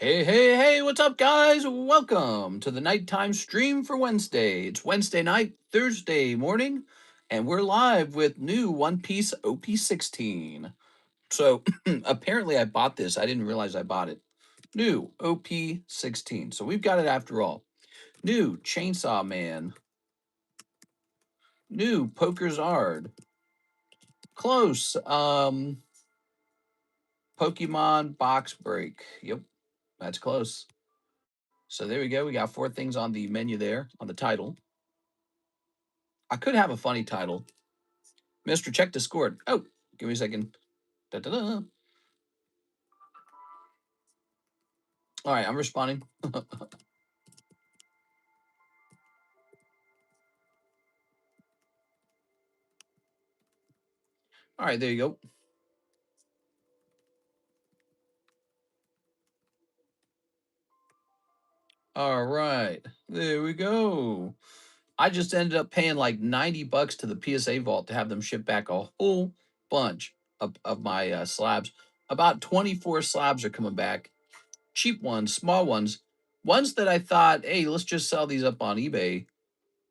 Hey, hey, hey, what's up, guys? Welcome to the nighttime stream for Wednesday. It's Wednesday night, Thursday morning, and we're live with new One Piece OP16. So apparently I bought this. I didn't realize I bought it. New OP16. So we've got it after all. New Chainsaw Man. New Poker Zard. Close. Pokemon Box Break. Yep, that's close. So there we go. We got 4 things on the menu there on the title. I could have a funny title. Mr. Check Discord. Oh, give me a second. Da-da-da. All right, I'm responding. All right, there you go. All right, there we go. I just ended up paying like $90 to the PSA vault to have them ship back a whole bunch of my slabs. About 24 slabs are coming back. Cheap ones, small ones, ones that I thought, hey, let's just sell these up on eBay.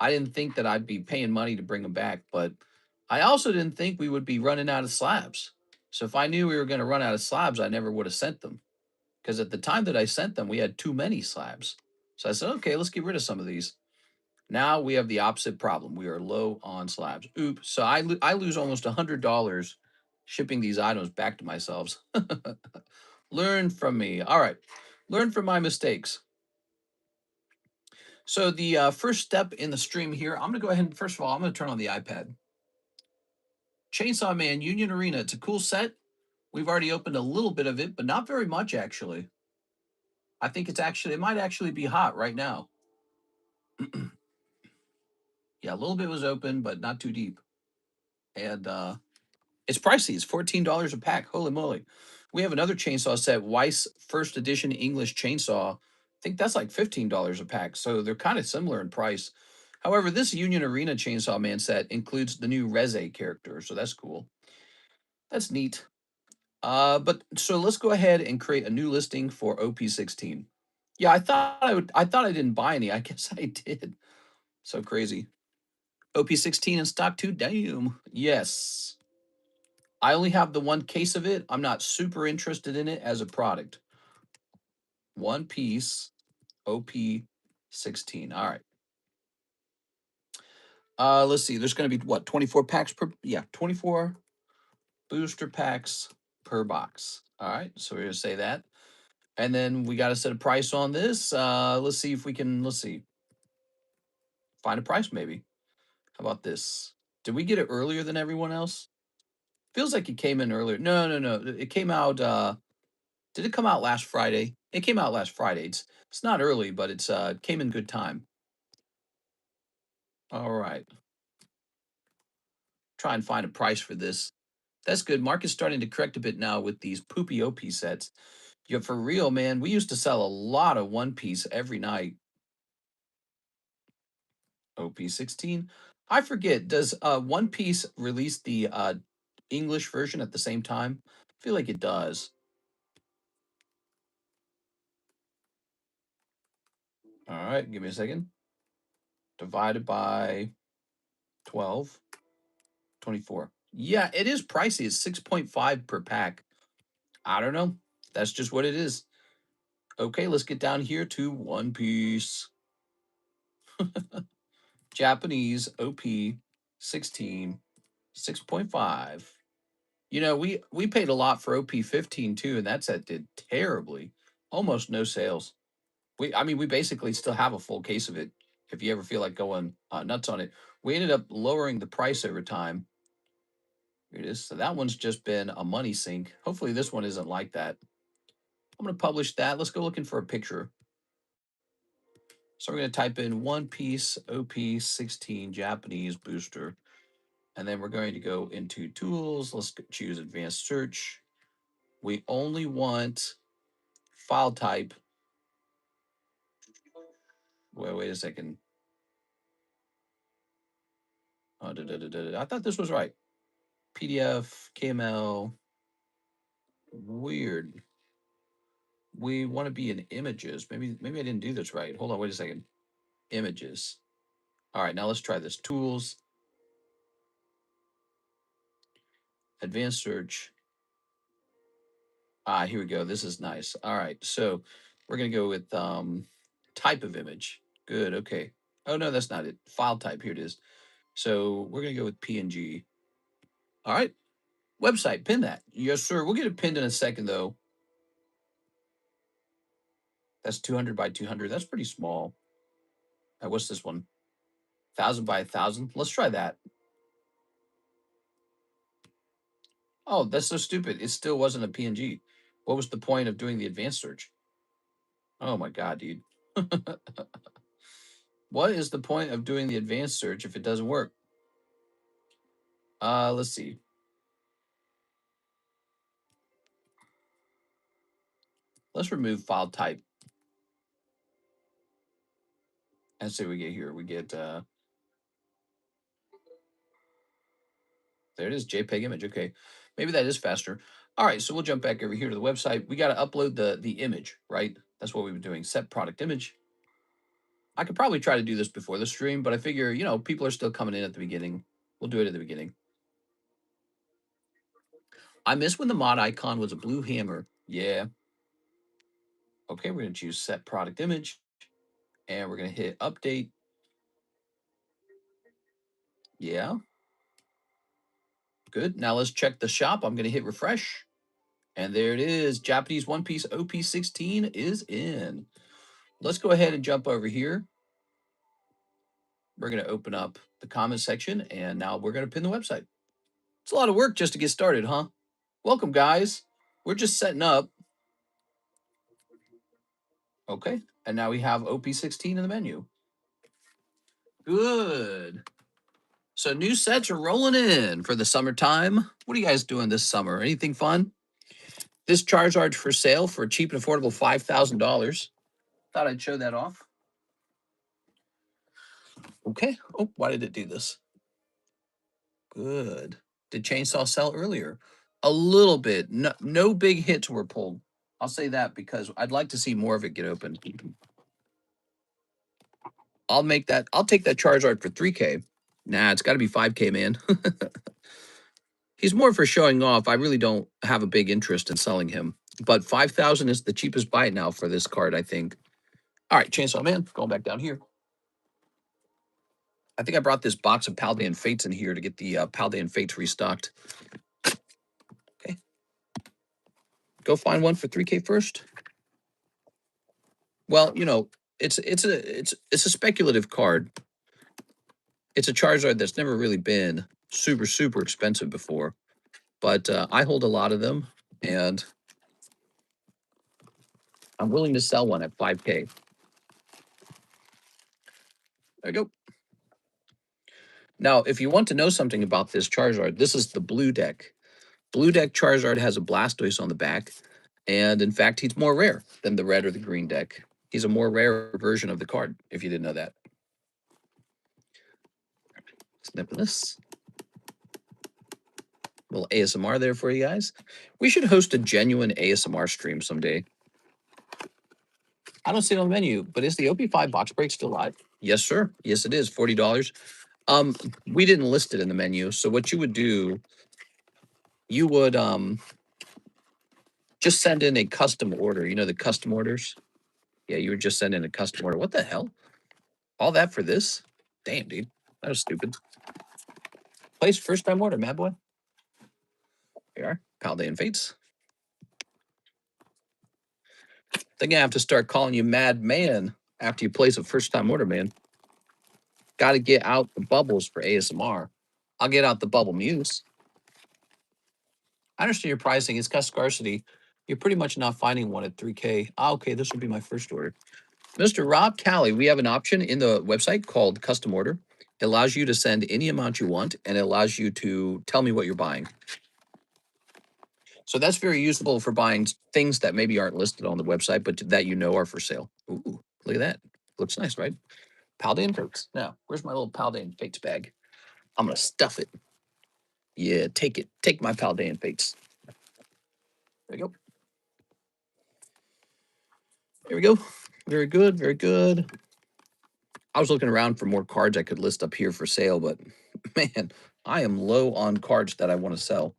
I didn't think that I'd be paying money to bring them back, but I also didn't think we would be running out of slabs. So if I knew we were going to run out of slabs, I never would have sent them. Because at the time that I sent them, we had too many slabs. So I said, okay, let's get rid of some of these. Now we have the opposite problem. We are low on slabs. Oops. So I lose almost $100 shipping these items back to myself. Learn from me. All right. Learn from my mistakes. So the first step in the stream here, I'm going to go ahead and, first of all, I'm going to turn on the iPad. Chainsaw Man Union Arena. It's a cool set. We've already opened a little bit of it, but not very much, actually. I think it might actually be hot right now. Yeah, a little bit was open, but not too deep. And it's pricey. It's $14 a pack. Holy moly. We have another chainsaw set, Weiss First Edition English Chainsaw. I think that's like $15 a pack. So they're kind of similar in price. However, this Union Arena Chainsaw Man set includes the new Reze character. So that's cool. That's neat. But so let's go ahead and create a new listing for OP16. Yeah, I thought I didn't buy any. I guess I did. So crazy. OP16 in stock too? Damn. Yes. I only have the one case of it. I'm not super interested in it as a product. One Piece OP16. All right. Let's see. There's going to be what? 24 packs per 24 booster packs per box. All right. So we're going to say that. And then we got to set a price on this. Let's see if we can, find a price maybe. How about this? Did we get it earlier than everyone else? Feels like it came in earlier. No. It came out did it come out last Friday? It came out last Friday. It's not early, but it's came in good time. All right. Try and find a price for this. That's good. Market's starting to correct a bit now with these poopy OP sets. Yeah, for real, man. We used to sell a lot of One Piece every night. OP16. I forget. Does One Piece release the English version at the same time? I feel like it does. All right, give me a second. Divided by 12, 24. Yeah, it is pricey. It's 6.5 per pack. I don't know. That's just what it is. Okay, let's get down here to One Piece. Japanese OP 16, 6.5. You know, we paid a lot for OP 15 too, and that set did terribly. Almost no sales. We basically still have a full case of it if you ever feel like going nuts on it. We ended up lowering the price over time. Here it is. So that one's just been a money sink. Hopefully this one isn't like that. I'm going to publish that. Let's go looking for a picture. So we're going to type in One Piece OP16 Japanese booster. And then we're going to go into tools. Let's choose advanced search. We only want file type. Wait a second. Oh, I thought this was right. PDF, KML. Weird. We want to be in images. Maybe I didn't do this right. Hold on, wait a second. Images. All right, now let's try this. Tools, advanced search. Ah, here we go. This is nice. All right, so we're gonna go with type of image. Good. Okay. Oh no, that's not it. File type. Here it is. So we're gonna go with PNG. All right. Website. Pin that. Yes, sir. We'll get it pinned in a second though. That's 200 by 200. That's pretty small. What's this one? 1,000 by 1,000. Let's try that. Oh, that's so stupid. It still wasn't a PNG. What was the point of doing the advanced search? Oh my God, dude. What is the point of doing the advanced search if it doesn't work? Let's see. Let's remove file type. And see what we get here. We get there it is, JPEG image. Okay. Maybe that is faster. All right, so we'll jump back over here to the website. We got to upload the image, right? That's what we've been doing. Set product image. I could probably try to do this before the stream, but I figure, you know, people are still coming in at the beginning. We'll do it at the beginning. I miss when the mod icon was a blue hammer. Yeah. Okay, we're going to choose set product image, and we're going to hit update. Yeah. Good. Now let's check the shop. I'm going to hit refresh. And there it is. Japanese One Piece OP16 is in. Let's go ahead and jump over here. We're going to open up the comment section, and now we're going to pin the website. It's a lot of work just to get started, huh? Welcome, guys. We're just setting up. Okay. And now we have OP16 in the menu. Good. So new sets are rolling in for the summertime. What are you guys doing this summer? Anything fun? This Charizard for sale for a cheap and affordable $5,000. Thought I'd show that off. Okay. Oh, why did it do this? Good. Did Chainshaw sell earlier? A little bit. No big hits were pulled. I'll say that because I'd like to see more of it get open. I'll take that Charizard for 3K. Nah, it's got to be 5K, man. He's more for showing off. I really don't have a big interest in selling him. But 5,000 is the cheapest buy now for this card, I think. All right, Chainsaw Man, going back down here. I think I brought this box of Paldean Fates in here to get the Paldean Fates restocked. Okay. Go find one for 3K first. Well, you know, it's a speculative card. It's a Charizard that's never really been super expensive before. But I hold a lot of them, and I'm willing to sell one at 5K. There you go. Now, if you want to know something about this Charizard, this is the blue deck. Blue deck Charizard has a Blastoise on the back, and in fact, he's more rare than the red or the green deck. He's a more rare version of the card, if you didn't know that. Snip this. Little ASMR there for you guys. We should host a genuine ASMR stream someday. I don't see it on the menu, but is the OP5 box break still live? Yes, sir. Yes, it is. $40. We didn't list it in the menu, so what you would do, you would just send in a custom order. You know the custom orders? Yeah, you would just send in a custom order. What the hell? All that for this? Damn, dude. That was stupid. Place first time order, mad boy. Here you are. Paldean Fates. Think I have to start calling you Mad Man after you place a first time order, man. Got to get out the bubbles for ASMR. I'll get out the bubble muse. I understand your pricing. It's got scarcity. You're pretty much not finding one at 3K. Ah, okay, this will be my first order. Mr. Rob Callie, we have an option in the website called custom order. It allows you to send any amount you want, and it allows you to tell me what you're buying. So that's very useful for buying things that maybe aren't listed on the website, but that you know are for sale. Ooh, look at that. Looks nice, right? Paldean Fates. Now, where's my little Paldean Fates bag? I'm going to stuff it. Yeah, take it. Take my Paldean Fates. There you go. There we go. Very good. Very good. I was looking around for more cards I could list up here for sale, but man, I am low on cards that I want to sell.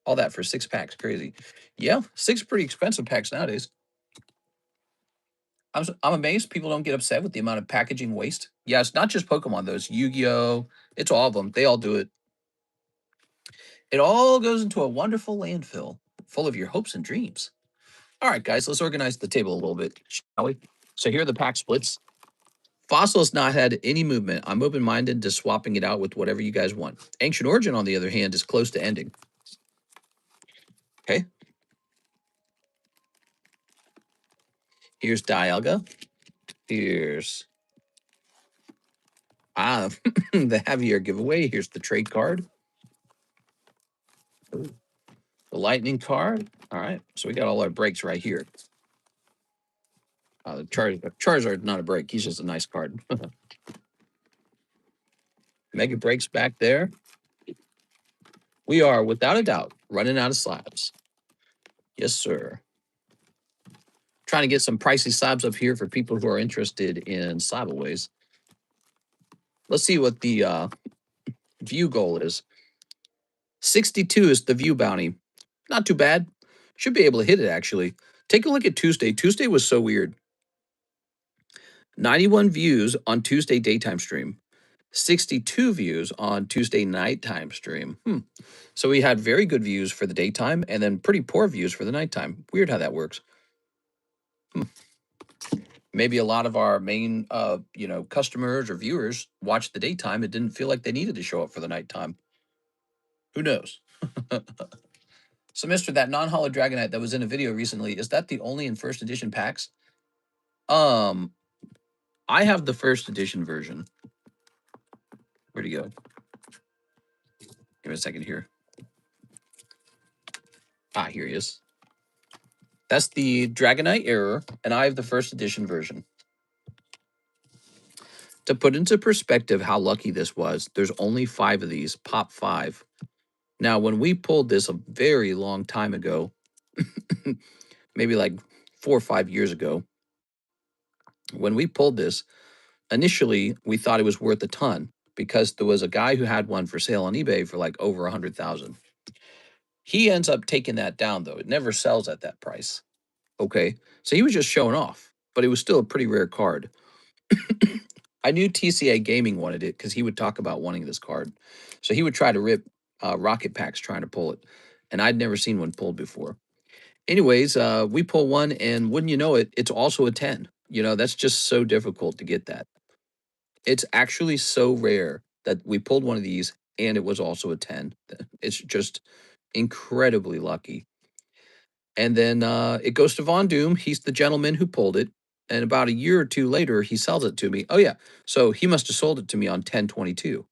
All that for 6 packs. Crazy. Yeah, 6 pretty expensive packs nowadays. I'm amazed people don't get upset with the amount of packaging waste. Yeah, it's not just Pokemon, though. It's Yu-Gi-Oh! It's all of them. They all do it. It all goes into a wonderful landfill full of your hopes and dreams. All right, guys, let's organize the table a little bit, shall we? So here are the pack splits. Fossil has not had any movement. I'm open-minded to swapping it out with whatever you guys want. Ancient Origin, on the other hand, is close to ending. Okay. Here's Dialga. Here's the Javier giveaway. Here's the trade card. Ooh. The lightning card. All right. So we got all our breaks right here. Charizard's not a break. He's just a nice card. Mega breaks back there. We are, without a doubt, running out of slabs. Yes, sir. Trying to get some pricey slabs up here for people who are interested in slabaways. Let's see what the view goal is. 62 is the view bounty. Not too bad. Should be able to hit it, actually. Take a look at Tuesday. Tuesday was so weird. 91 views on Tuesday daytime stream. 62 views on Tuesday nighttime stream. So we had very good views for the daytime and then pretty poor views for the nighttime. Weird how that works. Maybe a lot of our main, customers or viewers watched the daytime and didn't feel like they needed to show up for the nighttime. Who knows? So, Mister, that non-holo Dragonite that was in a video recently, is that the only in first edition packs? I have the first edition version. Where'd he go? Give me a second here. Here he is. That's the Dragonite Error, and I have the first edition version. To put into perspective how lucky this was, there's only 5 of these, pop 5. Now, when we pulled this a very long time ago, maybe like 4 or 5 years ago, when we pulled this, initially we thought it was worth a ton because there was a guy who had one for sale on eBay for like over 100,000. He ends up taking that down though. It never sells at that price. Okay. So he was just showing off, but it was still a pretty rare card. I knew TCA Gaming wanted it because he would talk about wanting this card. So he would try to rip rocket packs trying to pull it. And I'd never seen one pulled before. Anyways, we pull one, and wouldn't you know it, it's also a 10. That's just so difficult to get that. It's actually so rare that we pulled one of these, and it was also a 10. It's just incredibly lucky. And then it goes to Von Doom. He's the gentleman who pulled it. And about a year or two later, he sells it to me. Oh, yeah. So he must have sold it to me on 10/22.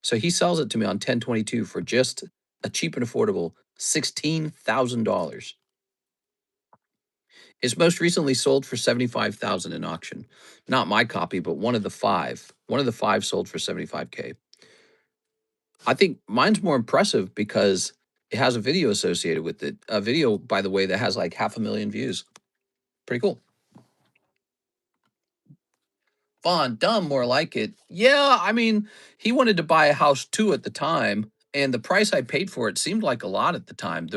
So he sells it to me on 10/22 for just a cheap and affordable $16,000. It's most recently sold for $75,000 in auction. Not my copy, but one of the 5. One of the 5 sold for $75K. I think mine's more impressive because it has a video associated with it. A video, by the way, that has like 500,000 views. Pretty cool. Von Dumb, more like it. Yeah, I mean, he wanted to buy a house too at the time, and the price I paid for it seemed like a lot at the time. It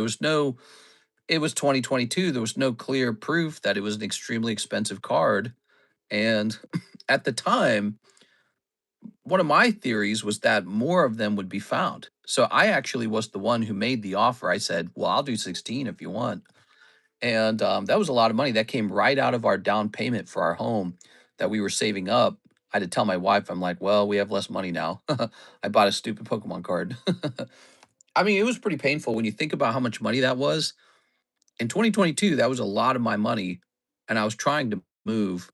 was 2022. There was no clear proof that it was an extremely expensive card. And at the time, one of my theories was that more of them would be found. So I actually was the one who made the offer. I said, well, I'll do 16 if you want. And that was a lot of money. That came right out of our down payment for our home that we were saving up. I had to tell my wife, I'm like, well, we have less money now. I bought a stupid Pokemon card. I mean, it was pretty painful when you think about how much money that was. In 2022, that was a lot of my money. And I was trying to move.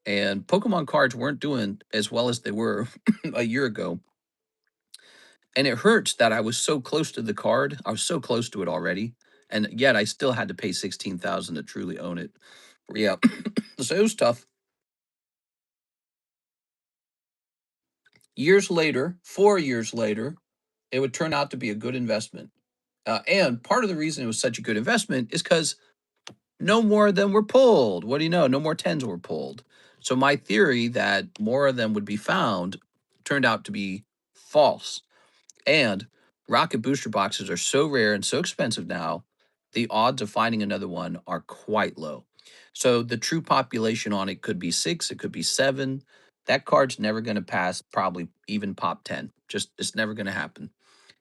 And Pokemon cards weren't doing as well as they were a year ago. And it hurts that I was so close to the card. I was so close to it already. And yet I still had to pay 16,000 to truly own it. Yeah. So it was tough. Years later, 4 years later, it would turn out to be a good investment. And part of the reason it was such a good investment is because no more than were pulled. What do you know? No more 10s were pulled. So my theory that more of them would be found turned out to be false. And rocket booster boxes are so rare and so expensive now, the odds of finding another one are quite low. So the true population on it could be 6, it could be 7. That card's never going to pass probably even pop 10. Just it's never going to happen.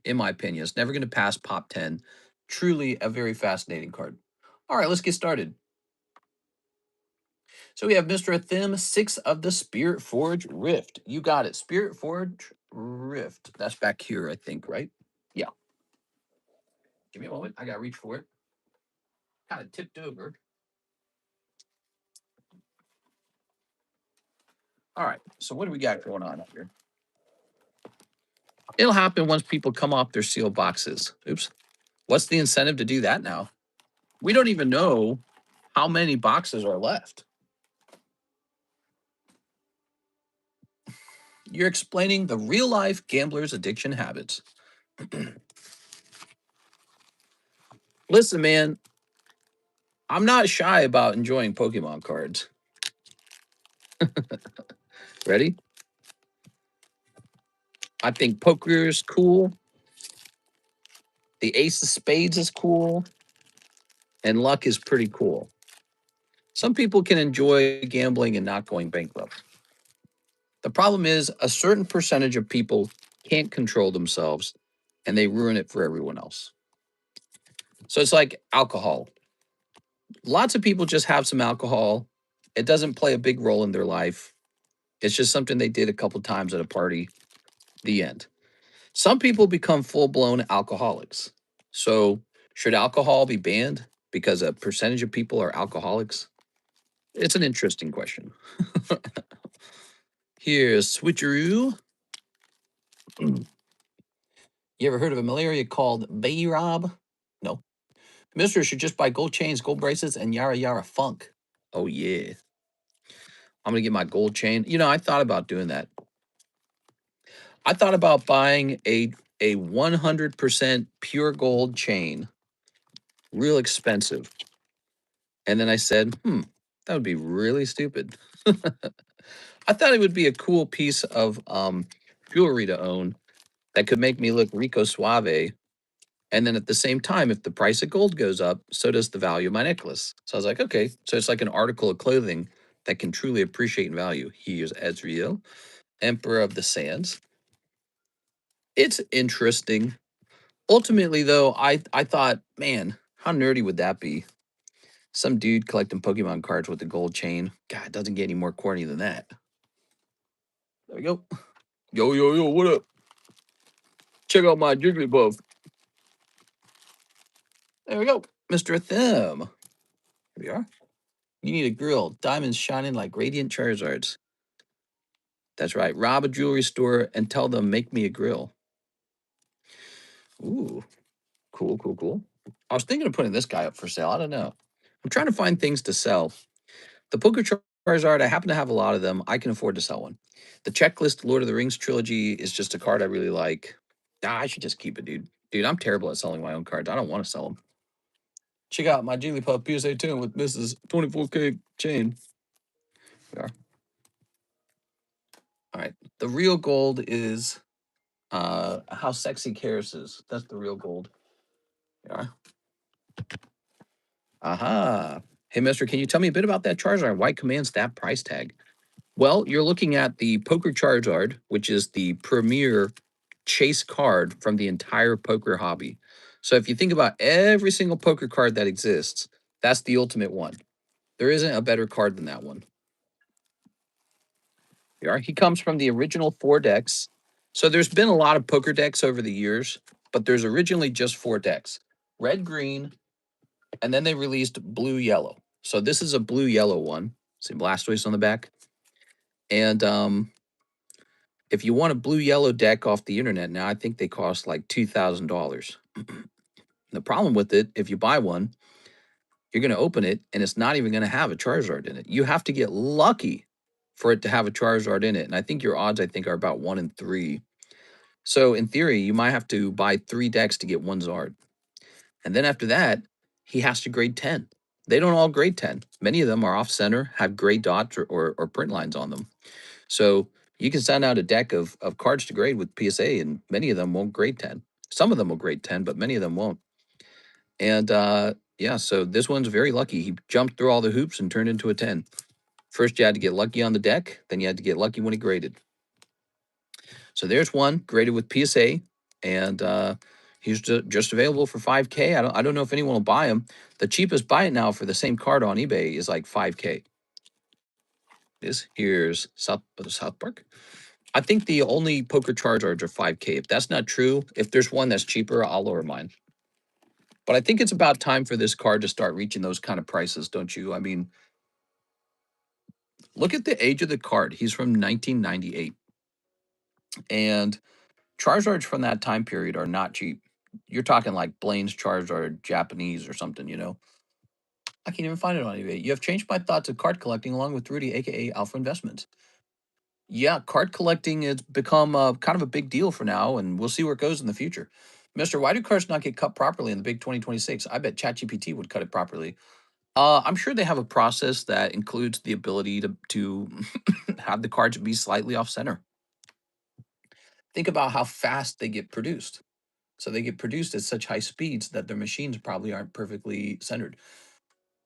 In my opinion, it's never going to pass pop 10. Truly a very fascinating card. All right, let's get started. So we have Mr. Athim, 6 of the Spirit Forge Rift. You got it. Spirit Forge Rift. That's back here, I think, right? Yeah. Give me a moment. I got to reach for it. Kind of tipped over. All right. So what do we got going on up here? It'll happen once people come off their sealed boxes. Oops. What's the incentive to do that now? We don't even know how many boxes are left. You're explaining the real life gambler's addiction habits. Listen, man, I'm not shy about enjoying Pokemon cards. Ready? I think poker is cool. The ace of spades is cool. And luck is pretty cool. Some people can enjoy gambling and not going bankrupt. The problem is a certain percentage of people can't control themselves and they ruin it for everyone else. So it's like alcohol. Lots of people just have some alcohol. It doesn't play a big role in their life. It's just something they did a couple times at a party. The end. Some people become full-blown alcoholics. So should alcohol be banned because a percentage of people are alcoholics? It's an interesting question. Here's switcheroo. You ever heard of a malaria called Bayrob? No. Mister should just buy gold chains, gold bracelets, and yara yara funk. Oh yeah. I'm gonna get my gold chain. You know, I thought about doing that. I thought about buying a 100% pure gold chain, real expensive. And then I said, that would be really stupid. I thought it would be a cool piece of jewelry to own that could make me look Rico Suave. And then at the same time, if the price of gold goes up, so does the value of my necklace. So I was like, okay, so it's like an article of clothing that can truly appreciate in value. Here's Ezreal, Emperor of the Sands. It's interesting. Ultimately, though, I thought, man, how nerdy would that be? Some dude collecting Pokemon cards with a gold chain. God, it doesn't get any more corny than that. There we go. Yo, yo, yo, what up? Check out my Jigglypuff. There we go. Mr. Thim. Here we are. You need a grill. Diamonds shining like radiant Charizards. That's right. Rob a jewelry store and tell them, make me a grill. Ooh, cool, cool, cool. I was thinking of putting this guy up for sale. I don't know. I'm trying to find things to sell. The Poker Charizard, I happen to have a lot of them. I can afford to sell one. The Checklist Lord of the Rings trilogy is just a card I really like. I should just keep it, dude. Dude, I'm terrible at selling my own cards. I don't want to sell them. Check out my Jigglypuff PSA 10 with Mrs. 24K chain. We are. All right. The real gold is how sexy Karis is. That's the real gold. Yeah. Aha. Hey, mister, can you tell me a bit about that Charizard? Why commands that price tag? Well, you're looking at the Poker Charizard, which is the premier chase card from the entire poker hobby. So if you think about every single poker card that exists, that's the ultimate one. There isn't a better card than that one. Here, he comes from the original 4 decks. So there's been a lot of poker decks over the years, but there's originally just 4 decks. Red, green, and then they released blue, yellow. So this is a blue, yellow one. See Blastoise on the back. And if you want a blue, yellow deck off the internet now, I think they cost like $2,000. The problem with it, if you buy one, you're going to open it and it's not even going to have a Charizard in it. You have to get lucky for it to have a Charizard in it. And I think your odds, are about 1 in 3. So in theory, you might have to buy 3 decks to get 1 Zard. And then after that, he has to grade 10. They don't all grade 10. Many of them are off center, have gray dots or print lines on them. So you can send out a deck of cards to grade with PSA, and many of them won't grade 10. Some of them will grade 10, but many of them won't. And yeah, so this one's very lucky. He jumped through all the hoops and turned into a 10. First, you had to get lucky on the deck, then you had to get lucky when he graded. So there's one graded with PSA, and he's just available for 5K. I don't know if anyone will buy him. The cheapest buy it now for the same card on eBay is like 5K. Here's South Park. I think the only poker Charizards are 5K. If that's not true, if there's one that's cheaper, I'll lower mine. But I think it's about time for this card to start reaching those kind of prices, don't you? I mean, look at the age of the card. He's from 1998. And Charizards from that time period are not cheap. You're talking like Blaine's Charizard, Japanese or something, you know. I can't even find it on eBay. You have changed my thoughts of card collecting along with Rudy, aka Alpha Investments. Yeah, card collecting has become kind of a big deal for now, and we'll see where it goes in the future. Mister, why do cards not get cut properly in the big 2026? I bet ChatGPT would cut it properly. I'm sure they have a process that includes the ability to have the cards be slightly off center. Think about how fast they get produced. So they get produced at such high speeds that their machines probably aren't perfectly centered.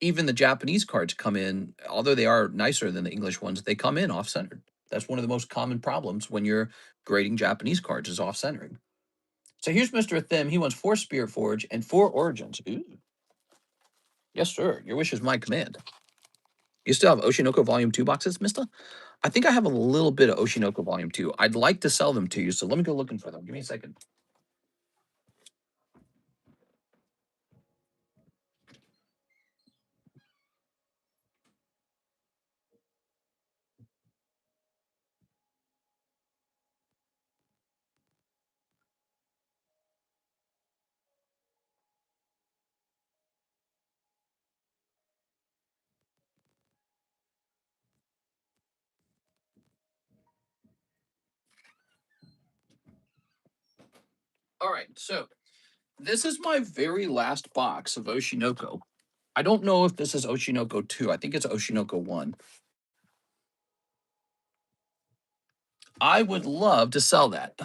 Even the Japanese cards come in, although they are nicer than the English ones, they come in off centered. That's one of the most common problems when you're grading Japanese cards is off centering. So here's Mr. Thim. He wants 4 Spirit Forge and 4 Origins. Ooh. Yes, sir. Your wish is my command. You still have Oshinoko Volume 2 boxes, mister? I think I have a little bit of Oshinoko Volume 2. I'd like to sell them to you, so let me go looking for them. Give me a second. All right, so this is my very last box of Oshinoko. I don't know if this is Oshinoko 2. I think it's Oshinoko 1. I would love to sell that.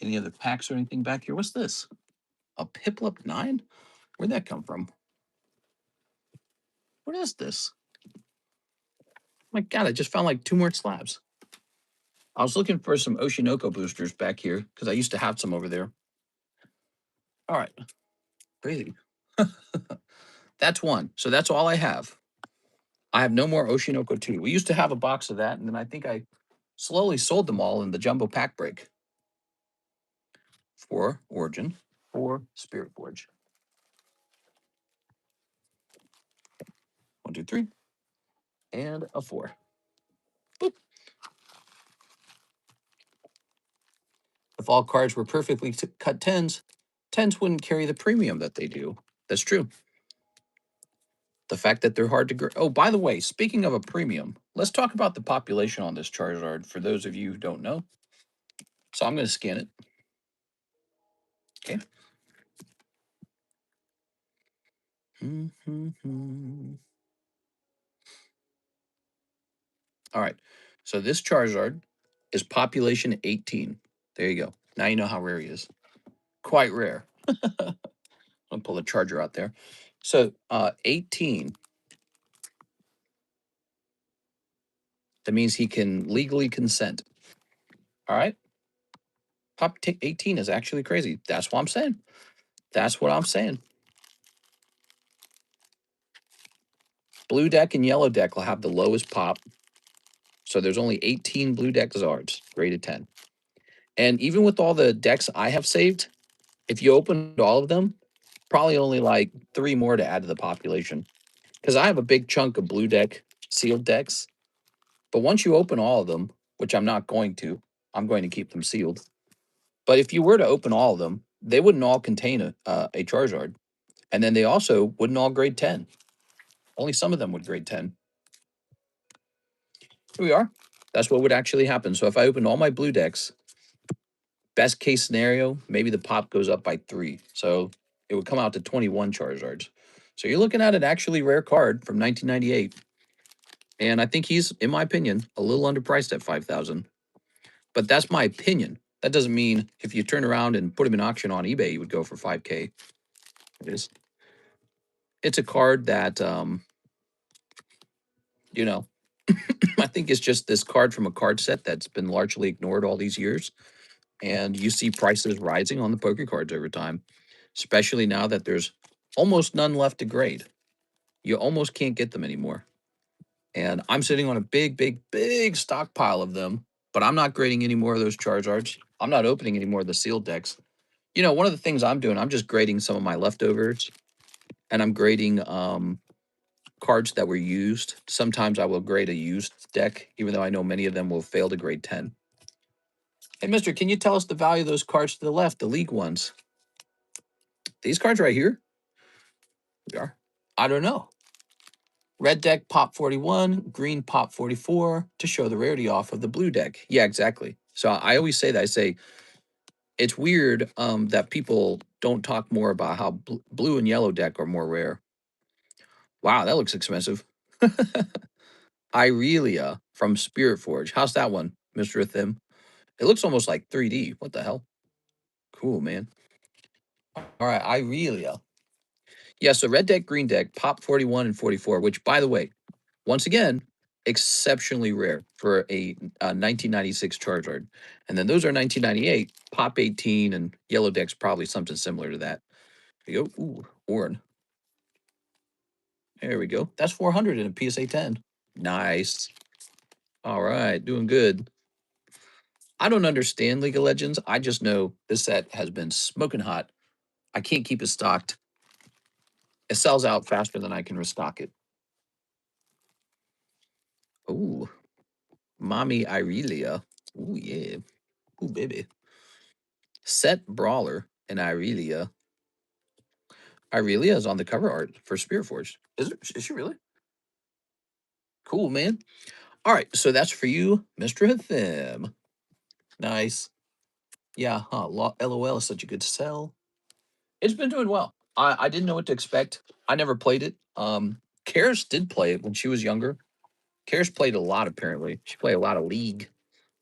Any other packs or anything back here? What's this? A Piplup 9? Where'd that come from? What is this? My God, I just found like 2 more slabs. I was looking for some Oshinoko boosters back here because I used to have some over there. All right. Crazy. That's one. So that's all I have. I have no more Oshinoko 2. We used to have a box of that, and then I think I slowly sold them all in the jumbo pack break. 4 Origin, 4 Spirit Forge. 1, 2, 3. And a 4. Boop. If all cards were perfectly cut 10s, 10s wouldn't carry the premium that they do. That's true. The fact that they're hard to grade. Oh, by the way, speaking of a premium, let's talk about the population on this Charizard for those of you who don't know. So I'm going to scan it. Okay. All right. So this Charizard is population 18. There you go. Now you know how rare he is. Quite rare. I'll pull the charger out there. So 18. That means he can legally consent. All right. Pop 18 is actually crazy. That's what I'm saying. That's what I'm saying. Blue deck and yellow deck will have the lowest pop. So there's only 18 blue deck Zards, graded 10. And even with all the decks I have saved, if you opened all of them, probably only like 3 more to add to the population. Because I have a big chunk of blue deck sealed decks. But once you open all of them, which I'm not going to, I'm going to keep them sealed. But if you were to open all of them, they wouldn't all contain a Charizard. And then they also wouldn't all grade 10. Only some of them would grade 10. Here we are. That's what would actually happen. So if I opened all my blue decks, Best case scenario, maybe the pop goes up by 3. So it would come out to 21 Charizards. So you're looking at an actually rare card from 1998. And I think he's, in my opinion, a little underpriced at 5,000. But that's my opinion. That doesn't mean if you turn around and put him in auction on eBay, he would go for 5K. It's a card that, you know, I think it's just this card from a card set that's been largely ignored all these years. And you see prices rising on the poker cards over time, especially now that there's almost none left to grade. You almost can't get them anymore. And I'm sitting on a big, big, big stockpile of them, but I'm not grading any more of those Charizards. I'm not opening any more of the sealed decks. You know, one of the things I'm doing, I'm just grading some of my leftovers, and I'm grading cards that were used. Sometimes I will grade a used deck, even though I know many of them will fail to grade 10. Hey, mister, can you tell us the value of those cards to the left, the league ones? These cards right here? We are. I don't know. Red deck pop 41, green pop 44 to show the rarity off of the blue deck. Yeah, exactly. So I always say that. I say it's weird that people don't talk more about how blue and yellow deck are more rare. Wow, that looks expensive. Irelia from Spirit Forge. How's that one, Mr. Thim? It looks almost like 3D. What the hell? Cool, man. All right, Irelia. Yeah, so red deck, green deck, pop 41 and 44, which, by the way, once again, exceptionally rare for a 1996 Charizard. And then those are 1998, pop 18, and yellow deck's probably something similar to that. There you go. Ooh, Orn. There we go. That's 400 in a PSA 10. Nice. All right, doing good. I don't understand League of Legends. I just know this set has been smoking hot. I can't keep it stocked. It sells out faster than I can restock it. Ooh, Mommy Irelia. Ooh, yeah. Ooh, baby. Set Brawler and Irelia. Irelia is on the cover art for Spirit Forge. Is she really? Cool, man. All right, so that's for you, Mr. Hathim. Nice. Yeah, huh? LOL is such a good sell. It's been doing well. I didn't know what to expect. I never played it. Karis did play it when she was younger. Karis played a lot, apparently. She played a lot of League,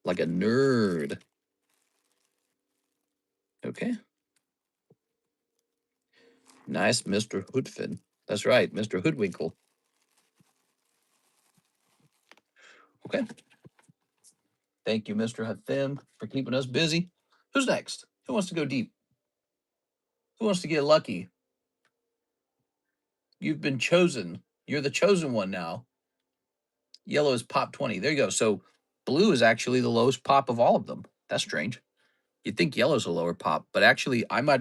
like a nerd. Okay. Nice, Mr. Hoodfin. That's right, Mr. Hoodwinkle. Okay. Thank you, Mr. Hathim, for keeping us busy. Who's next? Who wants to go deep? Who wants to get lucky? You've been chosen. You're the chosen one now. Yellow is pop 20. There you go. So blue is actually the lowest pop of all of them. That's strange. You'd think yellow's a lower pop, but actually I might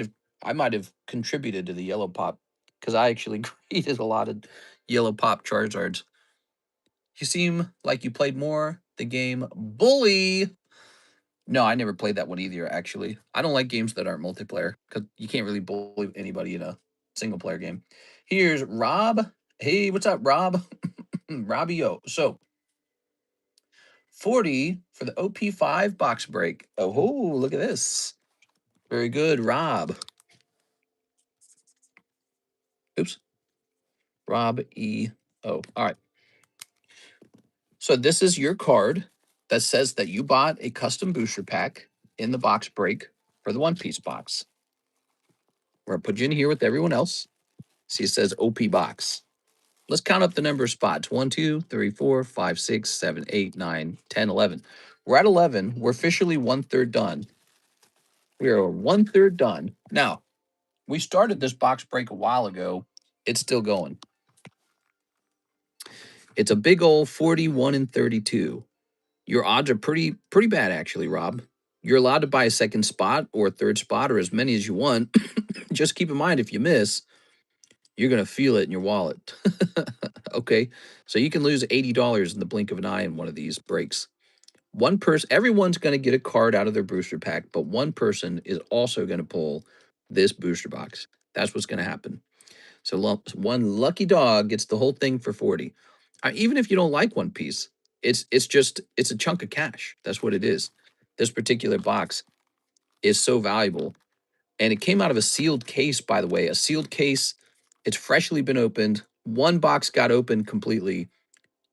have contributed to the yellow pop because I actually created a lot of yellow pop Charizards. You seem like you played more the game Bully. No, I never played that one either, actually. I don't like games that aren't multiplayer because you can't really bully anybody in a single player game. Here's Rob. Hey, what's up, Rob? Robbie O. So 40 for the OP5 box break. Oh, look at this. Very good, Rob. Oops. Rob E. O. All right. So this is your card that says that you bought a custom booster pack in the box break for the One Piece box. We're going to put you in here with everyone else. See, it says OP box. Let's count up the number of spots. 1, 2, 3, 4, 5, 6, 7, 8, 9, 10, 11. We're at 11. We're officially 1/3 done. We are 1/3 done. Now, we started this box break a while ago. It's still going. It's a big old 41 and 32. Your odds are pretty bad, actually, Rob. You're allowed to buy a second spot or a third spot or as many as you want. Just keep in mind, if you miss, you're going to feel it in your wallet. Okay, so you can lose $80 in the blink of an eye in one of these breaks. One person, everyone's going to get a card out of their booster pack, but one person is also going to pull this booster box. That's what's going to happen. So one lucky dog gets the whole thing for 40. Even if you don't like One Piece, it's a chunk of cash. That's what it is. This particular box is so valuable. And it came out of a sealed case, by the way, a sealed case. It's freshly been opened. One box got opened completely,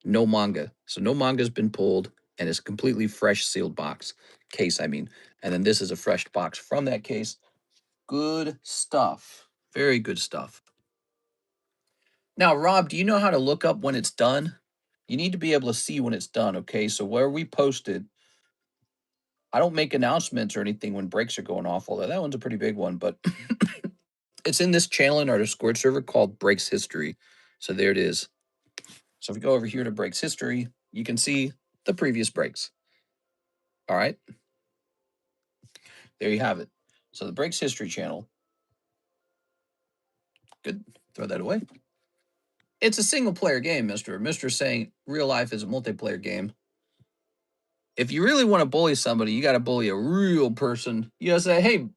no manga. So no manga's been pulled, and it's a completely fresh sealed box case, I mean. And then this is a fresh box from that case. Good stuff. Very good stuff. Now, Rob, do you know how to look up when it's done? You need to be able to see when it's done, okay? So where we posted, I don't make announcements or anything when breaks are going off, although that one's a pretty big one, but it's in this channel in our Discord server called Breaks History. So there it is. So if we go over here to Breaks History, you can see the previous breaks. All right. There you have it. So the Breaks History channel. Good. Throw that away. It's a single player game, Mister. Mister's saying real life is a multiplayer game. If you really want to bully somebody, you got to bully a real person. You got to say, hey,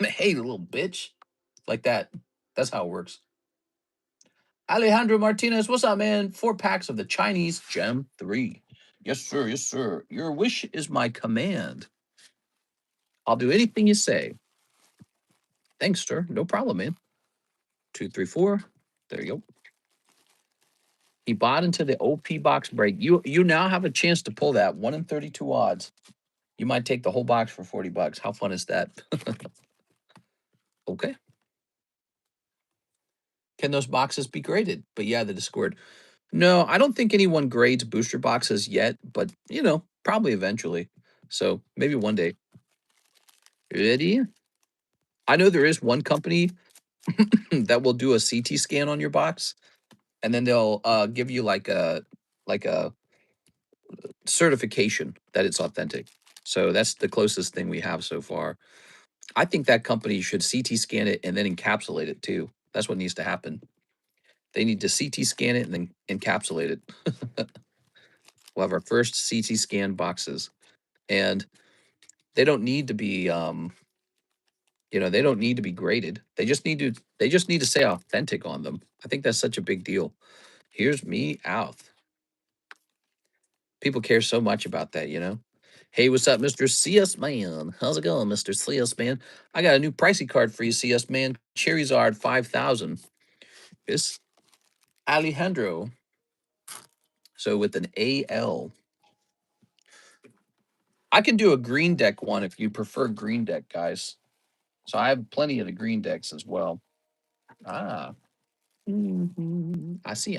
hey, little bitch. Like that. That's how it works. Alejandro Martinez, what's up, man? 4 packs of the Chinese Gem 3. Yes, sir. Yes, sir. Your wish is my command. I'll do anything you say. Thanks, sir. No problem, man. 2, 3, 4. There you go. He bought into the OP box break. You now have a chance to pull that 1 in 32 odds. You might take the whole box for $40. How fun is that? Okay. Can those boxes be graded? But yeah, the Discord. No, I don't think anyone grades booster boxes yet, but probably eventually. So maybe one day. Ready? I know there is one company that will do a CT scan on your box, and then they'll give you like a certification that it's authentic. So that's the closest thing we have so far. I think that company should CT scan it and then encapsulate it too. That's what needs to happen. They need to CT scan it and then encapsulate it. We'll have our first CT scan boxes, and they don't need to be they don't need to be graded. They just need to say authentic on them. I think that's such a big deal. Here's me out. People care so much about that. Hey, what's up, Mr. CS Man? How's it going, Mr. CS Man? I got a new pricey card for you, CS Man. Zard 5000. It's Alejandro. So with an AL. I can do a green deck one if you prefer green deck, guys. So I have plenty of the green decks as well. Ah. I see.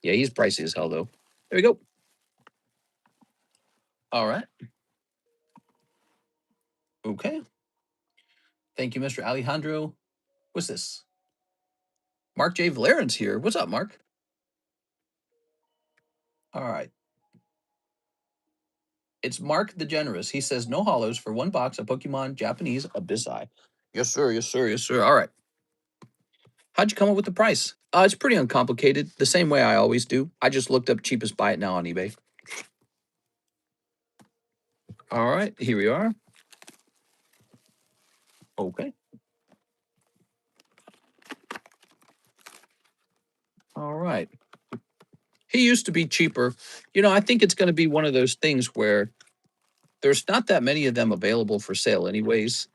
Yeah, he's pricey as hell, though. There we go. All right. Okay. Thank you, Mr. Alejandro. What's this? Mark J. Valerin's here. What's up, Mark? All right. It's Mark the Generous. He says, no hollows for 1 box of Pokemon Japanese Abyss Eye. Yes, sir. Yes, sir. Yes, sir. All right. How'd you come up with the price? It's pretty uncomplicated. The same way I always do. I just looked up cheapest buy it now on eBay. All right. Here we are. Okay. All right. He used to be cheaper. I think it's going to be one of those things where there's not that many of them available for sale anyways.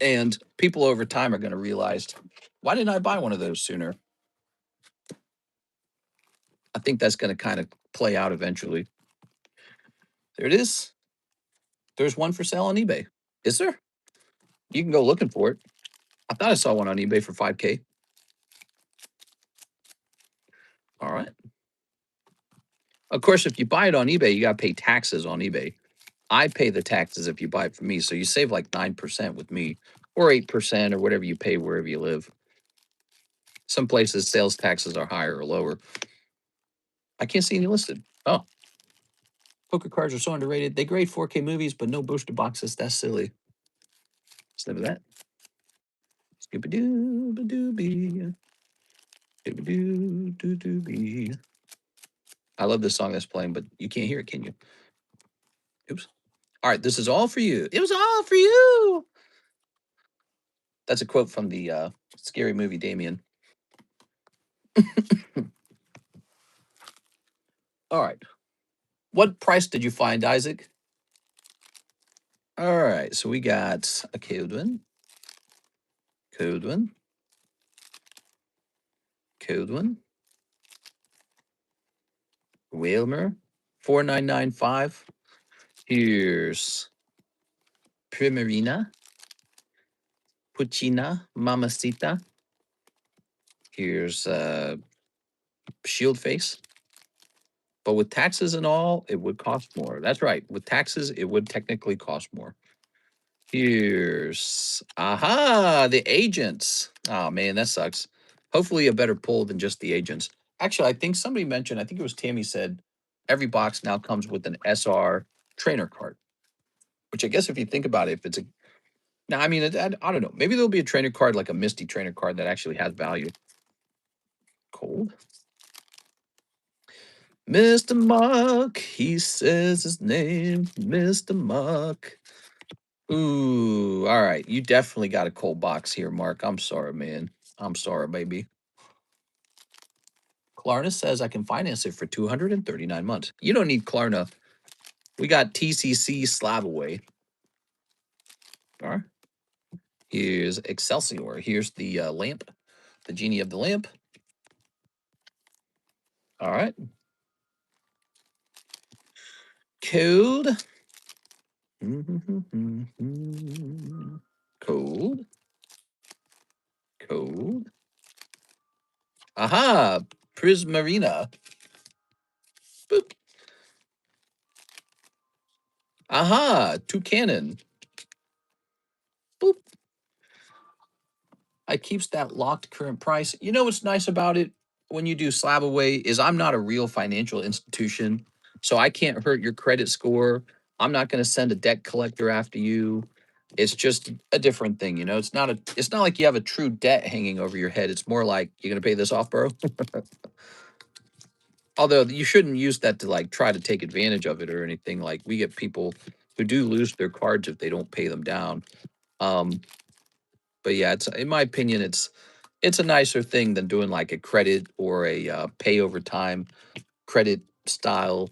And people over time are going to realize, why didn't I buy one of those sooner? I think that's going to kind of play out eventually. There it is. There's one for sale on eBay. Is there? You can go looking for it. I thought I saw one on eBay for 5K. All right. Of course, if you buy it on eBay, you got to pay taxes on eBay. I pay the taxes if you buy it from me. So you save like 9% with me, or 8%, or whatever you pay wherever you live. Some places sales taxes are higher or lower. I can't see any listed. Oh. Poker cards are so underrated. They grade 4K movies, but no booster boxes. That's silly. Snip of that. Scooby-doo-ba-doo-bee. Scooby-doo-doo-doo-bee. I love this song that's playing, but you can't hear it, can you? Oops. All right, this is all for you. It was all for you. That's a quote from the scary movie Damien. All right. What price did you find, Isaac? All right, so we got a Code one, Whalmer, 4995. Here's Primarina, Puccina, Mamacita. Here's Shield Face. But with taxes and all, it would cost more. That's right. With taxes, it would technically cost more. Here's the agents. Oh man, that sucks. Hopefully a better pull than just the agents. Actually, I think somebody mentioned, I think it was Tammy said, every box now comes with an SR trainer card. Which I guess if you think about it, if it's a now, I mean, I don't know. Maybe there'll be a trainer card like a Misty trainer card that actually has value. Cold. Mr. Mark, he says his name, Mr. Mark. Ooh, all right. You definitely got a cold box here, Mark. I'm sorry, man. I'm sorry, baby. Klarna says I can finance it for 239 months. You don't need Klarna. We got TCC slab away. All right. Here's Excelsior. Here's the lamp, the genie of the lamp. All right. Code. Code. Code. Aha. Prismarina. Boop. Aha. Toucanon. Boop. I keeps that locked current price. You know what's nice about it when you do slab away is I'm not a real financial institution, so I can't hurt your credit score. I'm not going to send a debt collector after you. It's just a different thing, you know. It's not like you have a true debt hanging over your head. It's more like you're going to pay this off, bro. Although you shouldn't use that to like try to take advantage of it or anything. Like we get people who do lose their cards if they don't pay them down. Um, but yeah, it's in my opinion, it's a nicer thing than doing like a credit or a pay over time credit style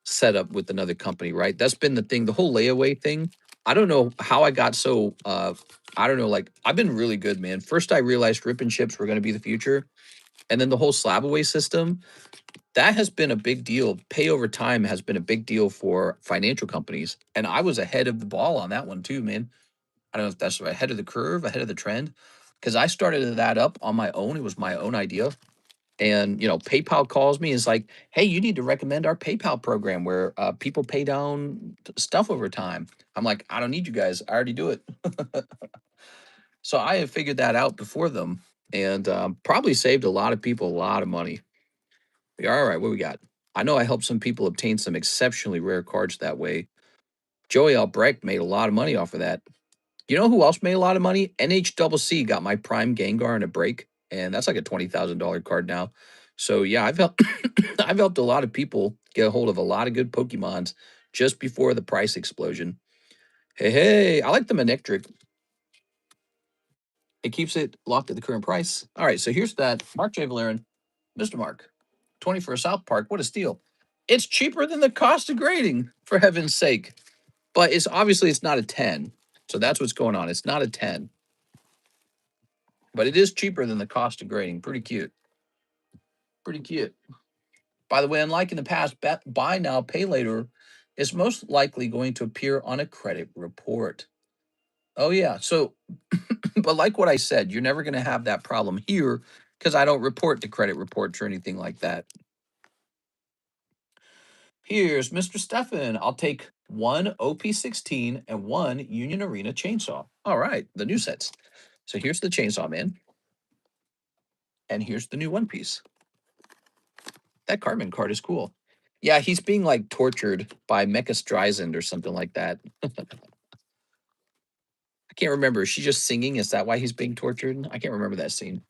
setup with another company, right? That's been the thing, the whole layaway thing. I don't know how I got so I don't know, like I've been really good, man. First I realized rip and ships were going to be the future, and then the whole slab away system, that has been a big deal. Pay over time has been a big deal for financial companies, and I was ahead of the ball on that one too, man. I don't know if that's ahead of the curve, ahead of the trend, because I started that up on my own. It was my own idea. And, you know, PayPal calls me and is like, hey, you need to recommend our PayPal program where people pay down stuff over time. I'm like, I don't need you guys. I already do it. So I have figured that out before them and probably saved a lot of people a lot of money. Yeah, all right, what we got? I know I helped some people obtain some exceptionally rare cards that way. Joey Albrecht made a lot of money off of that. You know who else made a lot of money? NHCC got my Prime Gengar in a break, and that's like a $20,000 card now. So yeah, I've helped I've helped a lot of people get a hold of a lot of good Pokemons just before the price explosion. Hey, hey, I like the Manectric. It keeps it locked at the current price. All right, so here's that Mark J. Valerian, Mr. Mark, 20 for a South Park. What a steal! It's cheaper than the cost of grading, for heaven's sake. But it's obviously it's not a 10. So that's what's going on. It's not a 10. But it is cheaper than the cost of grading. Pretty cute. Pretty cute. By the way, unlike in the past, buy now, pay later is most likely going to appear on a credit report. Oh, yeah. So, but like what I said, you're never going to have that problem here because I don't report to credit reports or anything like that. Here's Mr. Stefan. I'll take one OP16 and one Union Arena chainsaw. All right, the new sets. So here's the chainsaw man. And here's the new One Piece. That Cartman card is cool. Yeah, he's being like tortured by Mecha Streisand or something like that. I can't remember. Is she just singing? Is that why he's being tortured? I can't remember that scene.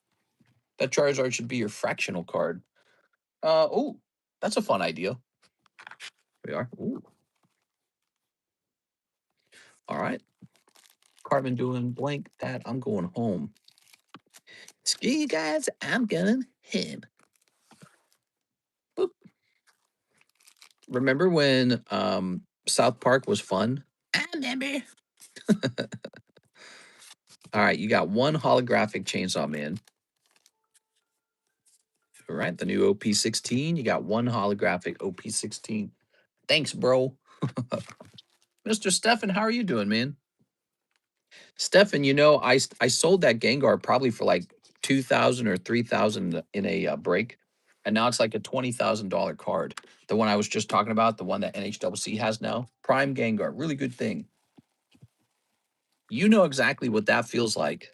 That Charizard should be your fractional card. Oh, that's a fun idea. We are. Ooh. All right. Cartman doing blank that. I'm going home. Screw you guys. I'm going home. Boop. Remember when South Park was fun? I Remember? All right, you got one holographic Chainsaw Man. All right, the new OP16. You got one holographic OP16. Thanks, bro. Mr. Stefan, how are you doing, man? Stefan, you know, I sold that Gengar probably for like 2,000 or 3,000 in a break, and now it's like a $20,000 card. The one I was just talking about, the one that NHWC has now, Prime Gengar, really good thing. You know exactly what that feels like.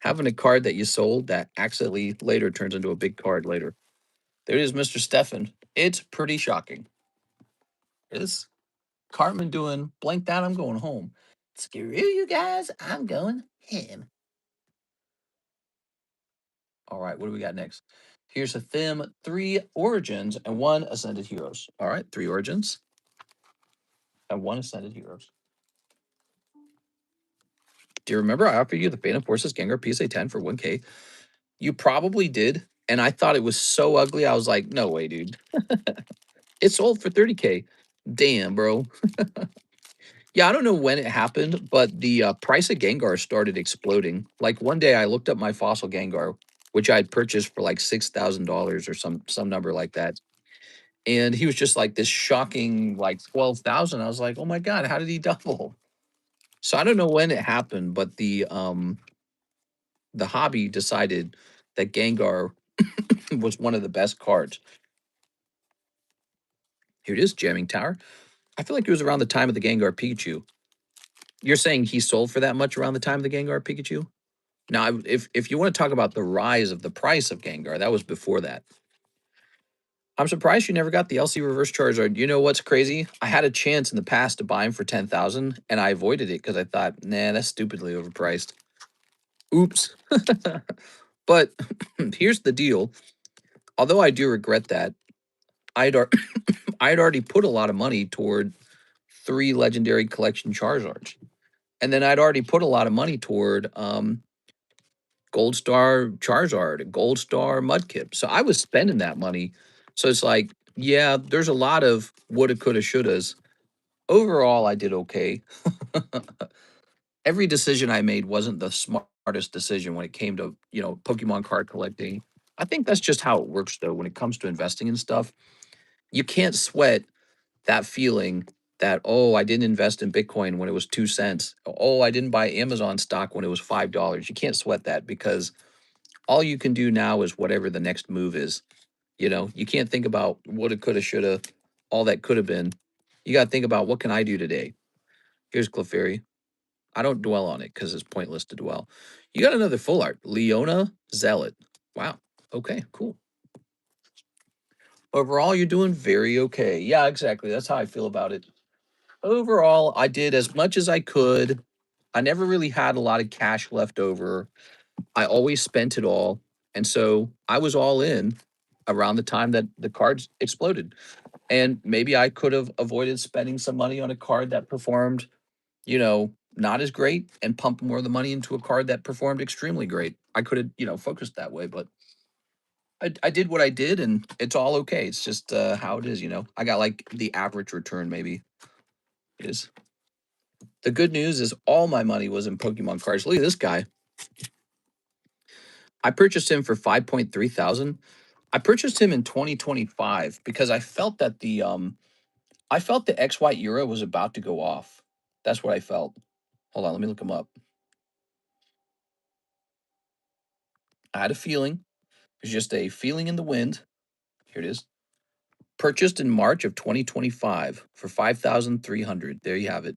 Having a card that you sold that accidentally later turns into a big card later. There it is, Mr. Stefan. It's pretty shocking. Is Cartman doing blank that? I'm going home. Screw you guys. I'm going home. All right, what do we got next? Here's a theme, 3 Origins and 1 Ascended Heroes. All right, 3 Origins and 1 Ascended Heroes. Do you remember I offered you the Phantom Forces Gengar PSA 10 for 1K? You probably did, and I thought it was so ugly. I was like, no way, dude. It sold for 30K. Damn, bro. Yeah, I don't know when it happened, but the price of Gengar started exploding. Like one day I looked up my fossil Gengar, which I had purchased for like $6,000 or some number like that. And he was just like this shocking like 12,000. I was like, "Oh my god, how did he double?" So I don't know when it happened, but the hobby decided that Gengar was one of the best cards. Here it is, Jamming Tower. I feel like it was around the time of the Gengar Pikachu. You're saying he sold for that much around the time of the Gengar Pikachu? Now, if you want to talk about the rise of the price of Gengar, that was before that. I'm surprised you never got the LC Reverse Charizard. You know what's crazy? I had a chance in the past to buy him for 10,000, and I avoided it because I thought, nah, that's stupidly overpriced. Oops. But here's the deal. Although I do regret that, I'd ar- I'd already put a lot of money toward 3 Legendary Collection Charizards, and then I'd already put a lot of money toward Gold Star Charizard, Gold Star Mudkip. So I was spending that money. So it's like, yeah, there's a lot of woulda, coulda, shouldas. Overall, I did okay. Every decision I made wasn't the smartest decision when it came to, Pokemon card collecting. I think that's just how it works, though, when it comes to investing in stuff. You can't sweat that feeling that, oh, I didn't invest in Bitcoin when it was 2 cents. Oh, I didn't buy Amazon stock when it was $5. You can't sweat that because all you can do now is whatever the next move is. You can't think about woulda, coulda, shoulda, all that could have been. You got to think about what can I do today? Here's Clefairy. I don't dwell on it because it's pointless to dwell. You got another full art, Leona Zealot. Wow. Okay, cool. Overall, you're doing very okay. Yeah, exactly. That's how I feel about it. Overall, I did as much as I could. I never really had a lot of cash left over. I always spent it all. And so I was all in around the time that the cards exploded. And maybe I could have avoided spending some money on a card that performed, not as great and pump more of the money into a card that performed extremely great. I could have, focused that way, but I did what I did and it's all okay. It's just how it is. I got like the average return, maybe is. The good news is all my money was in Pokemon cards. Look at this guy. I purchased him for 5.3 thousand. I purchased him in 2025 because I felt the XY era was about to go off. That's what I felt. Hold on, let me look him up. I had a feeling. It's just a feeling in the wind. Here it is. Purchased in March of 2025 for 5,300. There you have it.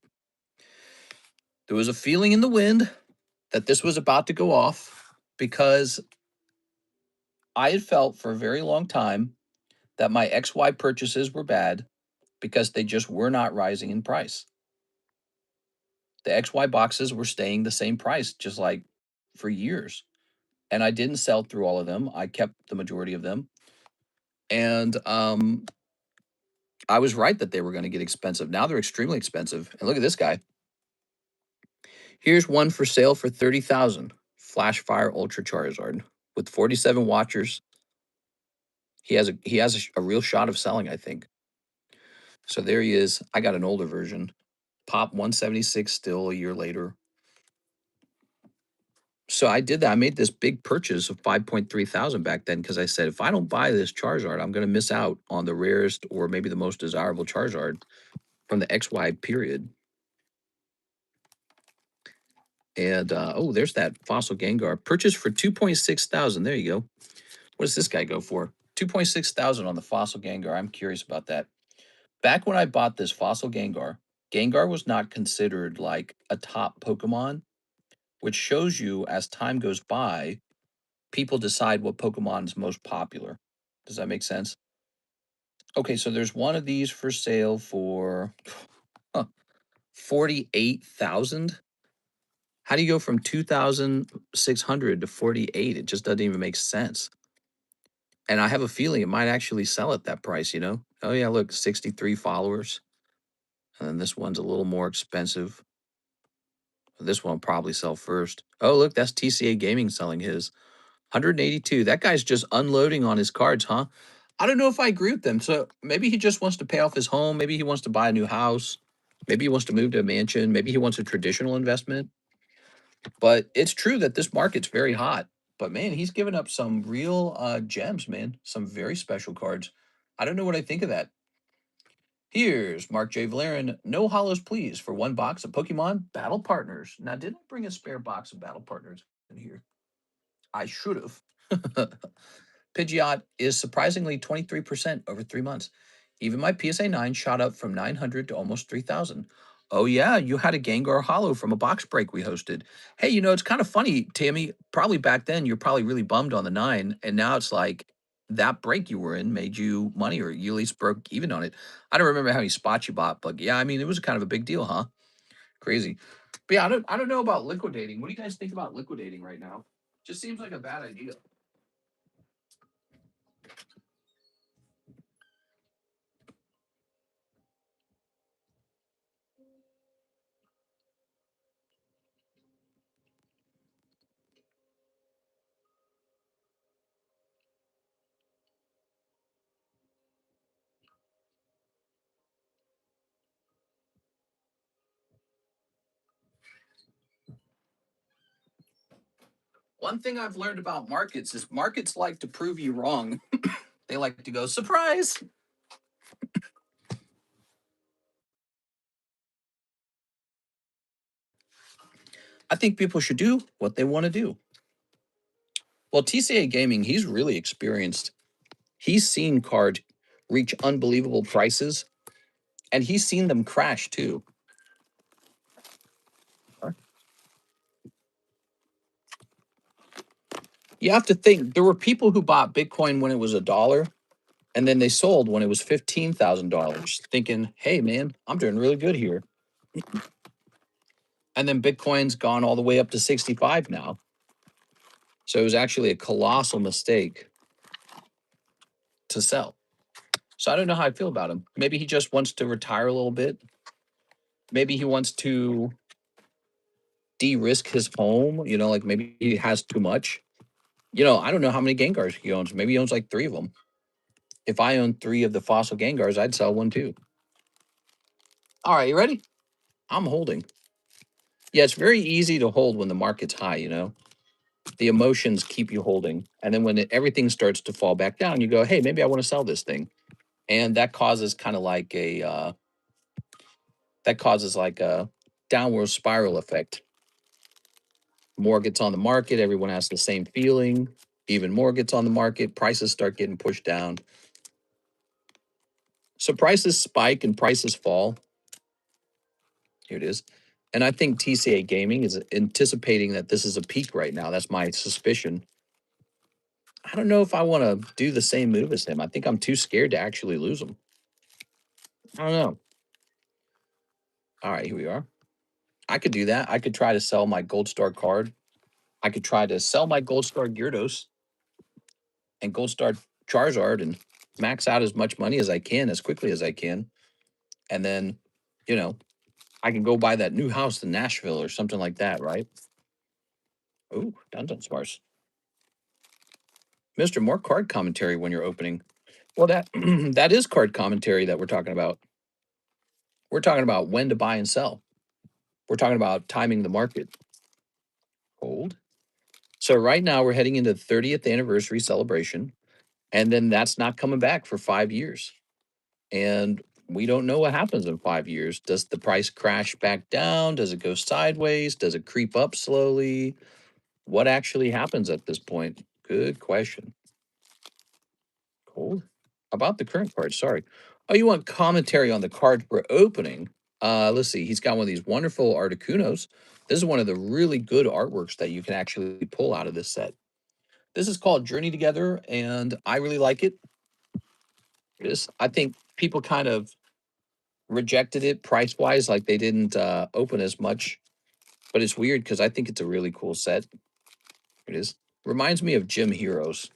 There was a feeling in the wind that this was about to go off because I had felt for a very long time that my XY purchases were bad because they just were not rising in price. The XY boxes were staying the same price, just like for years. And I didn't sell through all of them. I kept the majority of them. And I was right that they were going to get expensive. Now they're extremely expensive. And look at this guy. Here's one for sale for 30,000. Flash Fire Ultra Charizard with 47 watchers. He has a real shot of selling, I think. So there he is. I got an older version. pop 176 still a year later. So I did that. I made this big purchase of 5.3 thousand back then because I said, if I don't buy this Charizard, I'm going to miss out on the rarest or maybe the most desirable Charizard from the XY period. And oh, there's that Fossil Gengar purchased for 2.6 thousand. There you go. What does this guy go for? 2.6 thousand on the Fossil Gengar. I'm curious about that. Back when I bought this Fossil Gengar, Gengar was not considered like a top Pokemon, which shows you as time goes by, people decide what Pokemon is most popular. Does that make sense? Okay, so there's one of these for sale for 48,000. How do you go from 2,600 to 48? It just doesn't even make sense. And I have a feeling it might actually sell at that price, you know? Oh yeah, look, 63 followers. And then this one's a little more expensive. This one will probably sell first. Oh, look, that's TCA Gaming selling his. 182. That guy's just unloading on his cards, huh? I don't know if I agree with them. So maybe he just wants to pay off his home. Maybe he wants to buy a new house. Maybe he wants to move to a mansion. Maybe he wants a traditional investment. But it's true that this market's very hot. But man, he's given up some real gems, man. Some very special cards. I don't know what I think of that. Here's Mark J. Valerian. No hollows, please, for one box of Pokemon Battle Partners. Now, didn't I bring a spare box of Battle Partners in here? I should have. Pidgeot is surprisingly 23% over 3 months. Even my PSA 9 shot up from 900 to almost 3,000. Oh, yeah, you had a Gengar Hollow from a box break we hosted. Hey, you know, it's kind of funny, Tammy. Probably back then, you're probably really bummed on the 9. And now it's like that break you were in made you money, or you at least broke even on it. I don't remember how many spots you bought, but yeah, I mean, it was kind of a big deal, huh? Crazy. But yeah, I don't know about liquidating. What do you guys think about liquidating right now? Just seems like a bad idea. One thing I've learned about markets is markets like to prove you wrong. They like to go, surprise. I think people should do what they want to do. Well, TCA Gaming, he's really experienced. He's seen cards reach unbelievable prices, and he's seen them crash too. You have to think there were people who bought Bitcoin when it was $1, and then they sold when it was $15,000, thinking, hey, man, I'm doing really good here. And then Bitcoin's gone all the way up to 65 now. So it was actually a colossal mistake to sell. So I don't know how I feel about him. Maybe he just wants to retire a little bit. Maybe he wants to de-risk his home. You know, like maybe he has too much. You know, I don't know how many Gengars he owns. Maybe he owns like 3 of them. If I own 3 of the fossil Gengars, I'd sell one too. All right, you ready? I'm holding. Yeah, it's very easy to hold when the market's high, you know. The emotions keep you holding. And then when everything starts to fall back down, you go, hey, maybe I want to sell this thing. And that causes kind of like a downward spiral effect. More gets on the market, everyone has the same feeling. Even more gets on the market, prices start getting pushed down. So prices spike and prices fall. Here it is. And I think TCA Gaming is anticipating that this is a peak right now. That's my suspicion. I don't know if I want to do the same move as him. I think I'm too scared to actually lose him. I don't know. All right, here we are. I could do that. I could try to sell my Gold Star card. I could try to sell my Gold Star Gyarados and Gold Star Charizard and max out as much money as I can as quickly as I can. And then, you know, I can go buy that new house in Nashville or something like that, right? Oh, Dungeon Sparse. Mr. More card commentary when you're opening. Well, that that is card commentary that we're talking about. We're talking about when to buy and sell. We're talking about timing the market. Hold. So right now we're heading into the 30th anniversary celebration, and then that's not coming back for 5 years. And we don't know what happens in 5 years. Does the price crash back down? Does it go sideways? Does it creep up slowly? What actually happens at this point? Good question. Cold. About the current card, sorry. Oh, you want commentary on the card we're opening? Let's see. He's got one of these wonderful Articunos. This is one of the really good artworks that you can actually pull out of this set. This is called Journey Together, and I really like it. I think people kind of rejected it price-wise, like they didn't open as much. But it's weird because I think it's a really cool set. It is. Reminds me of Gym Heroes.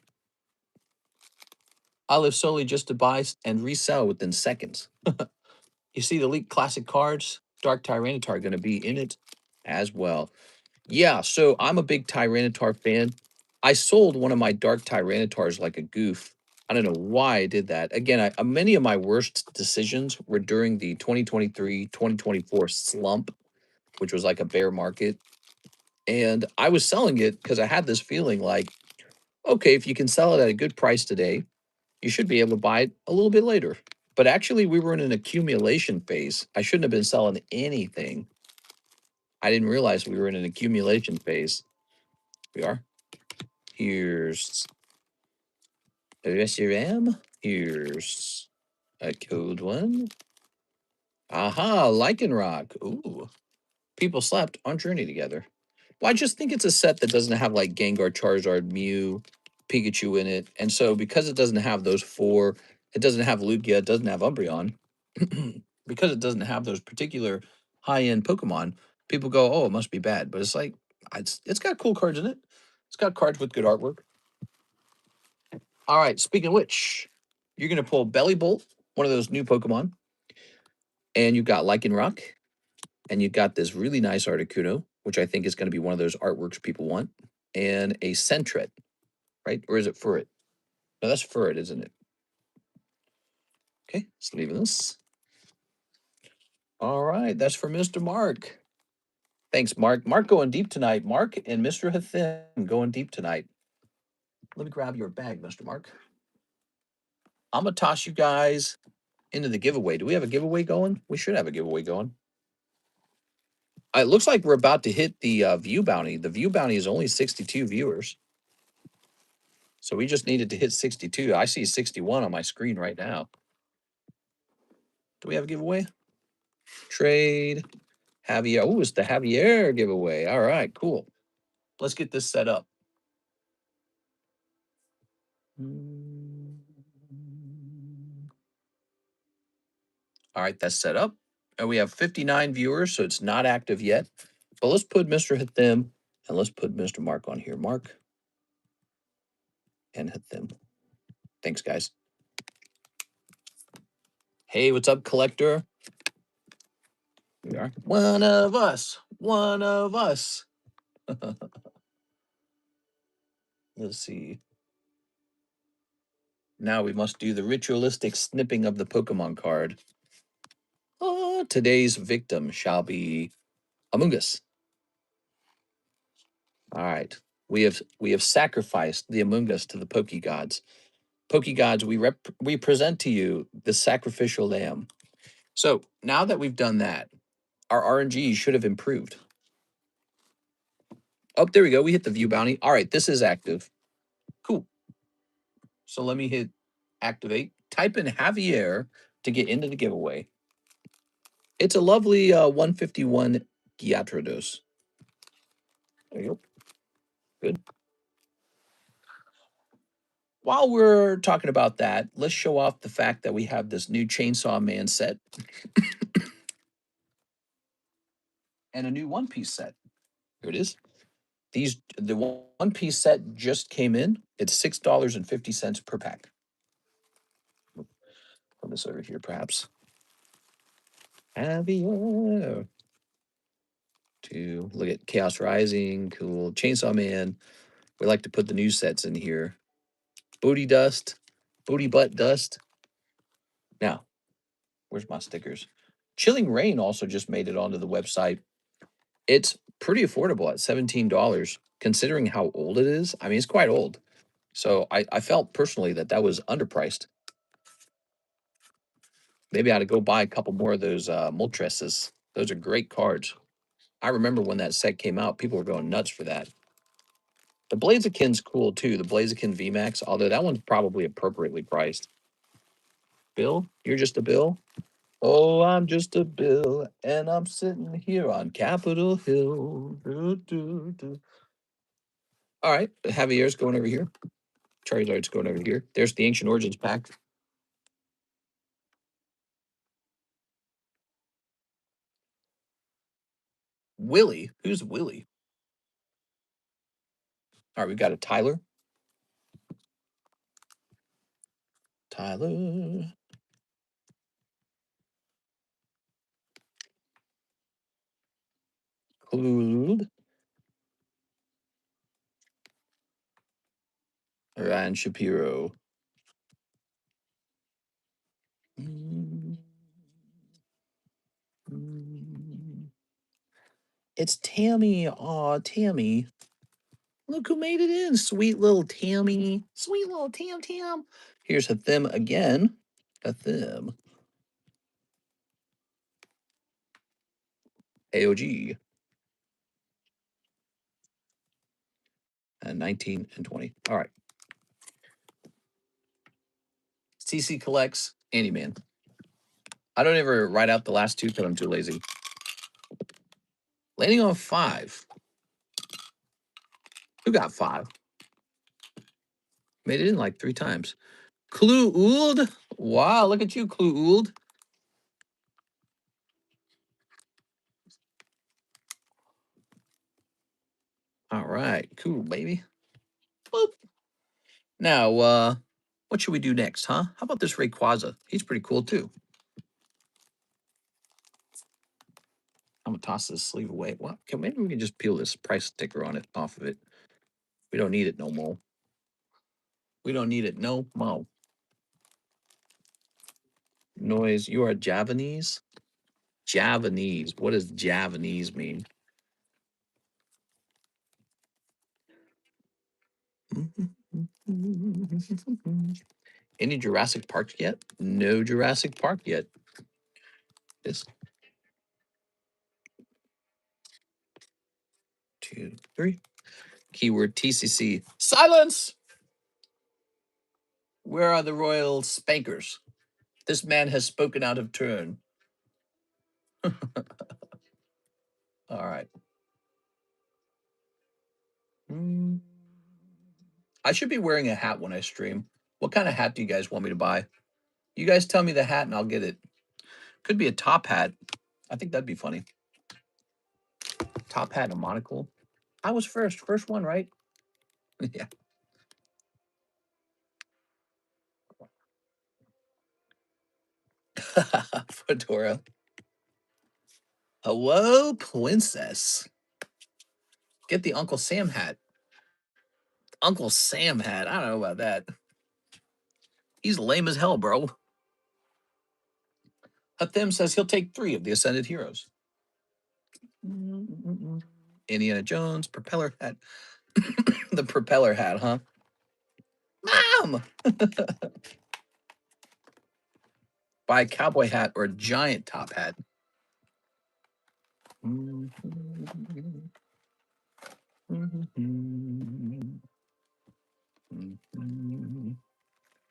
I live solely just to buy and resell within seconds. You see the leaked classic cards? Dark Tyranitar going to be in it as well. Yeah, so I'm a big Tyranitar fan. I sold one of my Dark Tyranitars like a goof. I don't know why I did that. Again, many of my worst decisions were during the 2023-2024 slump, which was like a bear market. And I was selling it because I had this feeling like, okay, if you can sell it at a good price today, you should be able to buy it a little bit later. But actually, we were in an accumulation phase. I shouldn't have been selling anything. I didn't realize we were in an accumulation phase. We are. Here's a SRAM. Here's a code one. Aha, Lycanroc. Ooh. People slept on Journey together. Well, I just think it's a set that doesn't have like Gengar, Charizard, Mew, Pikachu in it. And so because it doesn't have those four, it doesn't have Lugia, it doesn't have Umbreon, because it doesn't have those particular high-end Pokemon, people go, oh, it must be bad. But it's like, it's got cool cards in it. It's got cards with good artwork. All right, speaking of which, you're going to pull Belly Bolt, one of those new Pokemon. And you've got Lycanroc. And you've got this really nice Articuno, which I think is going to be one of those artworks people want. And a Sentret, right? Or is it Furret? No, that's Furret, isn't it? Okay, let's leave this. All right, that's for Mr. Mark. Thanks, Mark. Mark going deep tonight. Mark and Mr. Hathim going deep tonight. Let me grab your bag, Mr. Mark. I'm going to toss you guys into the giveaway. Do we have a giveaway going? We should have a giveaway going. It looks like we're about to hit the view bounty. The view bounty is only 62 viewers. So we just needed to hit 62. I see 61 on my screen right now. Do we have a giveaway? Trade. Javier. Oh, it's the Javier giveaway. All right, cool. Let's get this set up. All right, that's set up. And we have 59 viewers, so it's not active yet. But let's put Mr. Hathim and let's put Mr. Mark on here. Mark and Hathim. Thanks, guys. Hey, what's up, collector? We are one of us. One of us. Let's see. Now we must do the ritualistic snipping of the Pokemon card. Today's victim shall be Among Us. All right. We have sacrificed the Among Us to the Poke Gods. Poke Gods, we present to you the sacrificial lamb. So now that we've done that, our RNG should have improved. Oh, there we go. We hit the view bounty. All right, this is active. Cool. So let me hit activate. Type in Javier to get into the giveaway. It's a lovely 151 Gyarados. There you go. Good. While we're talking about that, let's show off the fact that we have this new Chainsaw Man set and a new One Piece set. Here it is. The One Piece set just came in. It's $6.50 per pack. Put this over here, perhaps. Javier. To look at Chaos Rising, cool. Chainsaw Man. We like to put the new sets in here. Booty Dust, Booty Butt Dust. Now, where's my stickers? Chilling Rain also just made it onto the website. It's pretty affordable at $17, considering how old it is. I mean, it's quite old. So I felt personally that that was underpriced. Maybe I ought to go buy a couple more of those Moltresses. Those are great cards. I remember when that set came out, people were going nuts for that. The Blaziken's cool too. The Blaziken VMAX, although that one's probably appropriately priced. Bill, you're just a bill. Oh, I'm just a bill, and I'm sitting here on Capitol Hill. All right, Javier's going over here. Charizard's going over here. There's the Ancient Origins pack. Willie, who's Willie? All right, we've got a Tyler. Tyler. Clued. Ryan Shapiro. It's Tammy. Aw, Tammy. Look who made it in. Sweet little Tammy. Sweet little Tam. Here's Hathim again. Hathim. AOG. And 19 and 20. All right. CC collects Andy Man. I don't ever write out the last two because I'm too lazy. Landing on 5. Who got 5? Made it in like 3 times. Clue Ould. Wow, look at you, Clue Ould. All right, cool, baby. Boop. Now, what should we do next, huh? How about this Rayquaza? He's pretty cool too. I'm gonna toss this sleeve away. Well, maybe we can just peel this price sticker on it off of it. We don't need it no more. We don't need it no more. Noise. You are Javanese? Javanese. What does Javanese mean? Any Jurassic Park yet? No Jurassic Park yet. This 2, 3. Keyword TCC. Silence! Where are the royal spankers? This man has spoken out of turn. All right. I should be wearing a hat when I stream. What kind of hat do you guys want me to buy? You guys tell me the hat and I'll get it. Could be a top hat. I think that'd be funny. Top hat and a monocle. I was first. First one, right? Yeah. Fedora. Hello, princess. Get the Uncle Sam hat. Uncle Sam hat. I don't know about that. He's lame as hell, bro. Hathim says he'll take 3 of the Ascended Heroes. Indiana Jones, propeller hat. The propeller hat, huh? Mom! Buy a cowboy hat or a giant top hat. I'm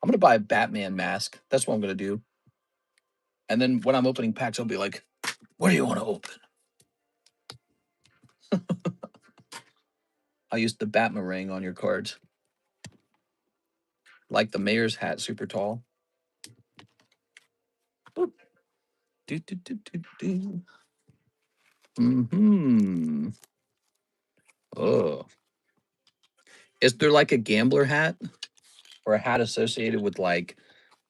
going to buy a Batman mask. That's what I'm going to do. And then when I'm opening packs, I'll be like, what do you want to open? I'll use the Batmarang on your cards. Like the mayor's hat, super tall. Boop. Do, do, do, do, do. Oh. Is there like a gambler hat or a hat associated with like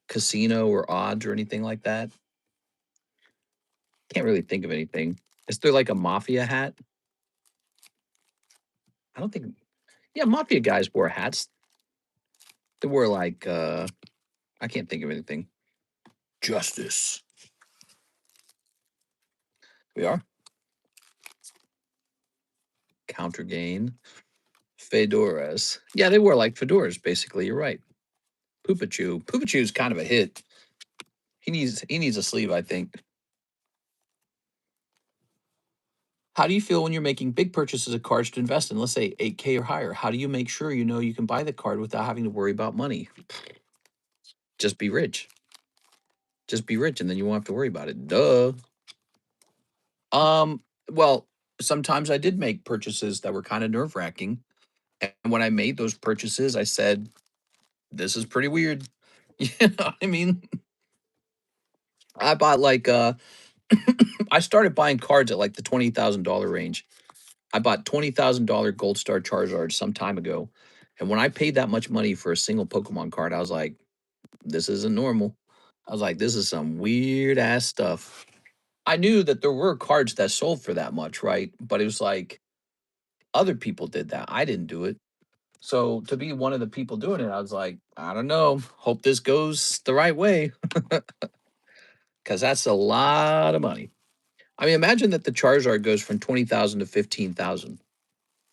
casino or odds or anything like that? Can't really think of anything. Is there like a mafia hat? I don't think. Yeah, mafia guys wore hats. They wore like I can't think of anything. Justice. We are. Counter gain. Fedoras. Yeah, they were like fedoras, basically. You're right. Poopachu. Poopachu's kind of a hit. He needs a sleeve, I think. How do you feel when you're making big purchases of cards to invest in, let's say 8K or higher? How do you make sure you know you can buy the card without having to worry about money? Just be rich. Just be rich and then you won't have to worry about it. Duh. Well, sometimes I did make purchases that were kind of nerve-wracking. And when I made those purchases, I said, this is pretty weird. You know what I mean? I bought like I started buying cards at like the $20,000 range. I bought $20,000 Gold Star Charizard some time ago. And when I paid that much money for a single Pokemon card, I was like, this isn't normal. I was like, this is some weird ass stuff. I knew that there were cards that sold for that much, right? But it was like other people did that. I didn't do it. So to be one of the people doing it, I was like, I don't know. Hope this goes the right way because that's a lot of money. I mean, imagine that the Charizard goes from 20,000 to 15,000.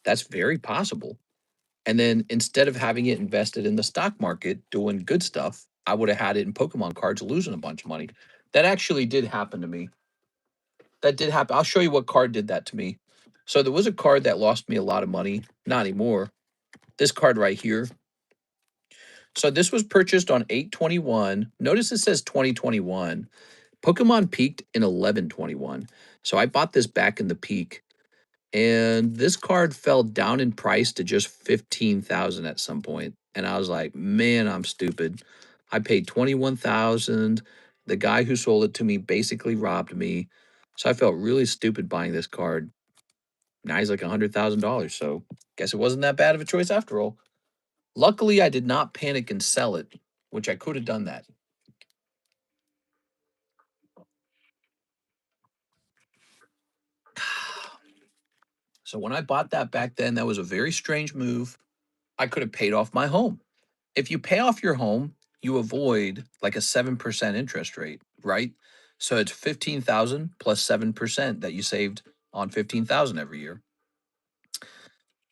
That's very possible. And then instead of having it invested in the stock market doing good stuff, I would have had it in Pokemon cards losing a bunch of money. That actually did happen to me. That did happen. I'll show you what card did that to me. So there was a card that lost me a lot of money. Not anymore. This card right here. So this was purchased on 8/21. Notice it says 2021. Pokemon peaked in 11/21. So I bought this back in the peak. And this card fell down in price to just 15,000 at some point. And I was like, man, I'm stupid. I paid 21,000. The guy who sold it to me basically robbed me. So I felt really stupid buying this card. Now he's like $100,000. So guess it wasn't that bad of a choice after all. Luckily, I did not panic and sell it, which I could have done that. So when I bought that back then, that was a very strange move. I could have paid off my home. If you pay off your home, you avoid like a 7% interest rate, right? So it's 15,000 plus 7% that you saved on 15,000 every year.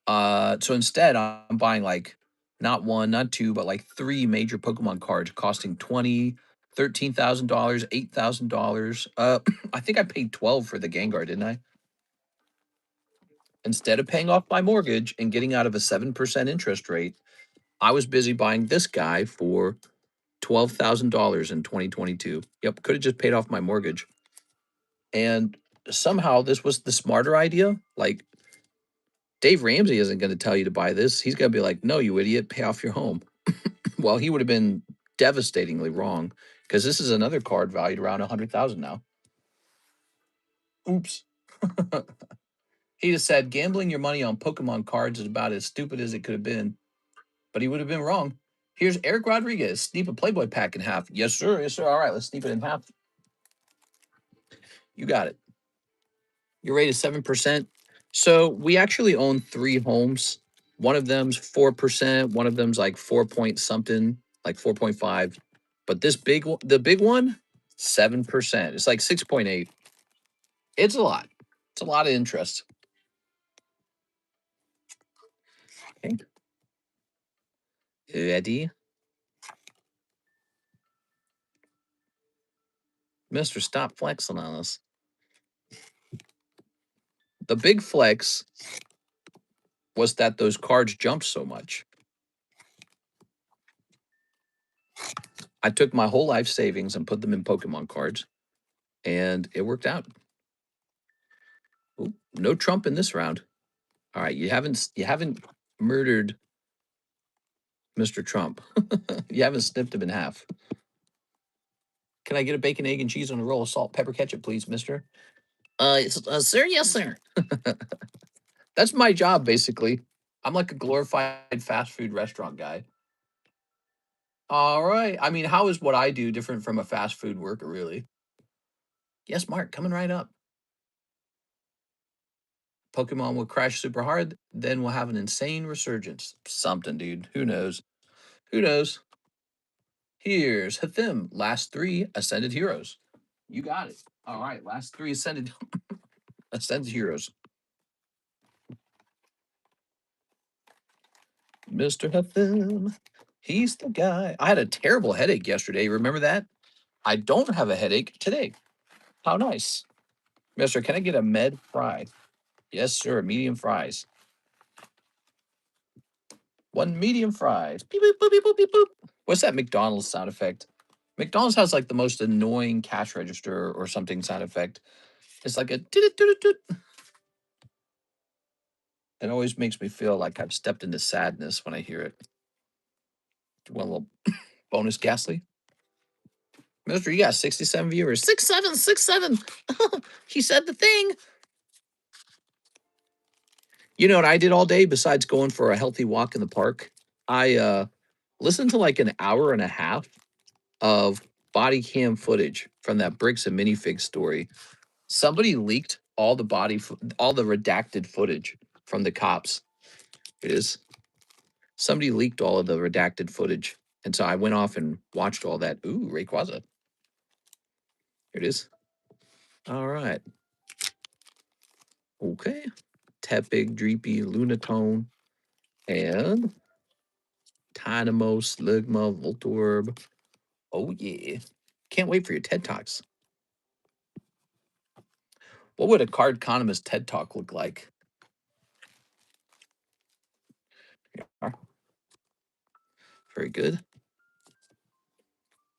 So instead I'm buying like not one, not two, but like three major Pokemon cards costing 20, $13,000, $8,000. I think I paid 12 for the Gengar, didn't I? Instead of paying off my mortgage and getting out of a 7% interest rate, I was busy buying this guy for $12,000 in 2022. Yep, could have just paid off my mortgage. And somehow this was the smarter idea. Like Dave Ramsey isn't going to tell you to buy this. He's going to be like, "No, you idiot, pay off your home." Well, he would have been devastatingly wrong because this is another card valued around 100,000 now. Oops. He just said gambling your money on Pokemon cards is about as stupid as it could have been, but he would have been wrong. Here's Eric Rodriguez. Sneep a Playboy pack in half. Yes, sir. Yes, sir. All right, let's sneep it in half. You got it. Your rate is 7%. So we actually own three homes. One of them's 4%. One of them's like 4 point something, like 4.5. But this big one, the big one, 7%. It's like 6.8. It's a lot. It's a lot of interest. Okay. Ready? Mister, stop flexing on us. The big flex was that those cards jumped so much. I took my whole life savings and put them in Pokemon cards, and it worked out. Ooh, no Trump in this round. All right, you haven't murdered Mr. Trump. You haven't snipped him in half. Can I get a bacon, egg, and cheese on a roll of salt, pepper, ketchup, please, mister? Sir, yes, sir. That's my job, basically. I'm like a glorified fast food restaurant guy. All right. I mean, how is what I do different from a fast food worker, really? Yes, Mark, coming right up. Pokemon will crash super hard, then we'll have an insane resurgence. Something, dude. Who knows? Who knows? Here's Hathim, last three Ascended Heroes. You got it. All right, last three Ascended Heroes. Mr. Huffim. He's the guy. I had a terrible headache yesterday. Remember that? I don't have a headache today. How nice. Mister, can I get a med fry? Yes, sir. Medium fries. 1 medium fries. Beep, boop, boop, beep, boop, beep, boop. What's that McDonald's sound effect? McDonald's has like the most annoying cash register or something sound effect. It's like a toot, toot, toot. It always makes me feel like I've stepped into sadness when I hear it. Do you want a little bonus ghastly? Mister, you got 67 viewers. 67, 67. He said the thing. You know what I did all day besides going for a healthy walk in the park? I listened to like an hour and a half of body cam footage from that bricks and minifig story. Somebody leaked all the all the redacted footage from the cops. It is. Somebody leaked all of the redacted footage. And so I went off and watched all that. Ooh, Rayquaza. Here it is. All right. Okay. Tepig, Dreepy, Lunatone, and Dynamo, Slugma, Voltorb. Oh, yeah. Can't wait for your TED Talks. What would a Cardconomist TED Talk look like? Yeah. Very good.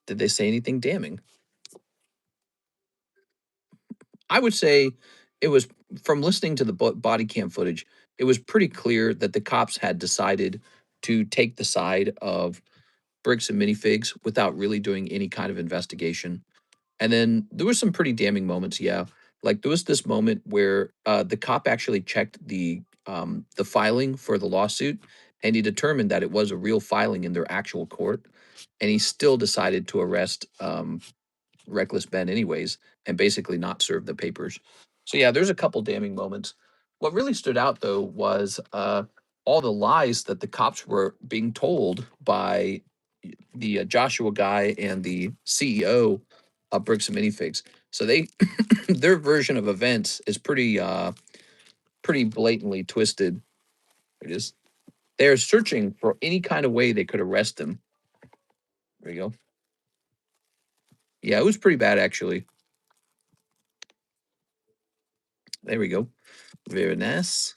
Did they say anything damning? I would say it was from listening to the body cam footage, it was pretty clear that the cops had decided to take the side of bricks and minifigs without really doing any kind of investigation. And then there was some pretty damning moments, yeah. Like there was this moment where the cop actually checked the filing for the lawsuit, and he determined that it was a real filing in their actual court, and he still decided to arrest Reckless Ben anyways, and basically not serve the papers. So yeah, there's a couple damning moments. What really stood out though was all the lies that the cops were being told by the Joshua guy and the CEO of Bricks and Minifigs. So they their version of events is pretty blatantly twisted. It is. They're searching for any kind of way they could arrest him. There you go. Yeah, it was pretty bad actually. There we go. Very nice.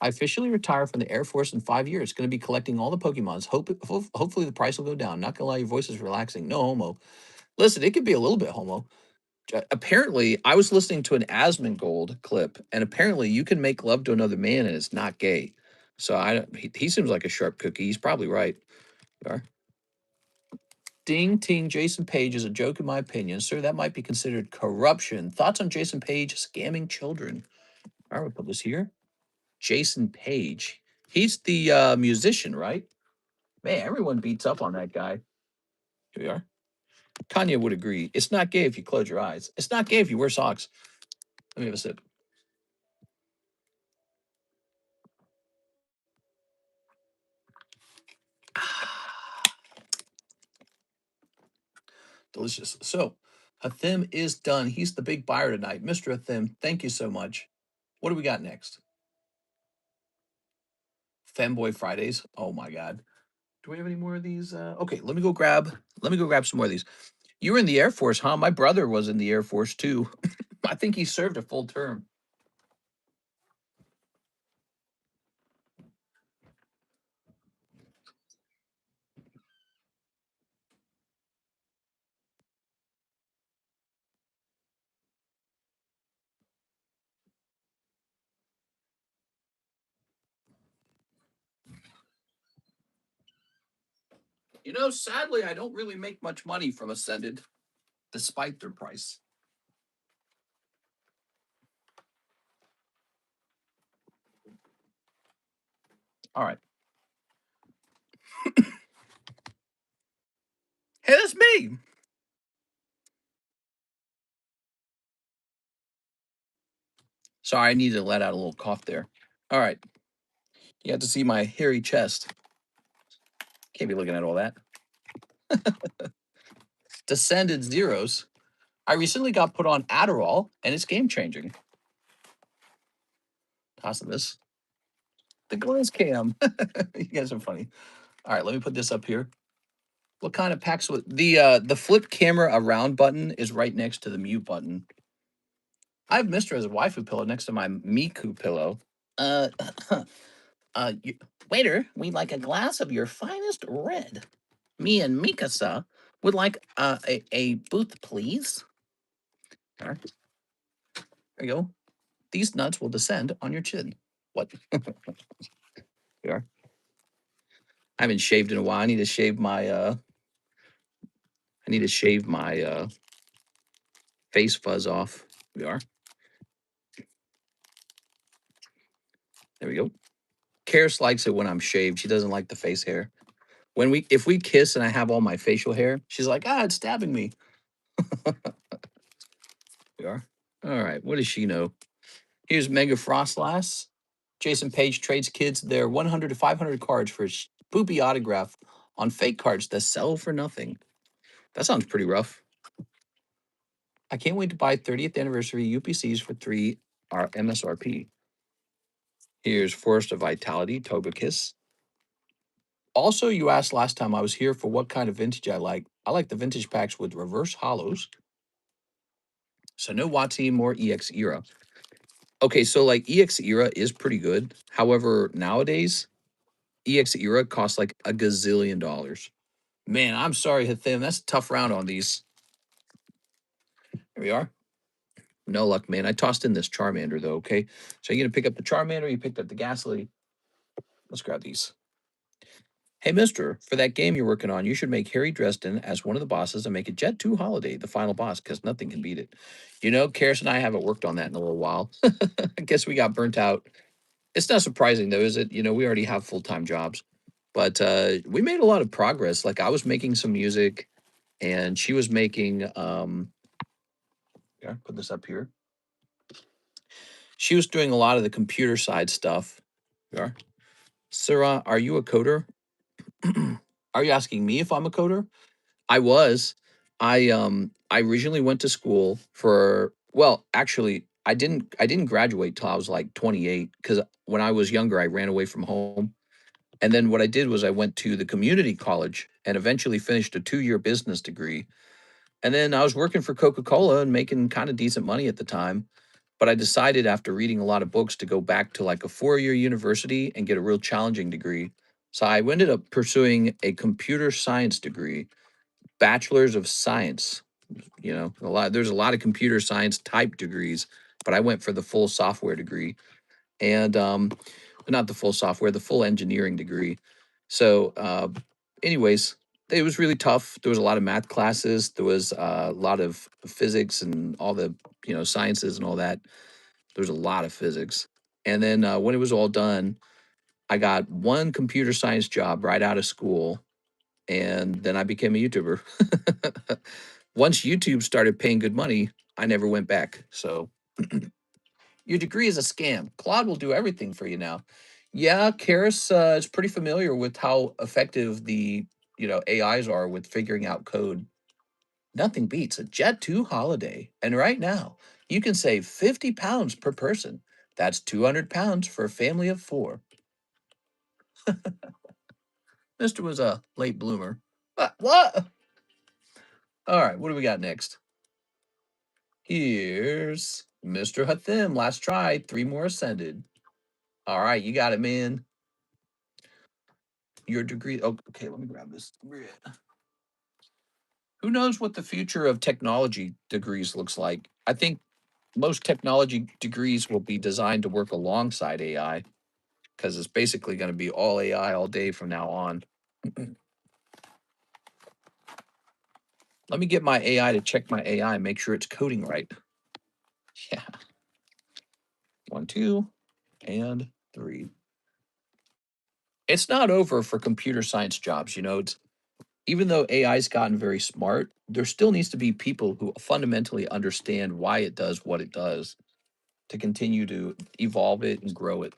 I officially retire from the Air Force in 5 years. Going to be collecting all the Pokemons. Hopefully the price will go down. Not gonna lie, your voice is relaxing. No homo. Listen, it could be a little bit homo. Apparently, I was listening to an Asmongold clip, and apparently, you can make love to another man, and it's not gay. So he seems like a sharp cookie. He's probably right. Ding ting, Jason Page is a joke in my opinion, sir. That might be considered corruption. Thoughts on Jason Page scamming children? All right, we'll put this here. Jason Page. He's the musician, right? Man, everyone beats up on that guy. Here we are. Kanye would agree. It's not gay if you close your eyes. It's not gay if you wear socks. Let me have a sip. Delicious. So, Hathim is done. He's the big buyer tonight. Mr. Hathim, thank you so much. What do we got next? Femboy Fridays. Oh my God. Do we have any more of these? Okay, let me go grab some more of these. You were in the Air Force, huh? My brother was in the Air Force too. I think he served a full term. You know, sadly, I don't really make much money from Ascended, despite their price. All right. Hey, that's me. Sorry, I needed to let out a little cough there. All right. You got to see my hairy chest. Can't be looking at all that. Descended zeros. I recently got put on Adderall, and it's game changing. Tossing this. The glass cam. You guys are funny. All right, let me put this up here. What kind of packs with the flip camera around button is right next to the mute button. I have Mister as a waifu pillow next to my Miku pillow. Uh, you, waiter, we'd like a glass of your finest red. Me and Mikasa would like a booth, please. All right, there you go. These nuts will descend on your chin. What? We are. I haven't shaved in a while. I need to shave my face fuzz off. We are. There we go. Karis likes it when I'm shaved. She doesn't like the face hair. If we kiss and I have all my facial hair, she's like, it's stabbing me. We are. All right. What does she know? Here's Mega Frostlass. Jason Page trades kids their 100 to 500 cards for a poopy autograph on fake cards that sell for nothing. That sounds pretty rough. I can't wait to buy 30th anniversary UPCs for 3 MSRP. Here's Forest of Vitality, Togekiss. Also, you asked last time I was here for what kind of vintage I like. I like the vintage packs with reverse hollows. So no WotC, more EX Era. Okay, so like EX Era is pretty good. However, nowadays, EX Era costs like a gazillion dollars. Man, I'm sorry, Hatham. That's a tough round on these. Here we are. No luck, man. I tossed in this Charmander, though, okay? So you're going to pick up the Charmander, you picked up the Ghastly. Let's grab these. Hey, mister, for that game you're working on, you should make Harry Dresden as one of the bosses and make it Jet 2 Holiday, the final boss, because nothing can beat it. You know, Karis and I haven't worked on that in a little while. I guess we got burnt out. It's not surprising, though, is it? You know, we already have full-time jobs. But we made a lot of progress. Like, I was making some music, and she was making, yeah, put this up here. She was doing a lot of the computer side stuff. Yeah. Sarah, are you a coder? Are you asking me if I'm a coder? I was. I originally went to school for, well, actually I didn't graduate till I was like 28 cuz when I was younger I ran away from home. And then what I did was I went to the community college and eventually finished a 2-year business degree. And then I was working for Coca-Cola and making kind of decent money at the time. But I decided after reading a lot of books to go back to like a 4-year university and get a real challenging degree. So I ended up pursuing a computer science degree, bachelor's of science. You know, there's a lot of computer science type degrees, but I went for the full software degree. And not the full software, the full engineering degree. So anyways, it was really tough. There was a lot of math classes. There was a lot of physics and all the, sciences and all that. There was a lot of physics. And then when it was all done, I got one computer science job right out of school. And then I became a YouTuber. Once YouTube started paying good money, I never went back. So your degree is a scam. Claude will do everything for you now. Yeah, Karis is pretty familiar with how effective the AIs are with figuring out code. Nothing beats a Jet 2 holiday. And right now, you can save 50 pounds per person. That's 200 pounds for a family of 4. Mister was a late bloomer. What? All right, what do we got next? Here's Mr. Hathim. Last try. 3 more ascended. All right, you got it, man. Your degree. Oh, okay, let me grab this. Who knows what the future of technology degrees looks like? I think most technology degrees will be designed to work alongside AI because it's basically going to be all AI all day from now on. Let me get my AI to check my AI and make sure it's coding right. Yeah. 1, 2, and 3. It's not over for computer science jobs. Even though AI's gotten very smart, there still needs to be people who fundamentally understand why it does what it does to continue to evolve it and grow it.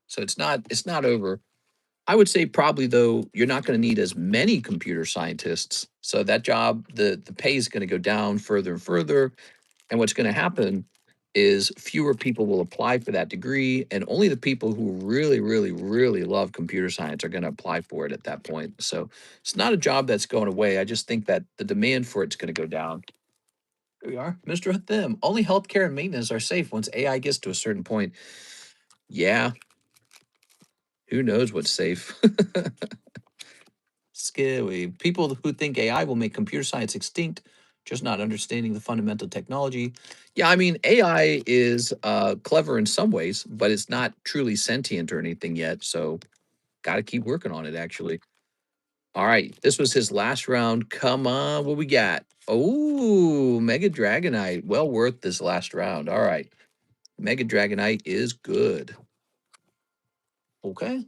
So it's not over. I would say probably though you're not going to need as many computer scientists. So that job, the pay is going to go down further and further. And what's going to happen is fewer people will apply for that degree, and only the people who really, really, really love computer science are going to apply for it at that point. So it's not a job that's going away. I just think that the demand for it's going to go down. Here we are, Mr. Them. Only healthcare and maintenance are safe once AI gets to a certain point. Yeah, who knows what's safe? Scary. People who think AI will make computer science extinct, just not understanding the fundamental technology. Yeah, I mean, AI is clever in some ways, but it's not truly sentient or anything yet. So, got to keep working on it, actually. All right, this was his last round. Come on, what we got? Oh, Mega Dragonite. Well worth this last round. All right. Mega Dragonite is good. Okay.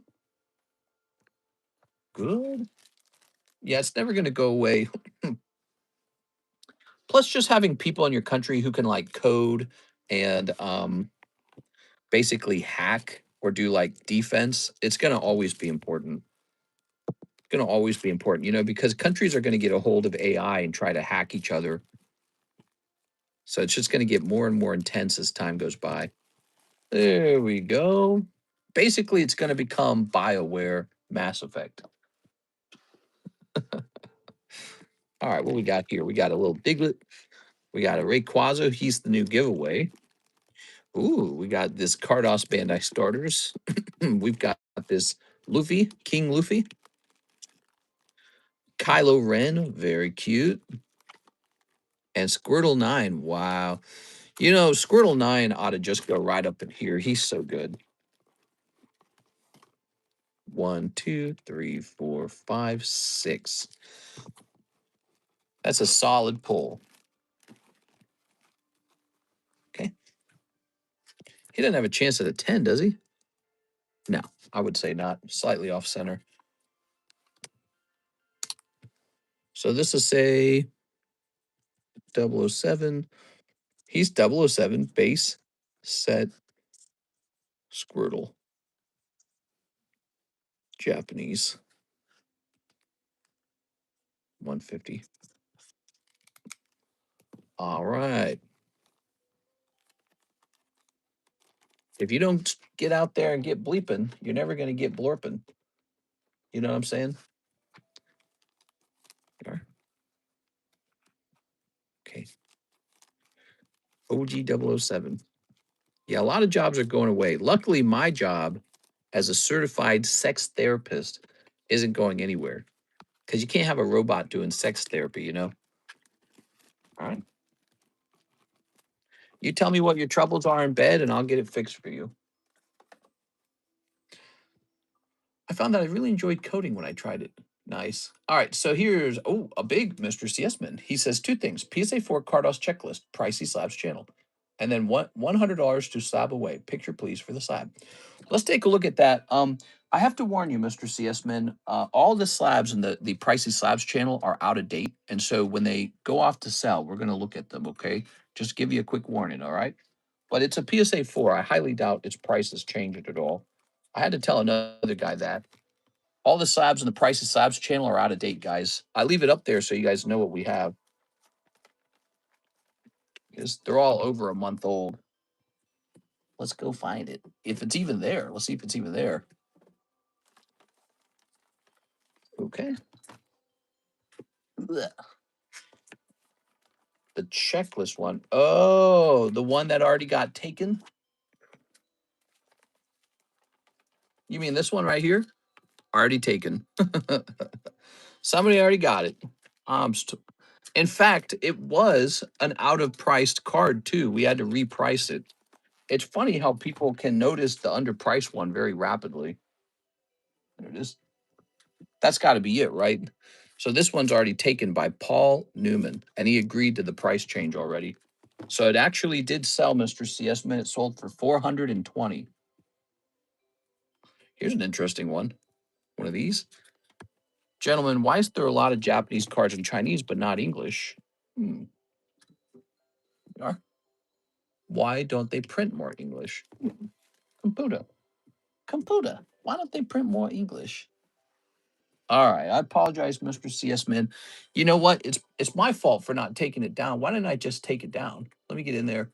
Good. Yeah, it's never going to go away. Plus, just having people in your country who can like code and basically hack or do like defense, it's going to always be important. It's going to always be important, you know, because countries are going to get a hold of AI and try to hack each other. So it's just going to get more and more intense as time goes by. There we go. Basically, it's going to become BioWare Mass Effect. All right, what we got here? We got a little Diglett. We got a Rayquaza. He's the new giveaway. Ooh, we got this Cardos Bandai starters. We've got this Luffy, King Luffy. Kylo Ren, very cute. And Squirtle 9, wow. You know, Squirtle 9 ought to just go right up in here. He's so good. 1, 2, 3, 4, 5, 6. That's a solid pull. Okay. He doesn't have a chance at a 10, does he? No, I would say not. Slightly off center. So this is say 007. He's 007 base set Squirtle. Japanese. 150. All right. If you don't get out there and get bleeping, you're never going to get blorping. You know what I'm saying? Okay. OG 007. Yeah, a lot of jobs are going away. Luckily, my job as a certified sex therapist isn't going anywhere because you can't have a robot doing sex therapy, you know? All right. You tell me what your troubles are in bed and I'll get it fixed for you. I found that I really enjoyed coding when I tried it. Nice. All right, so here's a big Mr. CSman. He says two things: PSA 4 Cardos checklist, pricey slabs channel, and then $100 to slab away. Picture please for the slab. Let's take a look at that. I have to warn you, Mr. CSman, all the slabs in the pricey slabs channel are out of date, and so when they go off to sell, we're going to look at them. Okay, just give you a quick warning. All right, but it's a PSA 4. I highly doubt its price has changed at all. I had to tell another guy that. All the slabs in the Price of Slabs channel are out of date, guys. I leave it up there so you guys know what we have. Because they're all over a month old. Let's go find it. If it's even there. Let's see if it's even there. Okay. Blech. The checklist one. Oh, the one that already got taken? You mean this one right here? Already taken. Somebody already got it. In fact, it was an out of priced card too. We had to reprice it. It's funny how people can notice the underpriced one very rapidly. There it is. That's got to be it, right? So this one's already taken by Paul Newman, and he agreed to the price change already. So it actually did sell, Mr. CS-Man. It sold for 420. Here's an interesting one. One of these. Gentlemen, why is there a lot of Japanese cards in Chinese but not English? Why don't they print more English? Computer. Computer. Why don't they print more English? All right. I apologize, Mr. CS-Man. You know what? It's my fault for not taking it down. Why didn't I just take it down? Let me get in there.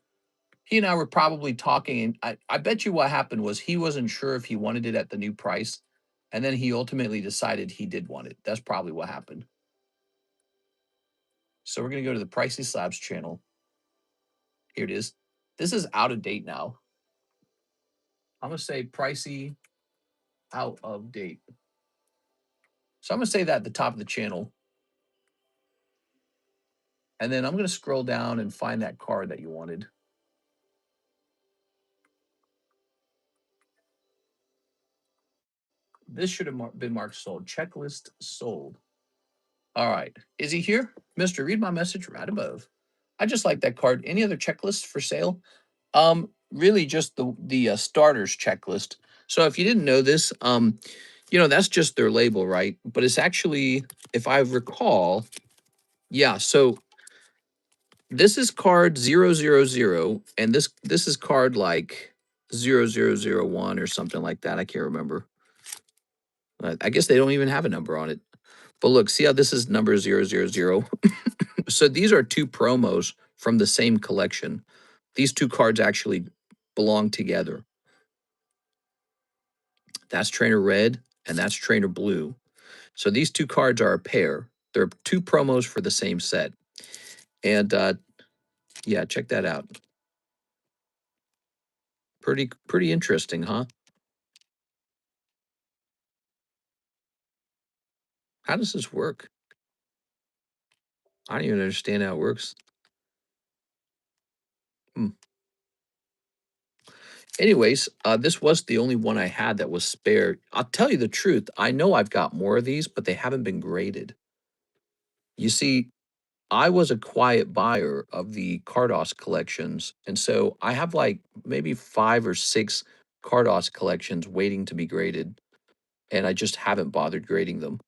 he and I were probably talking, and I bet you what happened was he wasn't sure if he wanted it at the new price, and then he ultimately decided he did want it. That's probably what happened. So we're gonna go to the Pricey Slabs channel. Here it is. This is out of date now. I'm gonna say pricey out of date. So I'm gonna say that at the top of the channel. And then I'm gonna scroll down and find that card that you wanted. This should have been marked sold. Checklist sold. All right. Is he here? Mister, read my message right above. I just like that card. Any other checklists for sale? Really just the starters checklist. So if you didn't know this, that's just their label, right? But it's actually, if I recall, yeah. So this is card 000, and this is card like 0001 or something like that. I can't remember. I guess they don't even have a number on it. But look, see how this is number 000. So these are two promos from the same collection. These two cards actually belong together. That's Trainer Red and that's Trainer Blue. So these two cards are a pair. They're two promos for the same set. And yeah, check that out. Pretty interesting, huh? How does this work? I don't even understand how it works. Hmm. Anyways, this was the only one I had that was spare. I'll tell you the truth. I know I've got more of these, but they haven't been graded. You see, I was a quiet buyer of the Cardos collections, and so I have like maybe 5 or 6 Cardos collections waiting to be graded, and I just haven't bothered grading them.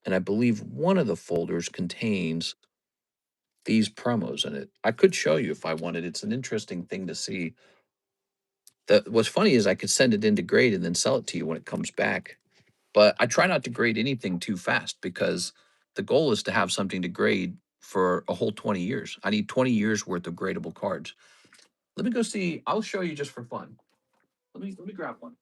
And I believe one of the folders contains these promos in it. I could show you if I wanted. It's an interesting thing to see. What's funny is I could send it in to grade and then sell it to you when it comes back. But I try not to grade anything too fast because the goal is to have something to grade for a whole 20 years. I need 20 years worth of gradable cards. Let me go see. I'll show you just for fun. Let me grab one.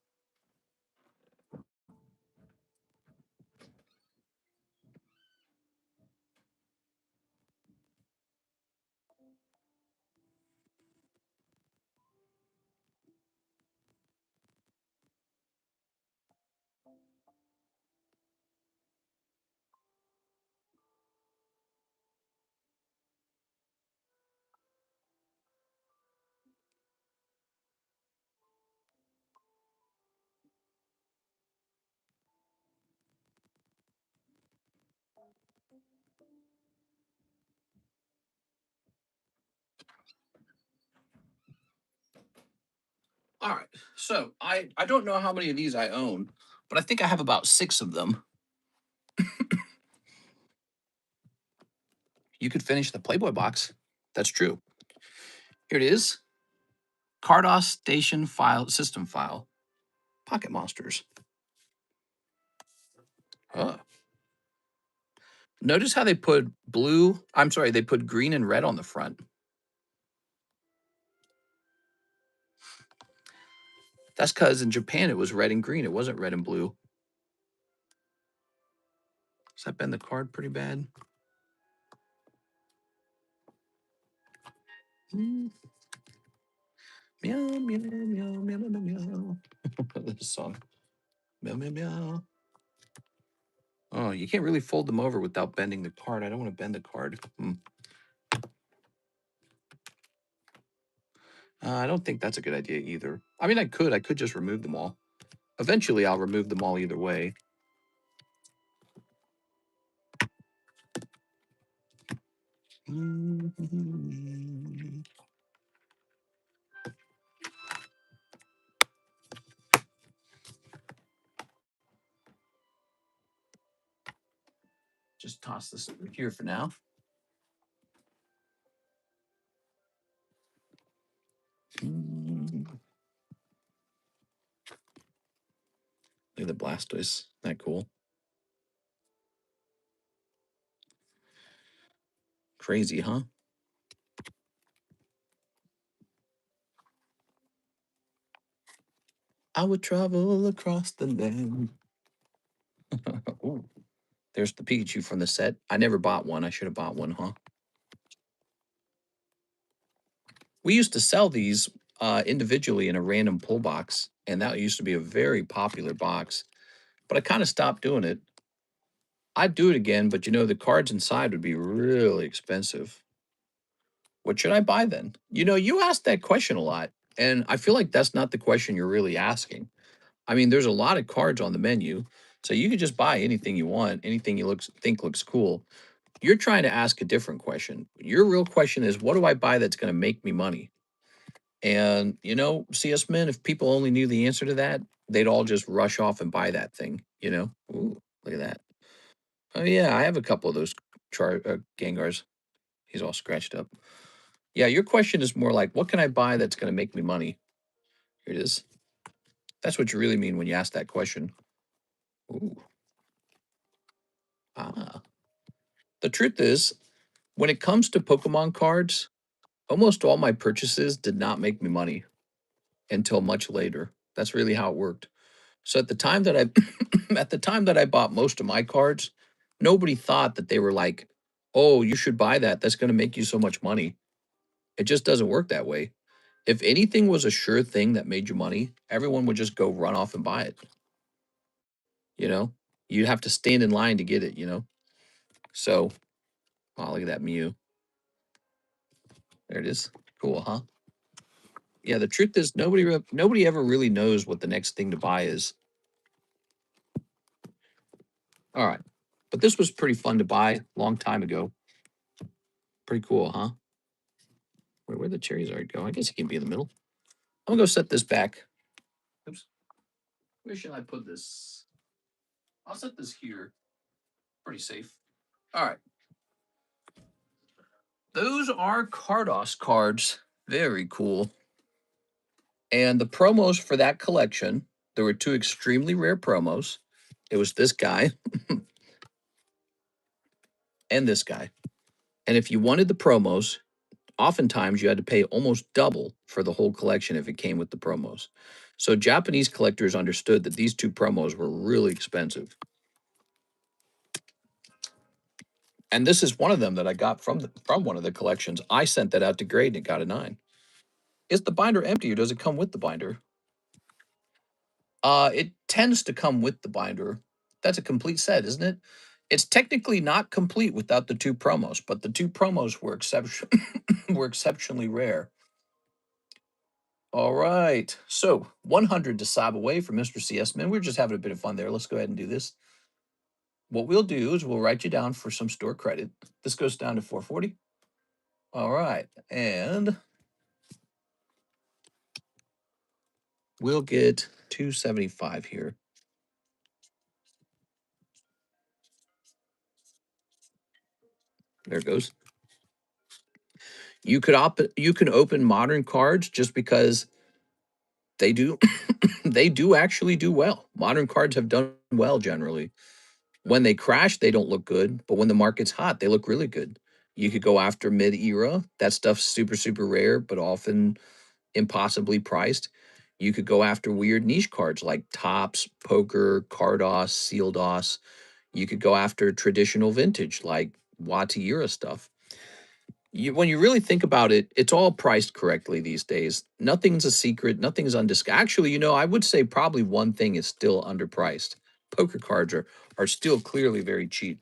All right. So I don't know how many of these I own, but I think I have about 6 of them. You could finish the Playboy box. That's true. Here it is. Cardos Station File System File. Pocket Monsters. Oh. Notice how they put blue. I'm sorry, they put green and red on the front. That's because in Japan it was red and green. It wasn't red and blue. Does that bend the card pretty bad? Mm. Meow, meow, meow, meow, meow, meow. This song. Meow, meow, meow. Oh, you can't really fold them over without bending the card. I don't want to bend the card. I don't think that's a good idea either. I mean, I could just remove them all. Eventually, I'll remove them all either way. Just toss this over here for now. Look at the Blastoise. Isn't that cool? Crazy, huh? I would travel across the land. Ooh, there's the Pikachu from the set. I never bought one. I should have bought one, huh? We used to sell these individually in a random pull box, and that used to be a very popular box. But I kind of stopped doing it. I'd do it again, but you know, the cards inside would be really expensive. What should I buy then? You know, you ask that question a lot, and I feel like that's not the question you're really asking. I mean, there's a lot of cards on the menu, so you could just buy anything you want, anything you think looks cool. You're trying to ask a different question. Your real question is, what do I buy that's going to make me money? And you know, CS men, if people only knew the answer to that, they'd all just rush off and buy that thing. You know, ooh, look at that. Oh yeah, I have a couple of those Gengars. He's all scratched up. Yeah, your question is more like, what can I buy that's going to make me money? Here it is. That's what you really mean when you ask that question. Ooh. Ah. The truth is, when it comes to Pokemon cards, almost all my purchases did not make me money until much later. That's really how it worked. So at the time that I at the time that I bought most of my cards, nobody thought that they were like, "Oh, you should buy that. That's going to make you so much money." It just doesn't work that way. If anything was a sure thing that made you money, everyone would just go run off and buy it. You know, you'd have to stand in line to get it. You know, so oh, look at that Mew. There it is. Cool, huh? Yeah. The truth is, nobody ever really knows what the next thing to buy is. All right, but this was pretty fun to buy a long time ago. Pretty cool, huh? Where the cherries are go? I guess it can be in the middle. I'm gonna go set this back. Oops. Where should I put this? I'll set this here. Pretty safe. All right. Those are Cardos cards. Very cool. And the promos for that collection, there were two extremely rare promos. It was this guy and this guy. And if you wanted the promos, oftentimes you had to pay almost double for the whole collection if it came with the promos. So Japanese collectors understood that these two promos were really expensive. And this is one of them that I got from one of the collections. I sent that out to grade and it got a 9. Is the binder empty or does it come with the binder? It tends to come with the binder. That's a complete set, isn't it? It's technically not complete without the two promos, but the two promos were were exceptionally rare. All right. So 100 to sob away from Mr. CS Man. We're just having a bit of fun there. Let's go ahead and do this. What we'll do is we'll write you down for some store credit. This goes down to 440. All right. And we'll get 275 here. There it goes. You can open modern cards just because they do they do actually do well. Modern cards have done well generally. When they crash, they don't look good, but when the market's hot, they look really good. You could go after mid-era. That stuff's super, super rare, but often impossibly priced. You could go after weird niche cards like Tops, Poker, Cardos, Sealdos. You could go after traditional vintage like Wati era stuff. When you really think about it, it's all priced correctly these days. Nothing's a secret. Nothing's undiscounted. Actually, you know, I would say probably one thing is still underpriced. Poker cards are still clearly very cheap.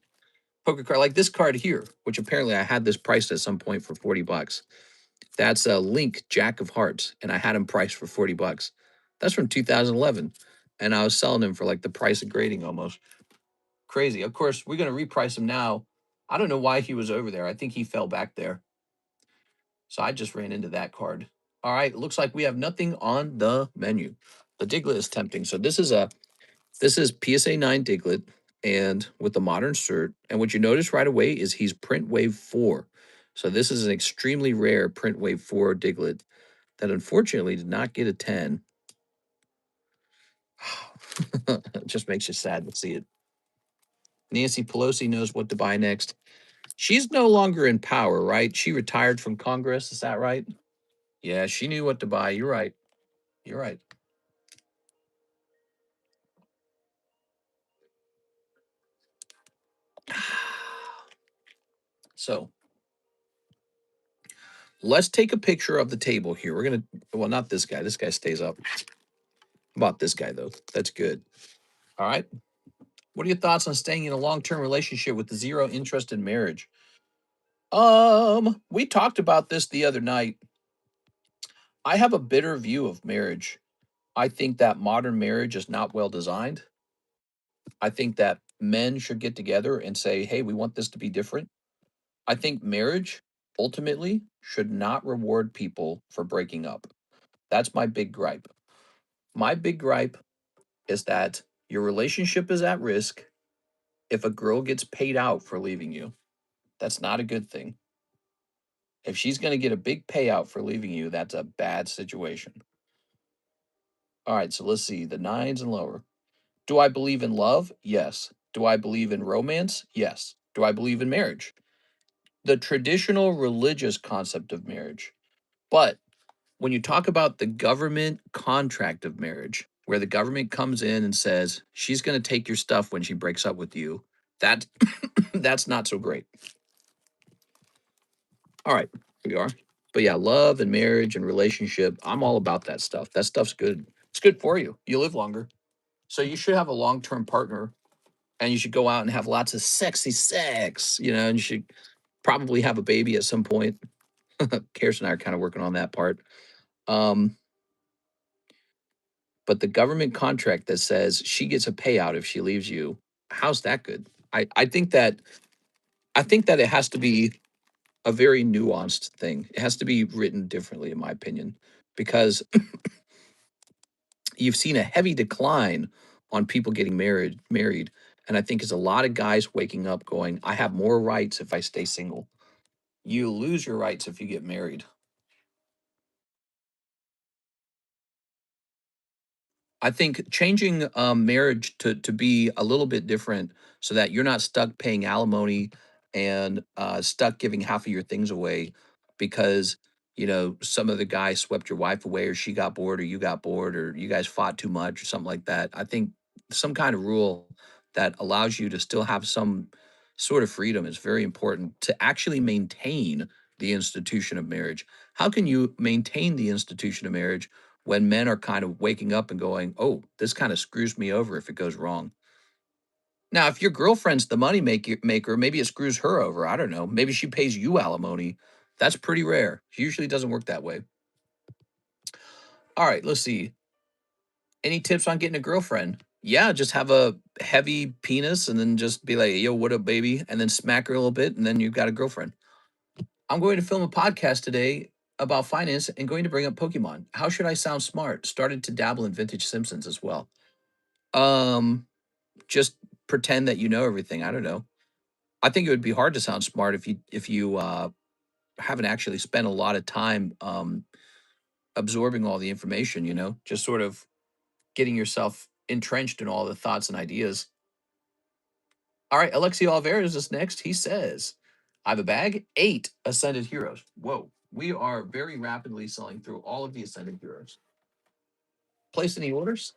Poker card like this card here, which apparently I had this priced at some point for 40 bucks. That's a Link Jack of Hearts, and I had him priced for 40 bucks. That's from 2011, and I was selling him for like the price of grading almost. Crazy. Of course, we're gonna reprice him now. I don't know why he was over there. I think he fell back there. So I just ran into that card. All right, looks like we have nothing on the menu. The Diglett is tempting. So this is PSA 9 Diglett and with the modern cert. And what you notice right away is he's print wave 4. So this is an extremely rare print wave 4 Diglett that unfortunately did not get a 10. It just makes you sad to see it. Nancy Pelosi knows what to buy next. She's no longer in power, right? She retired from Congress. Is that right? Yeah, she knew what to buy. You're right. You're right. So let's take a picture of the table here. We're going to, well, not this guy. This guy stays up. How about this guy, though? That's good. All right. What are your thoughts on staying in a long-term relationship with zero interest in marriage? We talked about this the other night. I have a bitter view of marriage. I think that modern marriage is not well designed. I think that men should get together and say, hey, we want this to be different. I think marriage ultimately should not reward people for breaking up. That's my big gripe. My big gripe is that your relationship is at risk if a girl gets paid out for leaving you. That's not a good thing. If she's going to get a big payout for leaving you, that's a bad situation. All right, so let's see the nines and lower. Do I believe in love? Yes. Do I believe in romance? Yes. Do I believe in marriage? The traditional religious concept of marriage. But when you talk about the government contract of marriage, where the government comes in and says she's going to take your stuff when she breaks up with you, that that's not so great. All right, here we are. But yeah, love and marriage and relationship, I'm all about that stuff. That stuff's good. It's good for you. You live longer. So you should have a long-term partner and you should go out and have lots of sexy sex, and you should probably have a baby at some point. Kirsten and I are kind of working on that part. Um, but the government contract that says she gets a payout if she leaves you, how's that good? I think that it has to be a very nuanced thing. It has to be written differently, in my opinion, because you've seen a heavy decline on people getting married. And I think it's a lot of guys waking up going, I have more rights if I stay single. You lose your rights if you get married. I think changing marriage to be a little bit different so that you're not stuck paying alimony and stuck giving half of your things away because some of the guy swept your wife away or she got bored or you got bored or you guys fought too much or something like that. I think some kind of rule that allows you to still have some sort of freedom is very important to actually maintain the institution of marriage. How can you maintain the institution of marriage when men are kind of waking up and going, "Oh, this kind of screws me over if it goes wrong." Now, if your girlfriend's the maker, maybe it screws her over. I don't know. Maybe she pays you alimony. That's pretty rare. Usually doesn't work that way. All right, let's see. Any tips on getting a girlfriend? Yeah, just have a heavy penis and then just be like, "Yo, what up, baby?" And then smack her a little bit, and then you've got a girlfriend. I'm going to film a podcast today about finance and going to bring up Pokemon. How should I sound smart? Started to dabble in vintage Simpsons as well. Um, just pretend that you know everything. I don't know. I think it would be hard to sound smart if you haven't actually spent a lot of time absorbing all the information. Just sort of getting yourself entrenched in all the thoughts and ideas. All right, Alexi Alvarez is next. He says, "I have a bag, 8 Ascended Heroes." Whoa, we are very rapidly selling through all of the Ascended Heroes. Place any orders?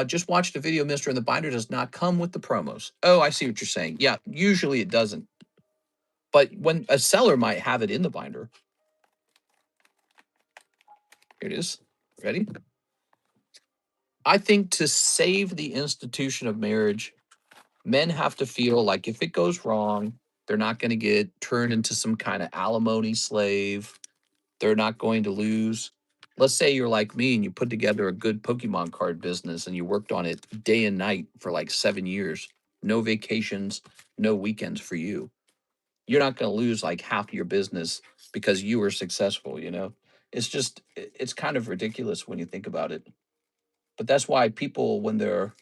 Just watched a video, Mister, and the binder does not come with the promos. Oh, I see what you're saying. Yeah, usually it doesn't. But when a seller might have it in the binder. Here it is. Ready? I think to save the institution of marriage, men have to feel like if it goes wrong, they're not going to get turned into some kind of alimony slave. They're not going to lose. Let's say you're like me and you put together a good Pokemon card business and you worked on it day and night for like 7 years. No vacations, no weekends for you. You're not going to lose like half your business because you were successful. It's kind of ridiculous when you think about it. But that's why people when they're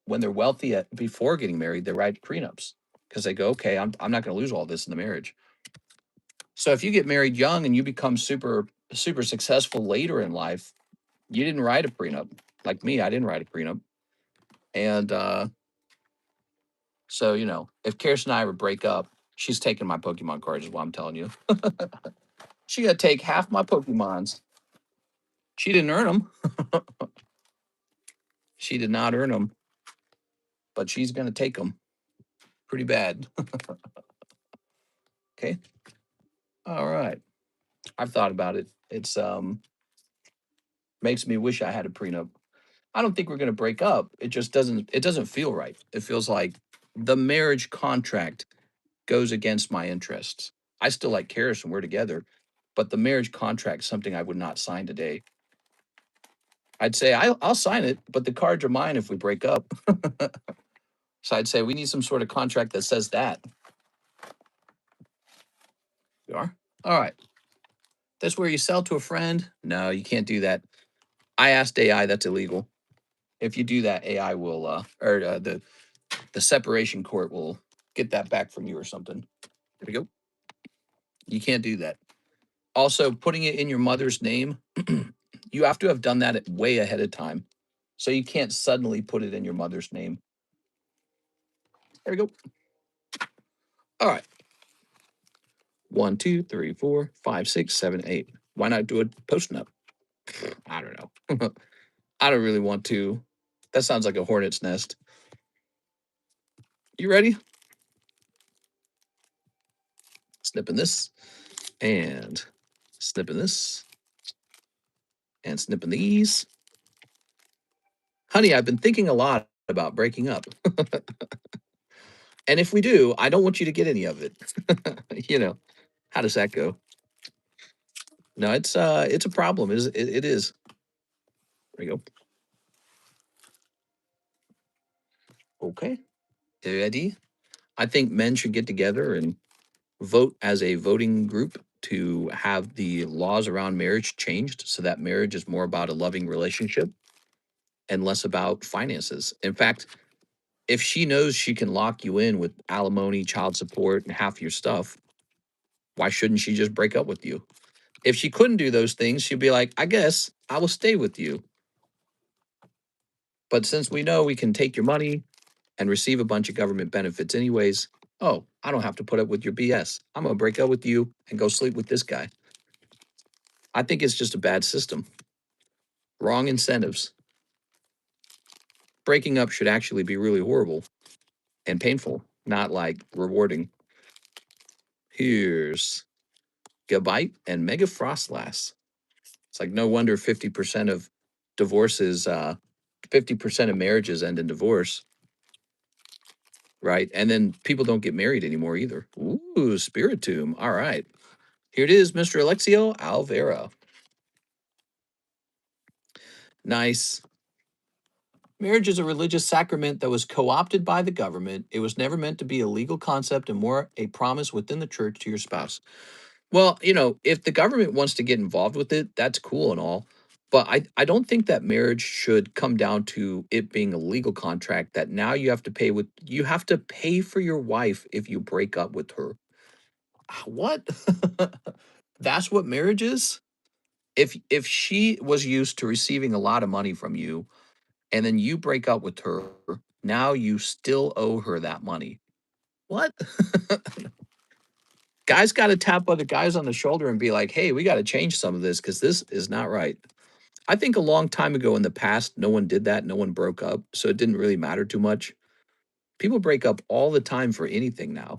wealthy before getting married, they write prenups because they go, okay, I'm not going to lose all this in the marriage. So if you get married young and you become super super successful later in life, you didn't write a prenup. Like me, I didn't write a prenup. And so if Kirsten and I would break up, she's taking my Pokemon cards, is what I'm telling you. She got to take half my Pokemons. She didn't earn them. She did not earn them, but she's going to take them pretty bad. Okay. All right. I've thought about it. It's makes me wish I had a prenup. I don't think we're going to break up. It doesn't feel right. It feels like the marriage contract goes against my interests. I still like Karis and we're together, but the marriage contract is something I would not sign today. I'd say I'll sign it, but the cards are mine if we break up. So I'd say we need some sort of contract that says that. You are? All right. That's where you sell to a friend? No, you can't do that. I asked AI, that's illegal. If you do that, AI will, the separation court will get that back from you or something. There we go. You can't do that. Also, putting it in your mother's name, you have to have done that way ahead of time. So you can't suddenly put it in your mother's name. There we go. All right. 1, 2, 3, 4, 5, 6, 7, 8. Why not do a post nut? I don't know. I don't really want to. That sounds like a hornet's nest. You ready? Snipping this and snipping this and snipping these. Honey, I've been thinking a lot about breaking up. And if we do, I don't want you to get any of it. You know, how does that go? No, it's a problem. It is. There we go. Okay. Ready? I think men should get together and vote as a voting group to have the laws around marriage changed so that marriage is more about a loving relationship and less about finances. In fact, if she knows she can lock you in with alimony, child support, and half your stuff, why shouldn't she just break up with you? If she couldn't do those things, she'd be like, I guess I will stay with you. But since we know we can take your money and receive a bunch of government benefits anyways, oh, I don't have to put up with your BS. I'm going to break up with you and go sleep with this guy. I think it's just a bad system. Wrong incentives. Breaking up should actually be really horrible and painful, not like rewarding. Here's Gabite and Mega Frostlass. It's like no wonder 50% of divorces, 50% of marriages end in divorce, right? And then people don't get married anymore either. Ooh, Spiritomb. All right. Here it is, Mr. Alexio Alvera. Nice. Marriage is a religious sacrament that was co opted by the government. It was never meant to be a legal concept and more a promise within the church to your spouse. Well, if the government wants to get involved with it, that's cool and all. But I don't think that marriage should come down to it being a legal contract that now you have to pay for your wife if you break up with her. What? That's what marriage is? If she was used to receiving a lot of money from you and then you break up with her, now you still owe her that money. What? Guys got to tap other guys on the shoulder and be like, hey, we got to change some of this because this is not right. I think a long time ago in the past, no one did that. No one broke up. So it didn't really matter too much. People break up all the time for anything now.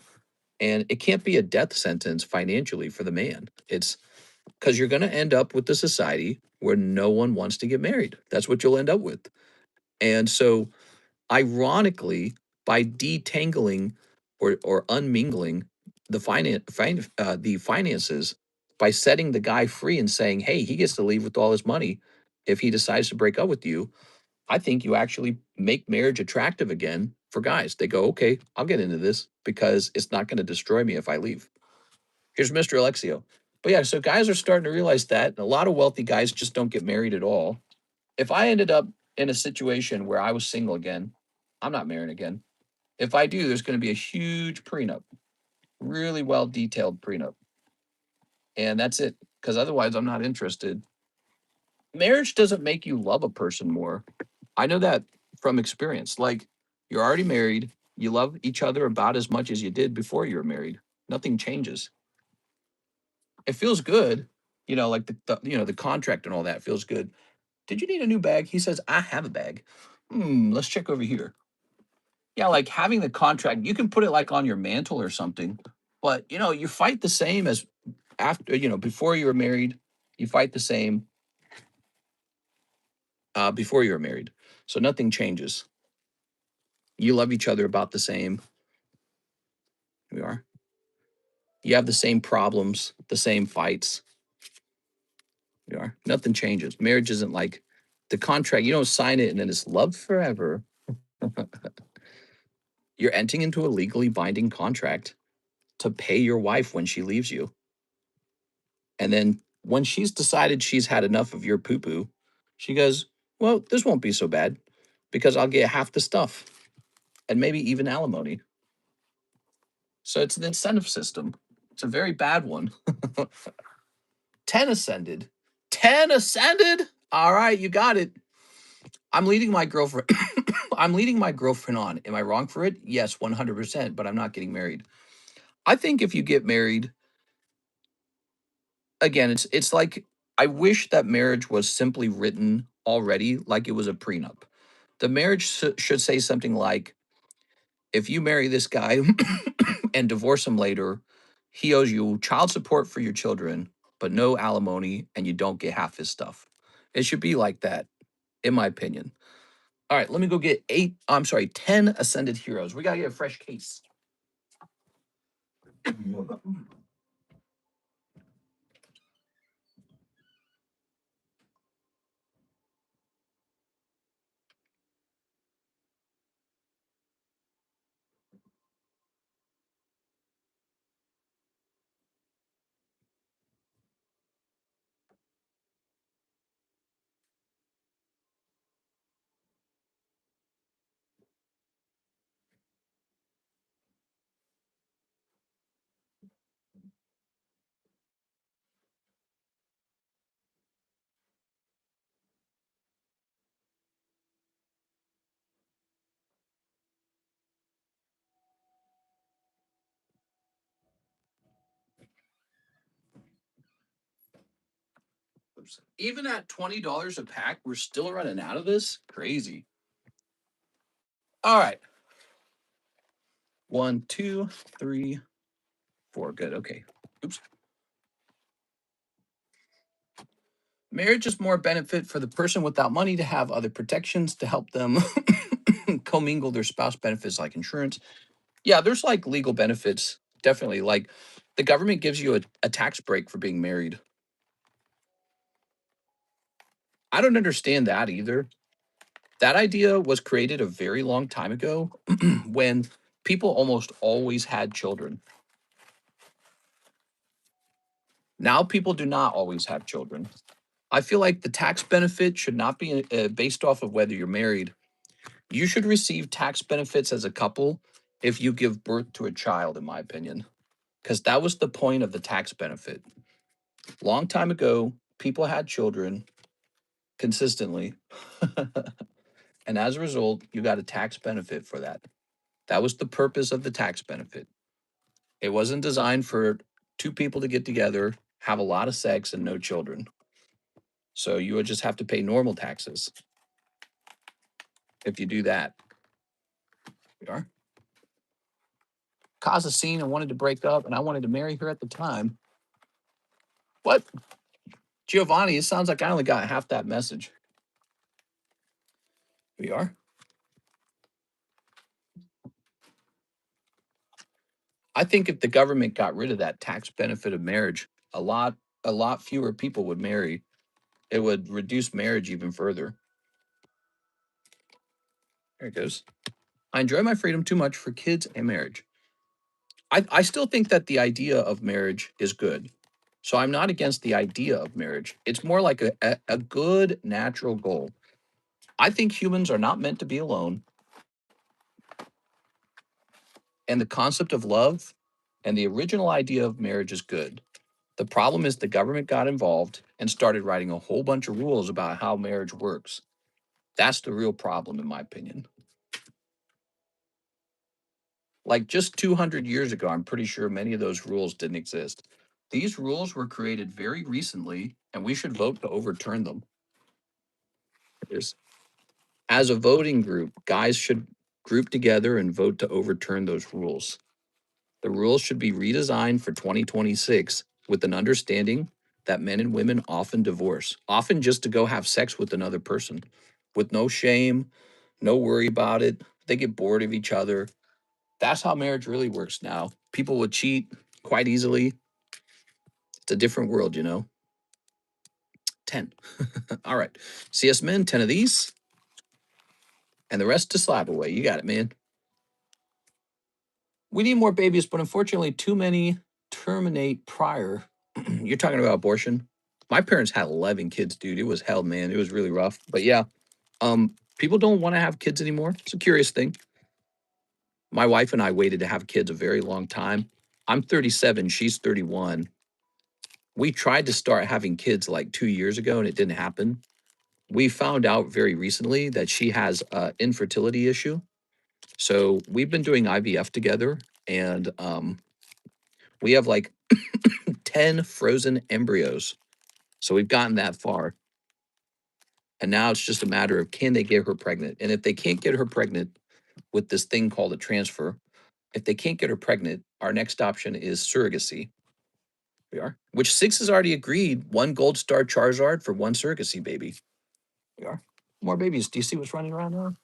And it can't be a death sentence financially for the man. It's because you're going to end up with the society where no one wants to get married. That's what you'll end up with. And so ironically, by detangling or unmingling the finances, by setting the guy free and saying, "Hey, he gets to leave with all his money if he decides to break up with you," I think you actually make marriage attractive again for guys. They go, "Okay, I'll get into this because it's not going to destroy me if I leave." Here's Mr. Alexio. But yeah, so guys are starting to realize that, and a lot of wealthy guys just don't get married at all. If I ended up in a situation where I was single again, I'm not marrying again. If I do, there's going to be a huge prenup, really well detailed prenup. And that's it. Because otherwise, I'm not interested. Marriage doesn't make you love a person more. I know that from experience. Like, you're already married, you love each other about as much as you did before you were married. Nothing changes. It feels good, like the contract and all that feels good. Did you need a new bag? He says, I have a bag. Let's check over here. Yeah, like having the contract, you can put it like on your mantle or something. But you fight the same as after, before you were married. You fight the same before you were married. So nothing changes. You love each other about the same. We are. You have the same problems, the same fights. We are. Nothing changes. Marriage isn't like the contract. You don't sign it and then it's love forever. You're entering into a legally binding contract to pay your wife when she leaves you. And then when she's decided she's had enough of your poo poo, she goes, well, this won't be so bad because I'll get half the stuff and maybe even alimony. So it's an incentive system. It's a very bad one. 10 ascended. 10 ascended. All right, you got it. I'm leading my girlfriend. I'm leading my girlfriend on. Am I wrong for it? Yes, 100%, but I'm not getting married. I think if you get married, again, it's like I wish that marriage was simply written already like it was a prenup. The marriage should say something like, if you marry this guy and divorce him later, he owes you child support for your children, but no alimony, and you don't get half his stuff. It should be like that, in my opinion. All right, let me go get 10 ascended heroes. We gotta get a fresh case. Even at $20 a pack, we're still running out of this. Crazy. All right. 1, 2, 3, 4. Good. Okay. Oops. Marriage is more benefit for the person without money to have other protections to help them commingle their spouse benefits like insurance. Yeah, there's like legal benefits. Definitely. Like the government gives you a tax break for being married. I don't understand that either. That idea was created a very long time ago when people almost always had children. Now people do not always have children. I feel like the tax benefit should not be based off of whether you're married. You should receive tax benefits as a couple if you give birth to a child, in my opinion, because that was the point of the tax benefit. Long time ago, people had children consistently. And as a result, you got a tax benefit for that. That was the purpose of the tax benefit. It wasn't designed for two people to get together, have a lot of sex, and no children. So you would just have to pay normal taxes if you do that. We are. Caused a scene and wanted to break up, and I wanted to marry her at the time. What? Giovanni, it sounds like I only got half that message. We are. I think if the government got rid of that tax benefit of marriage, a lot fewer people would marry. It would reduce marriage even further. There it goes. I enjoy my freedom too much for kids and marriage. I still think that the idea of marriage is good. So I'm not against the idea of marriage. It's more like a good natural goal. I think humans are not meant to be alone. And the concept of love and the original idea of marriage is good. The problem is the government got involved and started writing a whole bunch of rules about how marriage works. That's the real problem, in my opinion. Like just 200 years ago, I'm pretty sure many of those rules didn't exist. These rules were created very recently, and we should vote to overturn them. As a voting group, guys should group together and vote to overturn those rules. The rules should be redesigned for 2026 with an understanding that men and women often divorce, often just to go have sex with another person with no shame, no worry about it. They get bored of each other. That's how marriage really works now. People will cheat quite easily. It's a different world, you know. 10. All right. CS men, 10 of these. And the rest to slap away. You got it, man. We need more babies, but unfortunately, too many terminate prior. You're talking about abortion. My parents had 11 kids, dude. It was hell, man. It was really rough. But yeah, people don't want to have kids anymore. It's a curious thing. My wife and I waited to have kids a very long time. I'm 37, she's 31. We tried to start having kids like 2 years ago and it didn't happen. We found out very recently that she has an infertility issue. So we've been doing IVF together and we have like 10 frozen embryos. So we've gotten that far. And now it's just a matter of can they get her pregnant? And if they can't get her pregnant with this thing called a transfer, if they can't get her pregnant, our next option is surrogacy. We are, which Six has already agreed 1 gold star Charizard for 1 surrogacy baby. We are. More babies. Do you see what's running around now?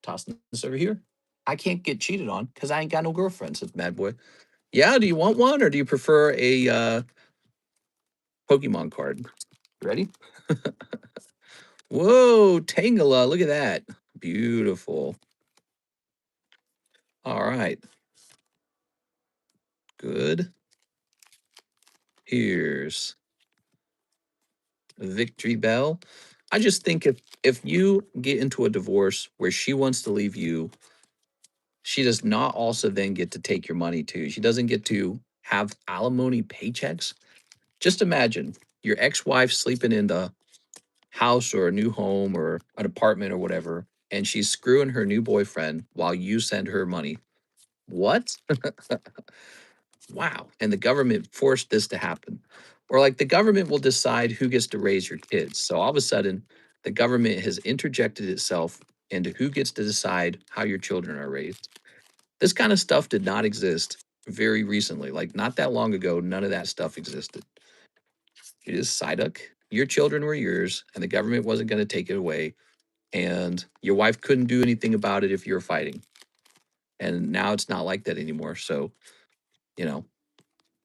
Tossing this over here. I can't get cheated on because I ain't got no girlfriend, says Mad Boy. Yeah, do you want one or do you prefer a Pokemon card? Ready? Whoa, Tangela, look at that. Beautiful. All right. Good. Here's Victory Bell. I just think if you get into a divorce where she wants to leave you, she does not also then get to take your money too. She doesn't get to have alimony paychecks. Just imagine your ex-wife sleeping in the house or a new home or an apartment or whatever, and she's screwing her new boyfriend while you send her money. What? Wow. And the government forced this to happen. Or like the government will decide who gets to raise your kids. So all of a sudden, the government has interjected itself into who gets to decide how your children are raised. This kind of stuff did not exist very recently. Like not that long ago, none of that stuff existed. You just Psyduck. Your children were yours, and the government wasn't going to take it away. And your wife couldn't do anything about it if you were fighting. And now it's not like that anymore. So, you know,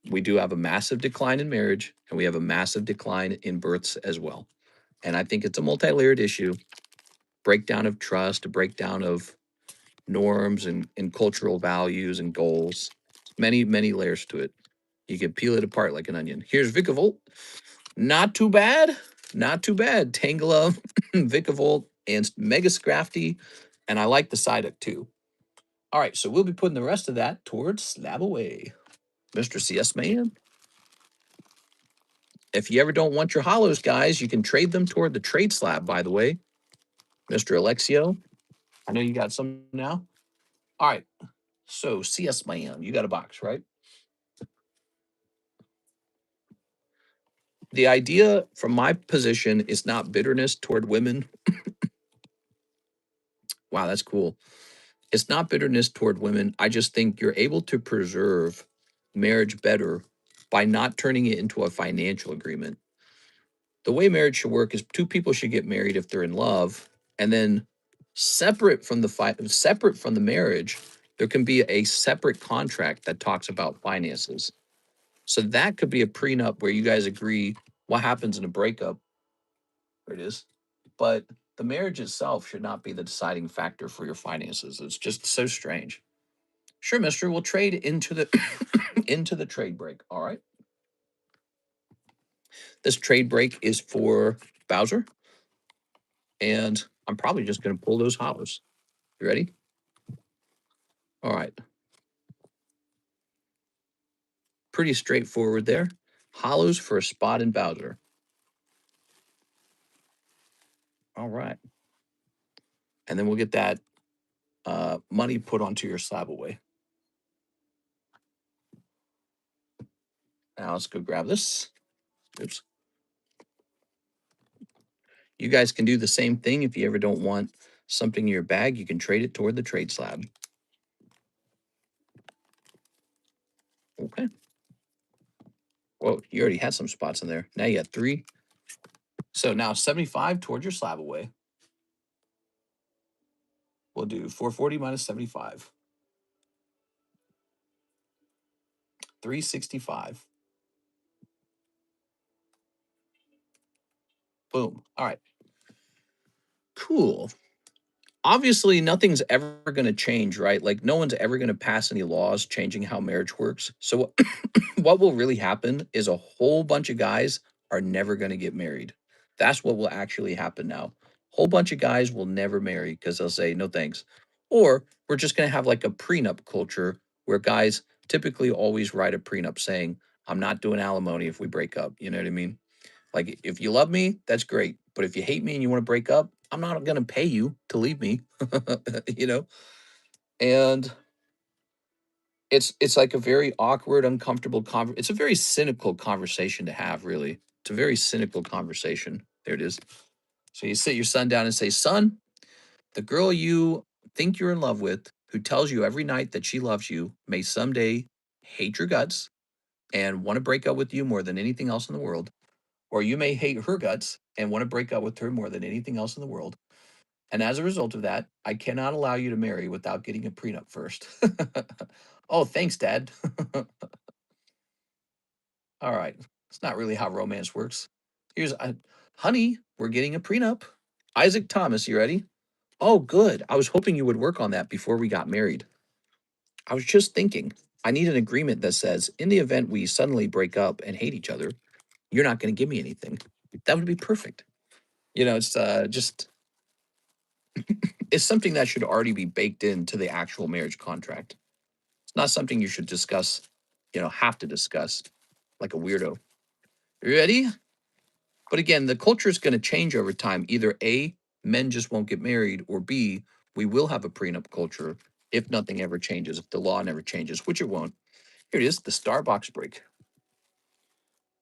we do have a massive decline in marriage and we have a massive decline in births as well. And I think it's a multi-layered issue, breakdown of trust, a breakdown of norms and cultural values and goals. Many, many layers to it. You can peel it apart like an onion. Here's Vicavolt. Not too bad. Not too bad. Tangela, Vicavolt, and Mega Scrafty. And I like the Psyduck too. All right, so we'll be putting the rest of that towards Slab Away. Mr. CS Man. If you ever don't want your hollows, guys, you can trade them toward the trade slab, by the way. Mr. Alexio, I know you got some now. All right, so CS Man, you got a box, right? The idea from my position is not bitterness toward women. Wow, that's cool. It's not bitterness toward women. I just think you're able to preserve marriage better by not turning it into a financial agreement. The way marriage should work is 2 people should get married if they're in love, and then separate from the marriage, there can be a separate contract that talks about finances. So that could be a prenup where you guys agree what happens in a breakup. There it is. But the marriage itself should not be the deciding factor for your finances. It's just so strange. Sure, mister, we'll trade into the into the trade break. All right. This trade break is for Bowser. And I'm probably just going to pull those hollows. You ready? All right. Pretty straightforward there. Hollows for a spot in Bowser. All right. And then we'll get that money put onto your slab away. Now let's go grab this. Oops. You guys can do the same thing if you ever don't want something in your bag. You can trade it toward the trade slab. Okay. Well, you already had some spots in there. Now you got 3. So now 75 towards your slab away. We'll do 440 minus 75. 365. Boom. All right. Cool. Obviously, nothing's ever going to change, right? Like, no one's ever going to pass any laws changing how marriage works. So, what will really happen is a whole bunch of guys are never going to get married. That's what will actually happen now. Whole bunch of guys will never marry because they'll say no thanks. Or we're just going to have like a prenup culture where guys typically always write a prenup saying, I'm not doing alimony if we break up. You know what I mean? Like, if you love me, that's great. But if you hate me and you want to break up, I'm not going to pay you to leave me, you know? And it's like a very awkward, uncomfortable it's a very cynical conversation to have, really. It's a very cynical conversation. There it is. So you sit your son down and say, son, the girl you think you're in love with, who tells you every night that she loves you, may someday hate your guts and want to break up with you more than anything else in the world. Or you may hate her guts and want to break up with her more than anything else in the world. And as a result of that, I cannot allow you to marry without getting a prenup first. Oh, thanks, Dad. All right. It's not really how romance works. Here's, honey, we're getting a prenup. Isaac Thomas, you ready? Oh, good. I was hoping you would work on that before we got married. I was just thinking, I need an agreement that says, in the event we suddenly break up and hate each other, you're not going to give me anything. That would be perfect. You know, it's just, it's something that should already be baked into the actual marriage contract. It's not something you should discuss, have to discuss like a weirdo. You ready? But again, the culture is going to change over time. Either A, men just won't get married, or B, we will have a prenup culture if nothing ever changes, if the law never changes, which it won't. Here it is, the Starbucks break.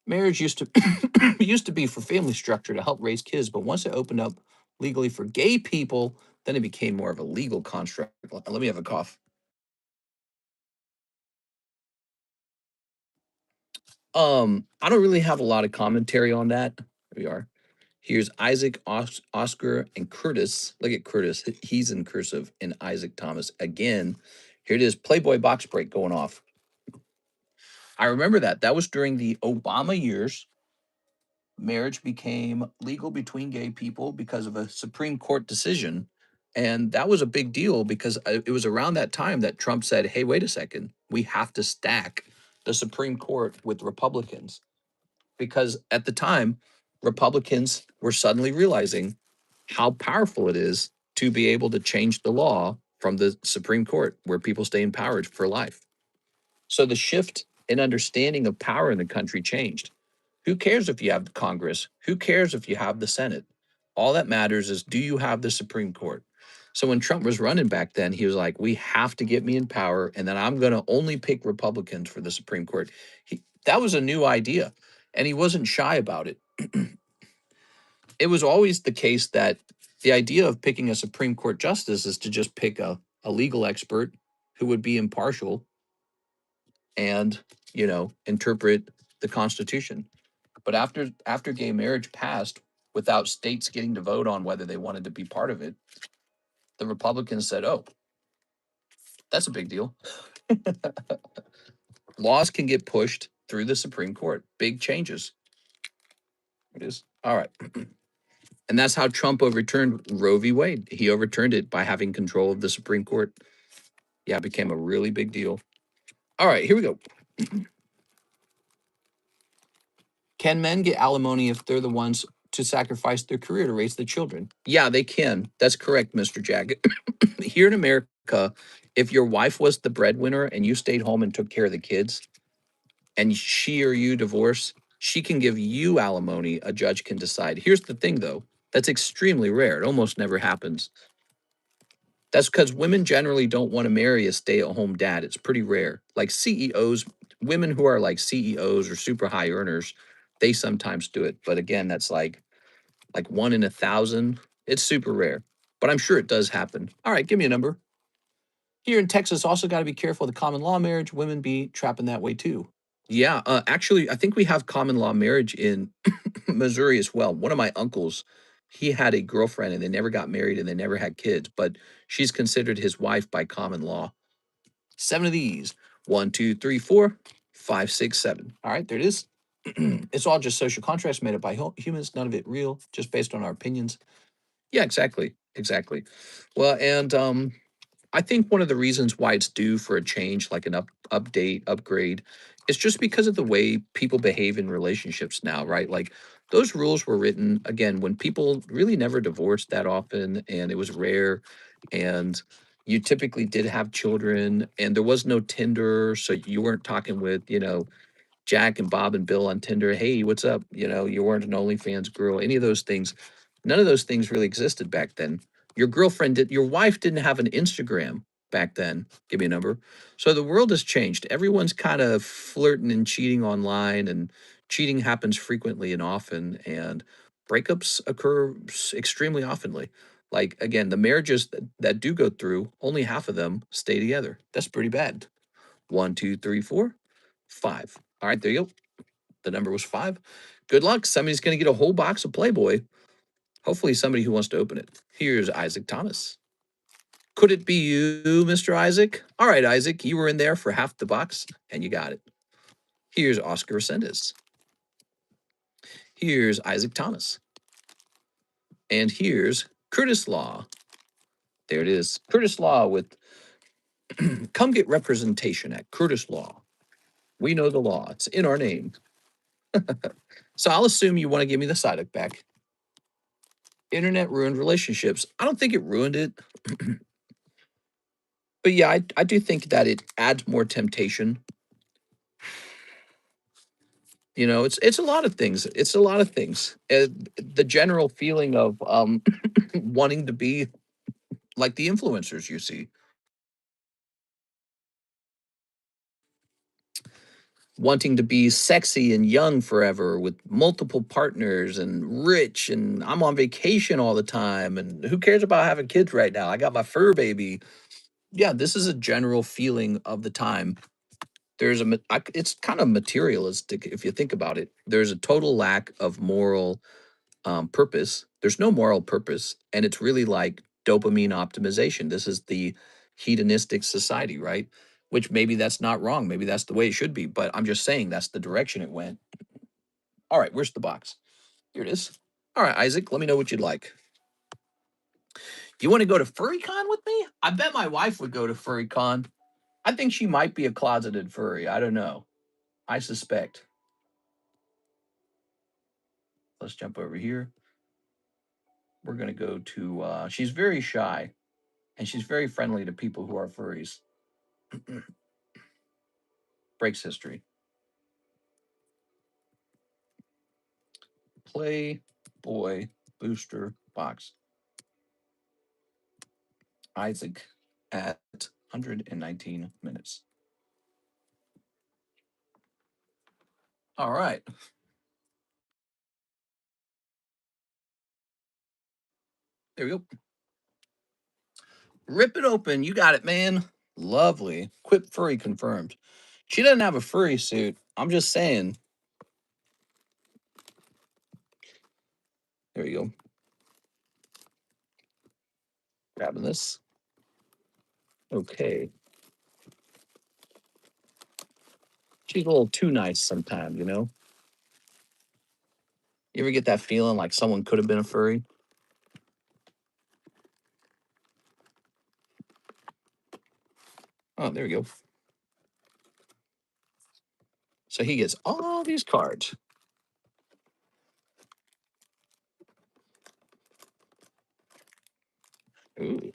Marriage used to used to be for family structure to help raise kids, but once it opened up legally for gay people, then it became more of a legal construct. Let me have a cough. I don't really have a lot of commentary on that. Here we are. Here's Isaac, Oscar, and Curtis. Look at Curtis. He's in cursive. And Isaac Thomas again. Here it is. Playboy box break going off. I remember that. That was during the Obama years. Marriage became legal between gay people because of a Supreme Court decision. And that was a big deal because it was around that time that Trump said, hey, wait a second. We have to stack the Supreme Court with Republicans. Because at the time, Republicans were suddenly realizing how powerful it is to be able to change the law from the Supreme Court, where people stay in power for life. So the shift in understanding of power in the country changed. Who cares if you have the Congress? Who cares if you have the Senate? All that matters is, do you have the Supreme Court? So when Trump was running back then, he was like, we have to get me in power, and then I'm going to only pick Republicans for the Supreme Court. That was a new idea, and he wasn't shy about it. It was always the case that the idea of picking a Supreme Court justice is to just pick a legal expert who would be impartial and, interpret the Constitution. But after gay marriage passed, without states getting to vote on whether they wanted to be part of it, the Republicans said, "Oh, that's a big deal." Laws can get pushed through the Supreme Court. Big changes. It is. All right. And that's how Trump overturned Roe v. Wade. He overturned it by having control of the Supreme Court. Yeah, it became a really big deal. All right, here we go. Can men get alimony if they're the ones to sacrifice their career to raise the children? Yeah, they can. That's correct, Mr. Jagged. Here in America, if your wife was the breadwinner and you stayed home and took care of the kids, and she or you divorce, she can give you alimony. A judge can decide. Here's the thing, though. That's extremely rare. It almost never happens. That's because women generally don't want to marry a stay-at-home dad. It's pretty rare. Like CEOs, women who are like CEOs or super high earners, they sometimes do it. But again, that's like 1 in 1,000. It's super rare. But I'm sure it does happen. All right, give me a number. Here in Texas, also got to be careful of the common law marriage. Women be trapping that way too. Yeah, actually, I think we have common law marriage in Missouri as well. One of my uncles, he had a girlfriend and they never got married and they never had kids, but she's considered his wife by common law. 7 of these. 1, 2, 3, 4, 5, 6, 7. All right, there it is. It's all just social contracts made up by humans, none of it real, just based on our opinions. Yeah, exactly. Exactly. Well, and I think one of the reasons why it's due for a change, like an update, upgrade, is just because of the way people behave in relationships now, right? Like those rules were written again when people really never divorced that often and it was rare and you typically did have children and there was no Tinder, so you weren't talking with, Jack and Bob and Bill on Tinder. Hey, what's up? You weren't an OnlyFans girl, any of those things. None of those things really existed back then. Your wife didn't have an Instagram back then. Give me a number. So the world has changed. Everyone's kind of flirting and cheating online, and cheating happens frequently and often, and breakups occur extremely oftenly. Like, again, the marriages that do go through, only half of them stay together. That's pretty bad. 1, 2, 3, 4, 5. All right, there you go. The number was 5. Good luck. Somebody's going to get a whole box of Playboy. Hopefully, somebody who wants to open it. Here's Isaac Thomas. Could it be you, Mr. Isaac? All right, Isaac, you were in there for half the box, and you got it. Here's Oscar Resendez. Here's Isaac Thomas. And here's Curtis Law. There it is. Curtis Law with come get representation at Curtis Law. We know the law. It's in our name. So I'll assume you want to give me the Psyduck back. Internet ruined relationships. I don't think it ruined it. But yeah, I do think that it adds more temptation. It's a lot of things. It's a lot of things. The general feeling of wanting to be like the influencers you see, wanting to be sexy and young forever with multiple partners and rich, and I'm on vacation all the time, and who cares about having kids right now? I got my fur baby. Yeah, this is a general feeling of the time. It's kind of materialistic if you think about it. There's a total lack of moral purpose. There's no moral purpose, and it's really like dopamine optimization. This is the hedonistic society, right? Which maybe that's not wrong. Maybe that's the way it should be. But I'm just saying that's the direction it went. All right, where's the box? Here it is. All right, Isaac, let me know what you'd like. Do you want to go to FurryCon with me? I bet my wife would go to FurryCon. I think she might be a closeted furry. I don't know. I suspect. Let's jump over here. We're going to go to, she's very shy and she's very friendly to people who are furries. Breaks history. Playboy booster box. Isaac at 119 minutes. All right. There we go. Rip it open. You got it, man. Lovely. Quip furry confirmed. She doesn't have a furry suit. I'm just saying. There you go. Grabbing this. Okay. She's a little too nice sometimes, you know? You ever get that feeling like someone could have been a furry? Oh, there we go. So he gets all these cards. Ooh.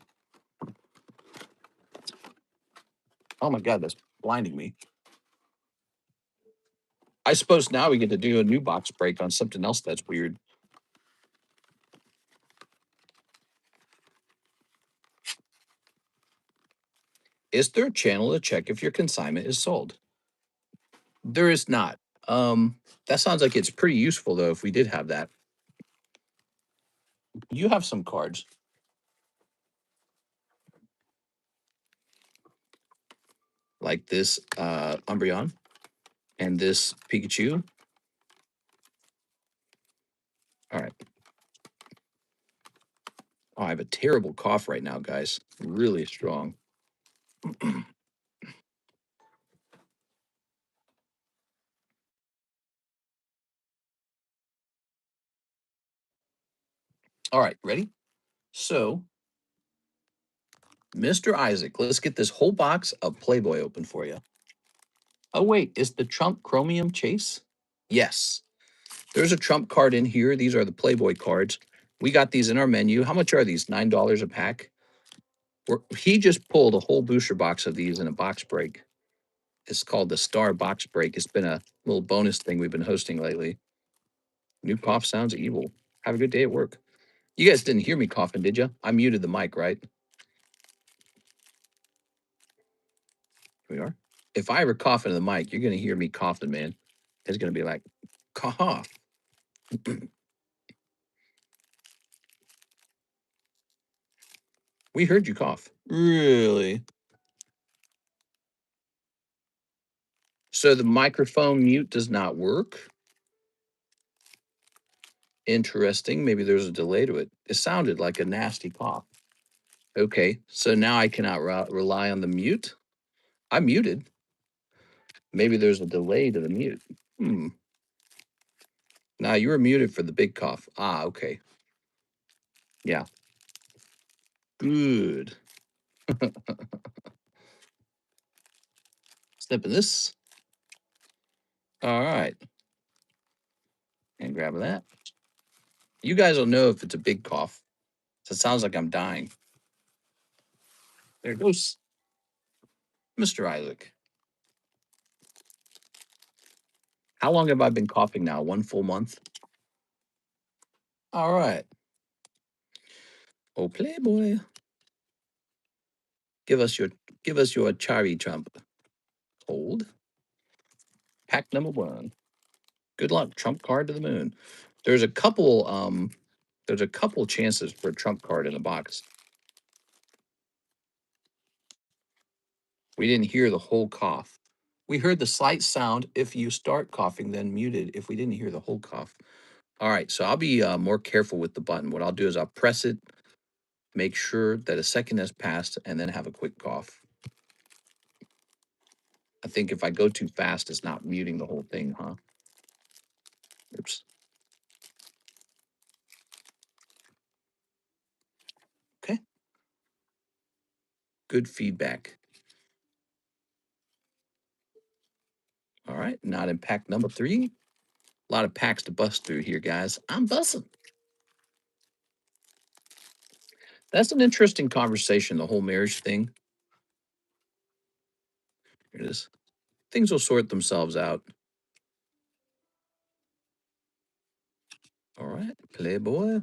Oh my God, that's blinding me. I suppose now we get to do a new box break on something else that's weird. Is there a channel to check if your consignment is sold? There is not. That sounds like it's pretty useful though if we did have that. You have some cards. like this Umbreon and this Pikachu. All right. Oh, I have a terrible cough right now, guys. Really strong. All right, ready? So, Mr. Isaac, let's get this whole box of Playboy open for you. Oh, wait, is the Trump Chromium Chase? Yes. There's a Trump card in here. These are the Playboy cards. We got these in our menu. How much are these? $9 a pack. He just pulled a whole booster box of these in a box break. It's called the Star Box Break. It's been a little bonus thing we've been hosting lately. New cough sounds evil. Have a good day at work. You guys didn't hear me coughing, did you? I muted the mic, right? Here we are. If I ever cough into the mic, you're going to hear me coughing, man. It's going to be like, cough. We heard you cough. Really? So the microphone mute does not work? Interesting. Maybe there's a delay to it. It sounded like a nasty cough. Okay, so now I cannot rely on the mute. I'm muted. Maybe there's a delay to the mute. Now you were muted for the big cough. Ah, okay. Yeah. Good. Snipping this. All right. And grabbing that. You guys will know if it's a big cough. So it sounds like I'm dying. There goes Mr. Isaac. How long have I been coughing now? 1 full month? All right. Oh, Playboy. Give us your cherry Trump. Hold. Pack number 1. Good luck. Trump card to the moon. There's a couple chances for a Trump card in the box. We didn't hear the whole cough. We heard the slight sound if you start coughing, then muted if we didn't hear the whole cough. All right, so I'll be more careful with the button. What I'll do is I'll press it, make sure that a second has passed, and then have a quick cough. I think if I go too fast, it's not muting the whole thing, huh? Oops. Okay. Good feedback. All right, not in pack number 3. A lot of packs to bust through here, guys. I'm bussing. That's an interesting conversation, the whole marriage thing. Here it is. Things will sort themselves out. All right, Playboy.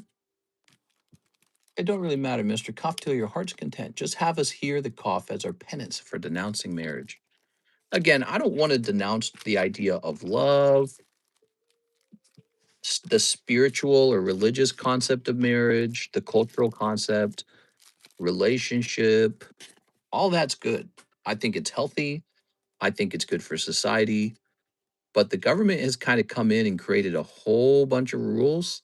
It don't really matter, mister. Cough till your heart's content. Just have us hear the cough as our penance for denouncing marriage. Again, I don't want to denounce the idea of love, the spiritual or religious concept of marriage, the cultural concept, relationship. All that's good. I think it's healthy. I think it's good for society. But the government has kind of come in and created a whole bunch of rules.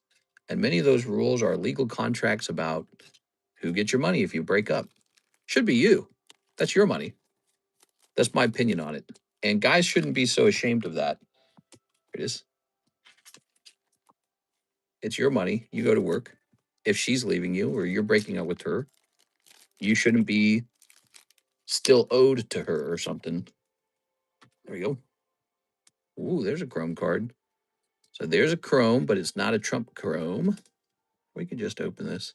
And many of those rules are legal contracts about who gets your money if you break up. Should be you. That's your money. That's my opinion on it. And guys shouldn't be so ashamed of that. It is. It's your money. You go to work. If she's leaving you or you're breaking up with her, you shouldn't be still owed to her or something. There we go. Ooh, there's a Chrome card. So there's a Chrome, but it's not a Trump Chrome. We can just open this.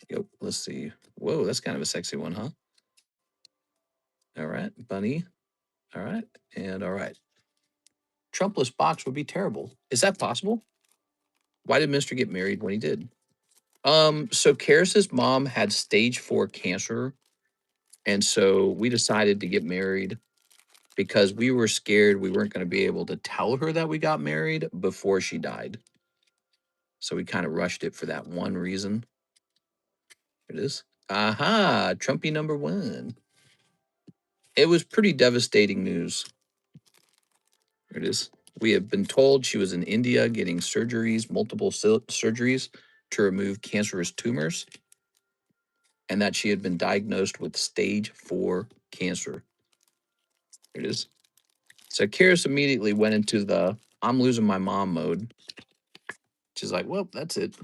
Yep, let's see. Whoa, that's kind of a sexy one, huh? All right, bunny. All right, and all right. Trumpless box would be terrible. Is that possible? Why did Mister get married when he did? So Karis's mom had stage 4 cancer, and so we decided to get married because we were scared we weren't going to be able to tell her that we got married before she died. So we kind of rushed it for that one reason. Here it is. Aha, Trumpy number 1. It was pretty devastating news. Here it is. We have been told she was in India getting surgeries, multiple surgeries to remove cancerous tumors, and that she had been diagnosed with stage 4 cancer. Here it is. So Karis immediately went into the I'm losing my mom mode. She's like, well, that's it.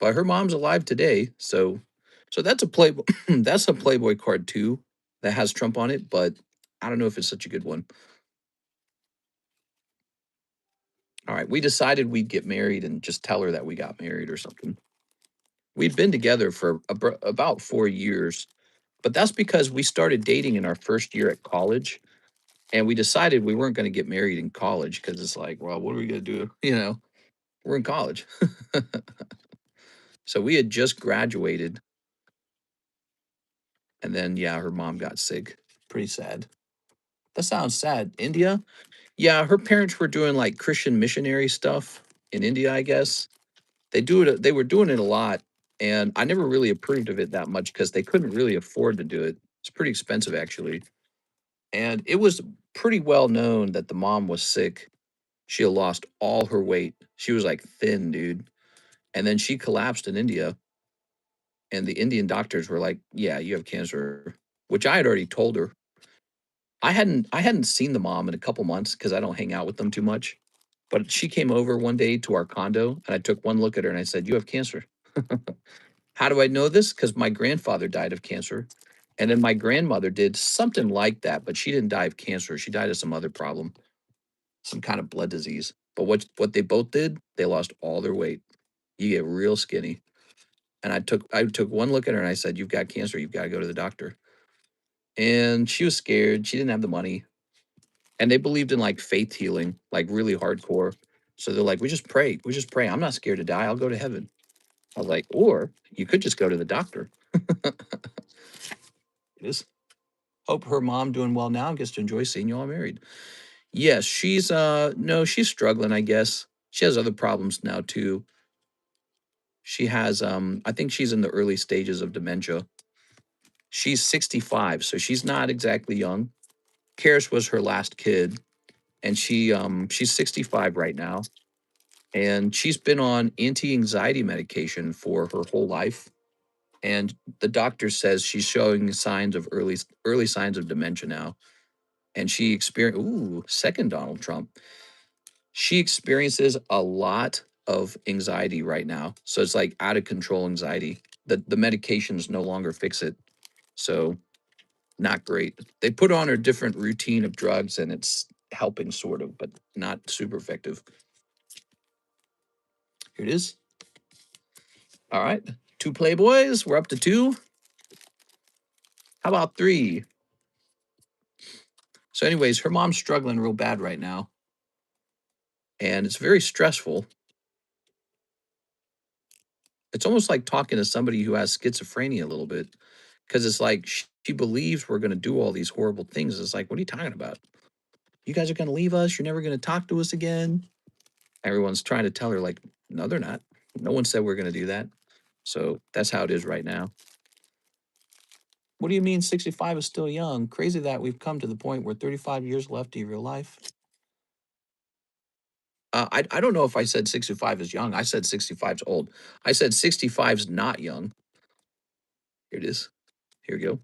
But her mom's alive today, so that's a play that's a Playboy card too that has Trump on it, but I don't know if it's such a good one. All right, we decided we'd get married and just tell her that we got married or something. We'd been together for about 4 years, but that's because we started dating in our first year at college, and we decided we weren't going to get married in college because it's like, well, what are we going to do? We're in college. So we had just graduated, and then yeah, her mom got sick. Pretty sad. That sounds sad. India? Yeah, her parents were doing like Christian missionary stuff in India, I guess. They were doing it a lot, and I never really approved of it that much because they couldn't really afford to do it. It's pretty expensive actually. And it was pretty well known that the mom was sick. She had lost all her weight. She was like thin, dude. And then she collapsed in India, and the Indian doctors were like, "Yeah, you have cancer," which I had already told her. I hadn't seen the mom in a couple months because I don't hang out with them too much. But she came over one day to our condo, and I took one look at her and I said, "You have cancer." How do I know this? Because my grandfather died of cancer. And then my grandmother did something like that, but she didn't die of cancer. She died of some other problem, some kind of blood disease. But what they both did, they lost all their weight. You get real skinny. And I took one look at her and I said, "You've got cancer. You've got to go to the doctor." And she was scared. She didn't have the money. And they believed in like faith healing, like really hardcore. So they're like, "We just pray. We just pray. I'm not scared to die. I'll go to heaven." I was like, "Or you could just go to the doctor." Just hope her mom doing well now and gets to enjoy seeing you all married. Yes, she's no, she's struggling, I guess. She has other problems now too. She has I think she's in the early stages of dementia. She's 65, so she's not exactly young. Karis was her last kid, and she's 65 right now. And she's been on anti-anxiety medication for her whole life. And the doctor says she's showing signs of early signs of dementia now. And she experienced second Donald Trump. She experiences a lot of anxiety right now. So it's like out of control anxiety. The medications no longer fix it. So not great. They put on her different routine of drugs and it's helping sort of, but not super effective. Here it is. All right. 2 Playboys. We're up to 2. How about 3? So, anyways, her mom's struggling real bad right now. And it's very stressful. It's almost like talking to somebody who has schizophrenia a little bit because it's like she believes we're going to do all these horrible things. It's like, what are you talking about? You guys are going to leave us. You're never going to talk to us again. Everyone's trying to tell her, like, no, they're not. No one said we're going to do that. So that's how it is right now. What do you mean 65 is still young? Crazy that we've come to the point where 35 years left of your life. I don't know if I said 65 is young. I said 65 is old. I said 65 is not young. Here it is. Here we go.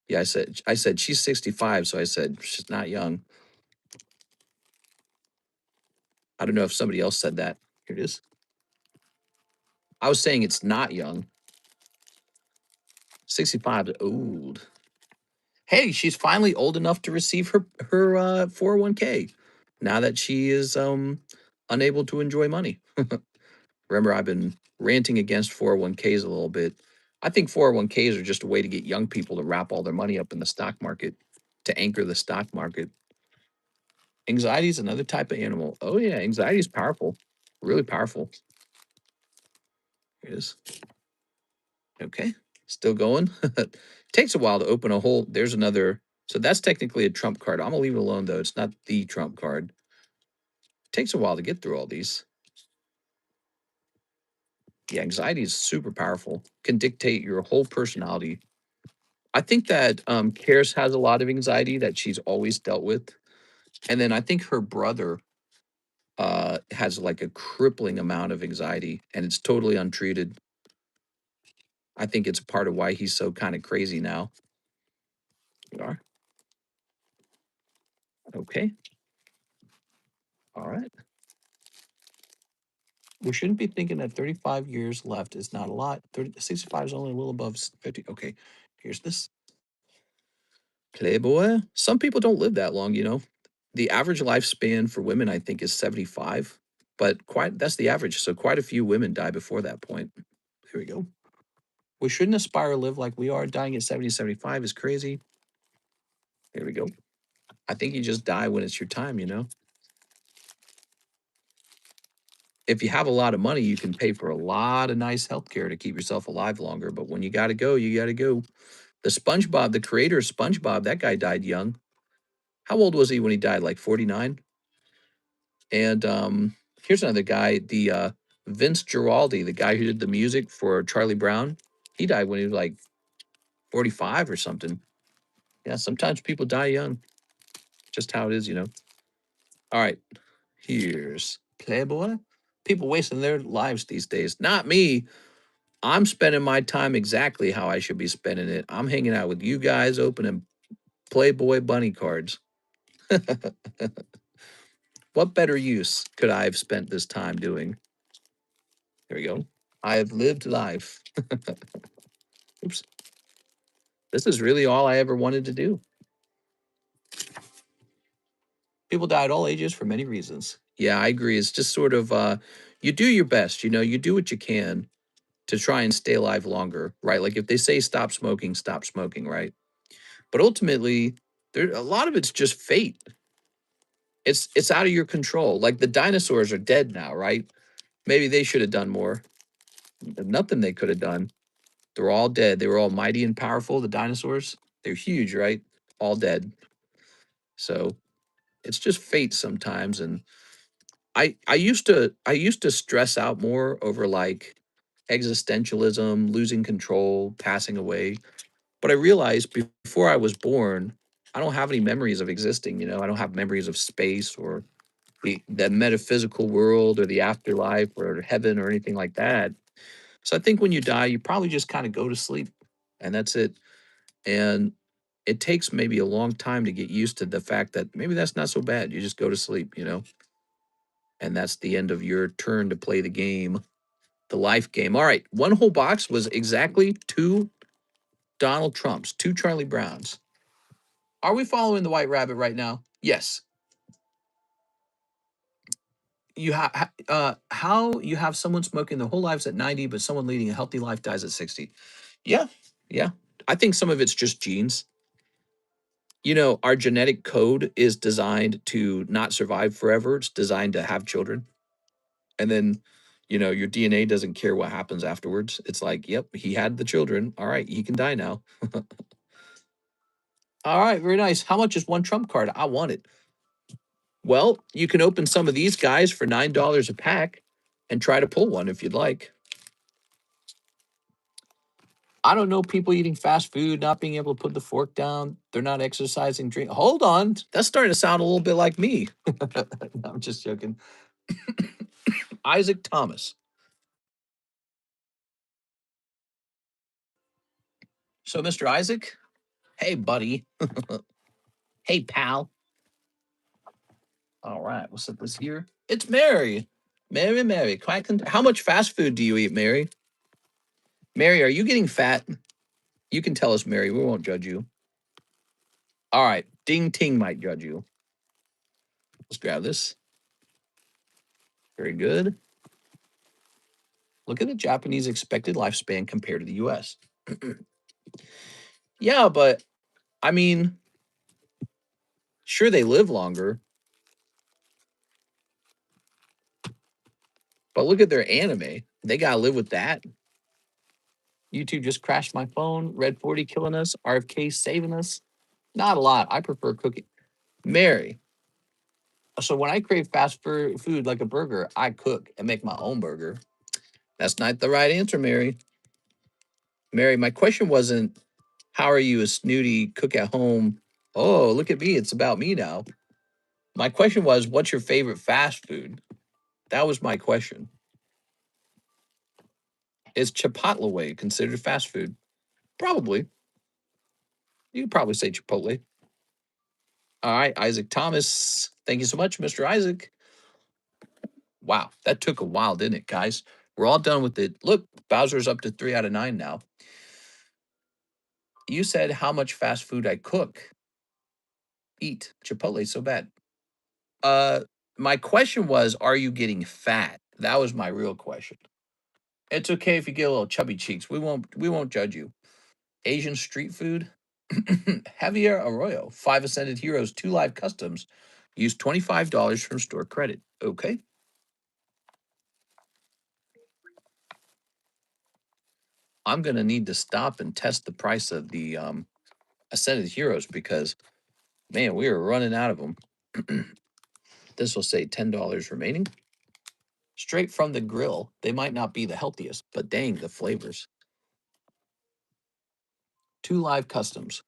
Yeah, I said she's 65, so I said she's not young. I don't know if somebody else said that. Here it is. I was saying it's not young. 65 is old. Hey, she's finally old enough to receive her 401k now that she is unable to enjoy money. Remember, I've been ranting against 401ks a little bit. I think 401ks are just a way to get young people to wrap all their money up in the stock market, to anchor the stock market. Anxiety is another type of animal. Oh, yeah, anxiety is powerful, really powerful. Here it is. Okay, still going. Takes a while to open a whole. There's another. So that's technically a trump card. I'm going to leave it alone, though. It's not the trump card. Takes a while to get through all these. Yeah, anxiety is super powerful, can dictate your whole personality. I think that Cares has a lot of anxiety that she's always dealt with. And then I think her brother has like a crippling amount of anxiety and it's totally untreated. I think it's part of why he's so kind of crazy now. We are. Okay. All right. We shouldn't be thinking that 35 years left is not a lot. 65 is only a little above 50. Okay. Here's this. Playboy. Some people don't live that long, you know. The average lifespan for women, I think, is 75, but quite that's the average. So quite a few women die before that point. Here we go. We shouldn't aspire to live like we are. Dying at 70, 75 is crazy. Here we go. I think you just die when it's your time, you know. If you have a lot of money, you can pay for a lot of nice health care to keep yourself alive longer. But when you got to go, you got to go. The SpongeBob, the creator of SpongeBob, that guy died young. How old was he when he died? Like 49? And here's another guy, the Vince Giraldi, the guy who did the music for Charlie Brown. He died when he was like 45 or something. Yeah, sometimes people die young. Just how it is, you know. All right, here's Playboy. People wasting their lives these days. Not me. I'm spending my time exactly how I should be spending it. I'm hanging out with you guys, opening Playboy bunny cards. What better use could I have spent this time doing? There we go. I have lived life. Oops. This is really all I ever wanted to do. People die at all ages for many reasons. Yeah, I agree. It's just sort of you do your best, you know, you do what you can to try and stay alive longer, right? Like if they say stop smoking, right? But ultimately, there a lot of it's just fate. It's out of your control. Like the dinosaurs are dead now, right? Maybe they should have done more. Nothing they could have done. They're all dead. They were all mighty and powerful, the dinosaurs. They're huge, right? All dead. So it's just fate sometimes. And I used to stress out more over like existentialism, losing control, passing away. But I realized before I was born, I don't have any memories of existing, you know. I don't have memories of space or the metaphysical world or the afterlife or heaven or anything like that. So I think when you die, you probably just kind of go to sleep and that's it. And it takes maybe a long time to get used to the fact that maybe that's not so bad. You just go to sleep, you know, and that's the end of your turn to play the game, the life game. All right. One whole box was exactly two Donald Trumps, two Charlie Browns. Are we following the White Rabbit right now? Yes. You have how you have someone smoking their whole lives at 90, but someone leading a healthy life dies at 60. Yeah, yeah. I think some of it's just genes. You know, our genetic code is designed to not survive forever. It's designed to have children. And then, you know, your DNA doesn't care what happens afterwards. It's like, yep, he had the children. All right, he can die now. All right, very nice. How much is one Trump card? I want it. Well, you can open some of these guys for $9 a pack and try to pull one if you'd like. I don't know people eating fast food, not being able to put the fork down. They're not exercising, drink. Hold on. That's starting to sound a little bit like me. No, I'm just joking. Isaac Thomas. So, Mr. Isaac, hey, buddy. Hey, pal. All right, we'll set this here. It's Mary. Mary. How much fast food do you eat, Mary? Mary, are you getting fat? You can tell us, Mary. We won't judge you. All right. Ding Ting might judge you. Let's grab this. Very good. Look at the Japanese expected lifespan compared to the US. Yeah, but I mean, sure, they live longer, but look at their anime. They got to live with that. YouTube just crashed my phone. Red 40 killing us. RFK saving us. Not a lot. I prefer cooking. Mary. So when I crave fast food like a burger, I cook and make my own burger. That's not the right answer, Mary. Mary, my question wasn't How are you, a snooty cook at home? Oh, look at me. It's about me now. My question was, what's your favorite fast food? That was my question. Is Chipotle considered fast food? Probably. You could probably say Chipotle. All right, Isaac Thomas. Thank you so much, Mr. Isaac. Wow, that took a while, didn't it, guys? We're all done with it. Look, Bowser's up to 3 out of 9 now. You said how much fast food I cook. Eat. Chipotle so bad. Uh, my question was, are you getting fat? That was my real question. It's okay if you get a little chubby cheeks. We won't judge you. Asian street food. Javier Arroyo, 5 Ascended Heroes, 2 live customs. Use $25 from store credit. Okay. I'm going to need to stop and test the price of the Ascended Heroes because, man, we are running out of them. This will say $10 remaining. Straight from the grill. They might not be the healthiest, but dang, the flavors. 2 live customs.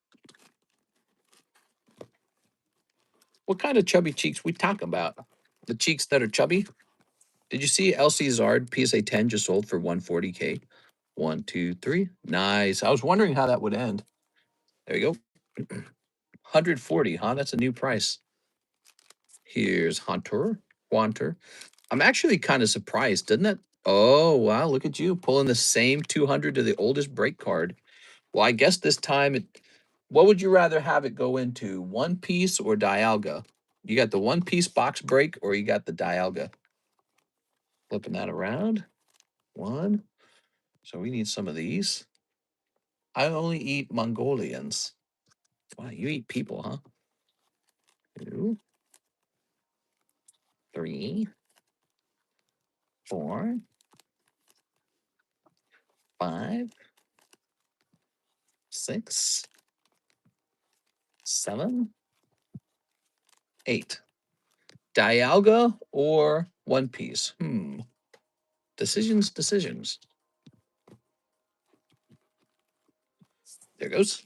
What kind of chubby cheeks we talk about? The cheeks that are chubby? Did you see LC Zard PSA 10 just sold for 140K? 1, 2, 3. Nice. I was wondering how that would end. There you go. 140, huh? That's a new price. Here's Hunter. I'm actually kind of surprised, doesn't it? Oh, wow. Look at you pulling the same 200 to the oldest break card. Well, I guess this time, what would you rather have it go into? One Piece or Dialga? You got the One Piece box break or you got the Dialga? Flipping that around. One. So we need some of these. I only eat Mongolians. Wow, you eat people, huh? 2, 3, 4, 5, 6, 7, 8. Dialga or One Piece? Decisions. There goes.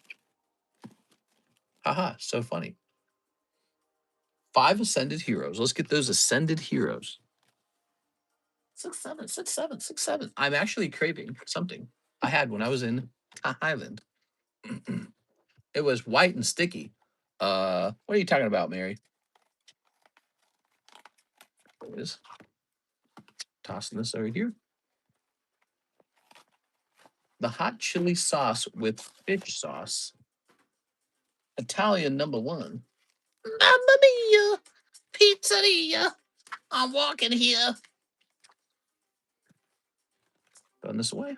Haha, so funny. 5 Ascended Heroes. Let's get those Ascended Heroes. 6, 7, 6, 7, 6, 7. I'm actually craving something I had when I was in Highland. It was white and sticky. What are you talking about, Mary? There it is. Tossing this over here. The hot chili sauce with fish sauce. Italian #1. Mamma mia! Pizzeria! I'm walking here. Throwing this away.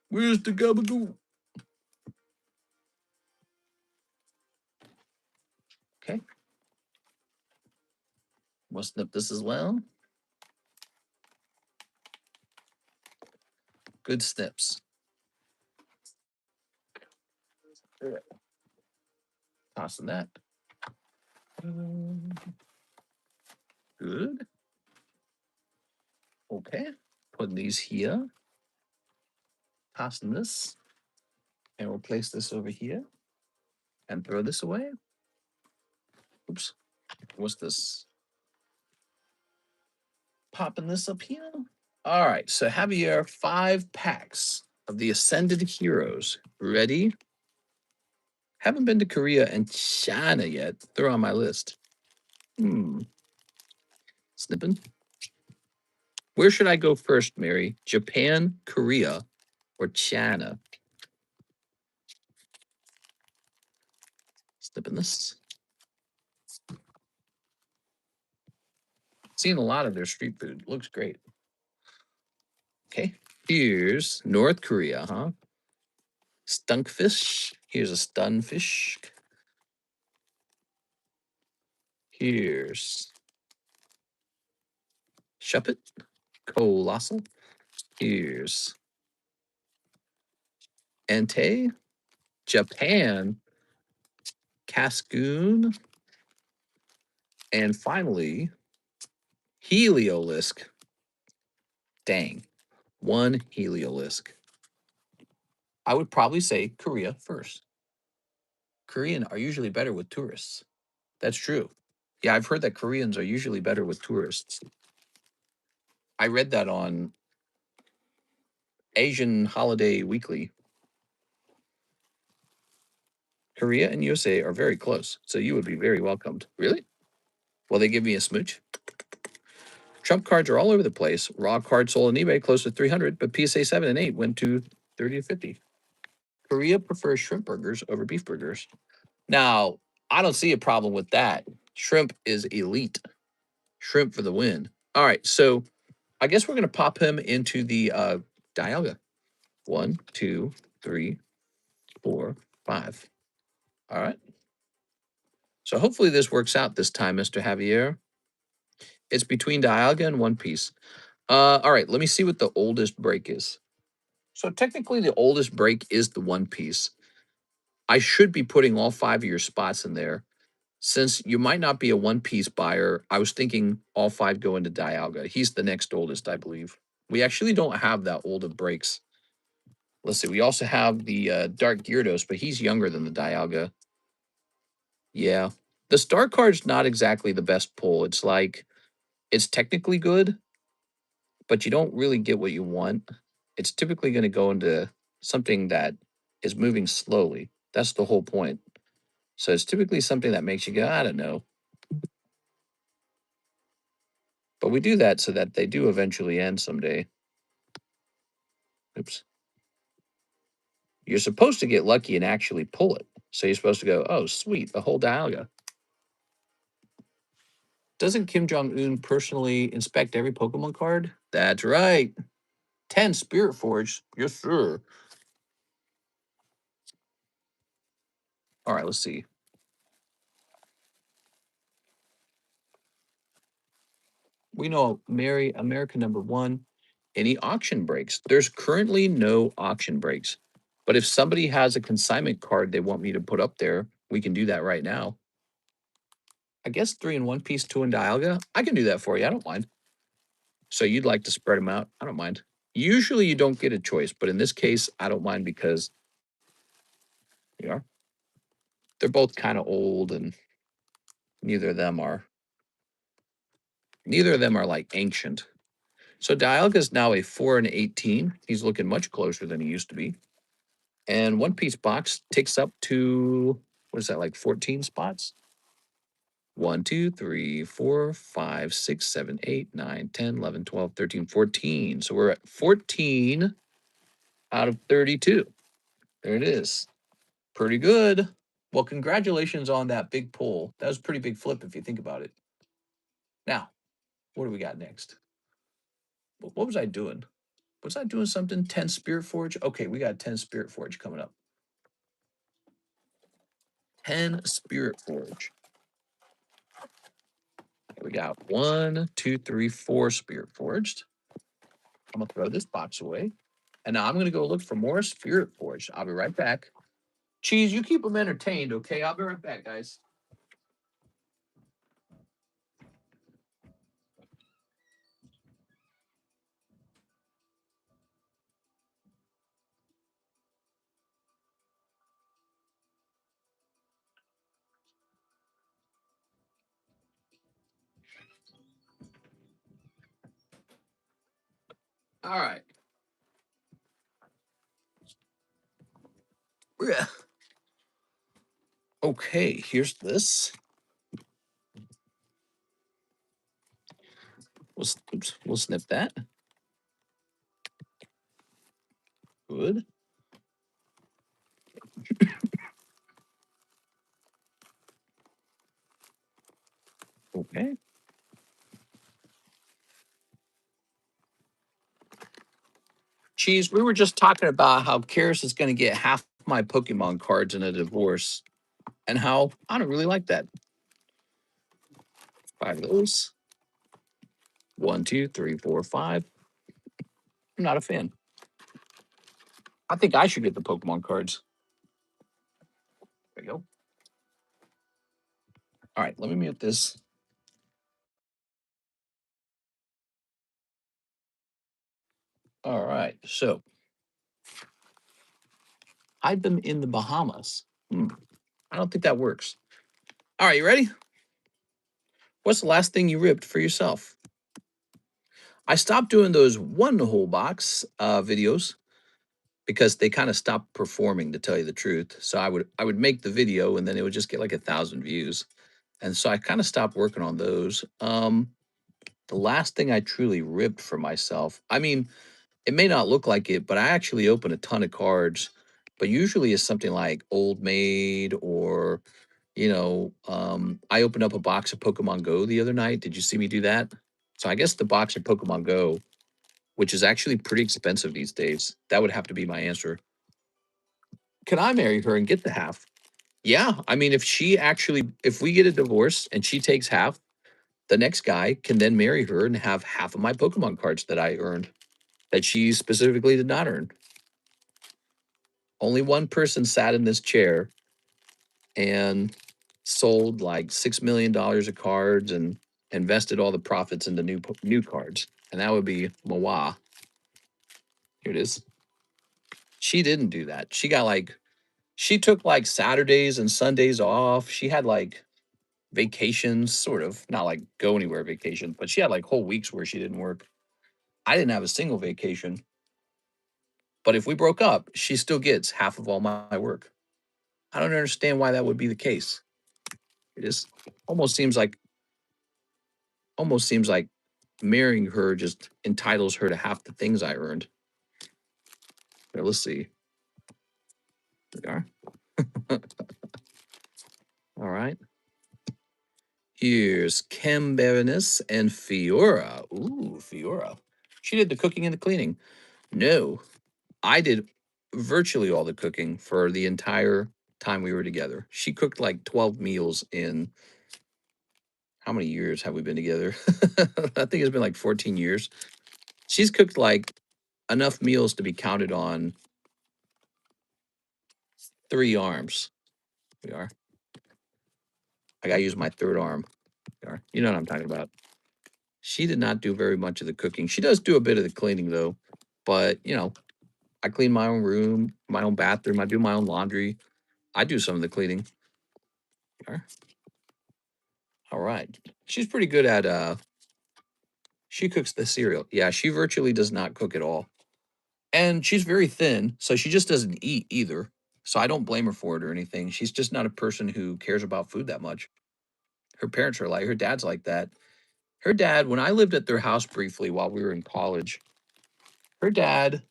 Where's the gabagoo? Okay. We'll snip this as well. Good snips. Tossing that. Good. Okay. Putting these here. Tossing this. And we'll place this over here. And throw this away. Oops. What's this? Popping this up here. All right. So Javier, 5 packs of the Ascended Heroes. Ready? Haven't been to Korea and China yet. They're on my list. Snipping. Where should I go first, Mary? Japan, Korea, or China? Snipping this. Seen a lot of their street food. Looks great. Okay. Here's North Korea, huh? Stunkfish. Here's a stunfish. Here's Shuppet. Colossal. Here's Entei. Japan. Cascoon. And finally, Heliolisk. Dang. 1 Heliolisk. I would probably say Korea first. Korean are usually better with tourists. That's true. Yeah, I've heard that Koreans are usually better with tourists. I read that on Asian Holiday Weekly. Korea and USA are very close, so you would be very welcomed. Really? Will they give me a smooch? Trump cards are all over the place. Raw cards sold on eBay close to 300, but PSA 7 and 8 went to 30 to 50. Korea prefers shrimp burgers over beef burgers. Now, I don't see a problem with that. Shrimp is elite. Shrimp for the win. All right, so I guess we're going to pop him into the Dialga. 1, 2, 3, 4, 5. All right. So hopefully this works out this time, Mr. Javier. It's between Dialga and One Piece. All right, let me see what the oldest break is. So technically the oldest break is the One Piece. I should be putting all 5 of your spots in there. Since you might not be a One Piece buyer, I was thinking all 5 go into Dialga. He's the next oldest, I believe. We actually don't have that old of breaks. Let's see. We also have the Dark Gyarados, but he's younger than the Dialga. Yeah. The Star Card's not exactly the best pull. It's like, it's technically good, but you don't really get what you want. It's typically going to go into something that is moving slowly. That's the whole point. So it's typically something that makes you go, I don't know. But we do that so that they do eventually end someday. Oops. You're supposed to get lucky and actually pull it. So you're supposed to go, oh, sweet, the whole Dialga. Doesn't Kim Jong-un personally inspect every Pokemon card? That's right. 10 Spirit Forge. Yes, sir. All right, let's see. We know Mary, America #1. Any auction breaks? There's currently no auction breaks. But if somebody has a consignment card they want me to put up there, we can do that right now. I guess 3 in One Piece, 2 in Dialga. I can do that for you. I don't mind. So you'd like to spread them out? I don't mind. Usually you don't get a choice, but in this case, I don't mind because you know, they're both kind of old and neither of them are like ancient. So Dialga is now a 4 and 18. He's looking much closer than he used to be. And One Piece box takes up to, what is that, like 14 spots? 1, 2, 3, 4, 5, 6, 7, 8, 9, 10, 11, 12, 13, 14. So we're at 14 out of 32. There it is. Pretty good. Well, congratulations on that big pull. That was a pretty big flip if you think about it. Now, what do we got next? What was I doing? Was I doing something? 10 Spirit Forge? Okay, we got 10 Spirit Forge coming up. 10 Spirit Forge. We got 1, 2, 3, 4 Spirit Forged. I'm going to throw this box away. And now I'm going to go look for more Spirit Forged. I'll be right back. Cheese, you keep them entertained, okay? I'll be right back, guys. All right. Yeah. Okay, here's this. We'll snip that. Good. Okay. Cheese, we were just talking about how Karis is going to get half my Pokemon cards in a divorce and how I don't really like that. 5 of those. 1, 2, 3, 4, 5. I'm not a fan. I think I should get the Pokemon cards. There you go. All right, let me mute this. All right, so Hide them in the Bahamas. I don't think that works. All right, you ready? What's the last thing you ripped for yourself? I stopped doing those one whole box videos because they kind of stopped performing, to tell you the truth. So I would make the video and then it would just get like 1,000 views. And so I kind of stopped working on those. The last thing I truly ripped for myself, I mean, it may not look like it, but I actually open a ton of cards, but usually it's something like Old Maid or, I opened up a box of Pokemon Go the other night. Did you see me do that? So I guess the box of Pokemon Go, which is actually pretty expensive these days, that would have to be my answer. Can I marry her and get the half? Yeah. I mean, if we get a divorce and she takes half, the next guy can then marry her and have half of my Pokemon cards that I earned that she specifically did not earn. Only one person sat in this chair and sold like $6 million of cards and invested all the profits into new cards, and that would be Mawa. Here it is. She didn't do that. She took like Saturdays and Sundays off. She had like vacations, sort of, not like go anywhere vacation, but she had like whole weeks where she didn't work. I didn't have a single vacation. But if we broke up, she still gets half of all my work. I don't understand why that would be the case. It is almost seems like almost seems like marrying her just entitles her to half the things I earned. Here, let's see. There we are. All right. Here's Kim Berenice and Fiora. Ooh, Fiora. She did the cooking and the cleaning. No, I did virtually all the cooking for the entire time we were together. She cooked like 12 meals in how many years have we been together? I think it's been like 14 years. She's cooked like enough meals to be counted on 3 arms. We are. I gotta use my third arm. We are. You know what I'm talking about. She did not do very much of the cooking. She does do a bit of the cleaning though. But I clean my own room, my own bathroom. I do my own laundry. I do some of the cleaning. We are. All right. She's pretty good at she cooks the cereal. Yeah, she virtually does not cook at all. And she's very thin, so she just doesn't eat either. So I don't blame her for it or anything. She's just not a person who cares about food that much. Her parents are like, her dad's like that. Her dad, when I lived at their house briefly while we were in college, her dad,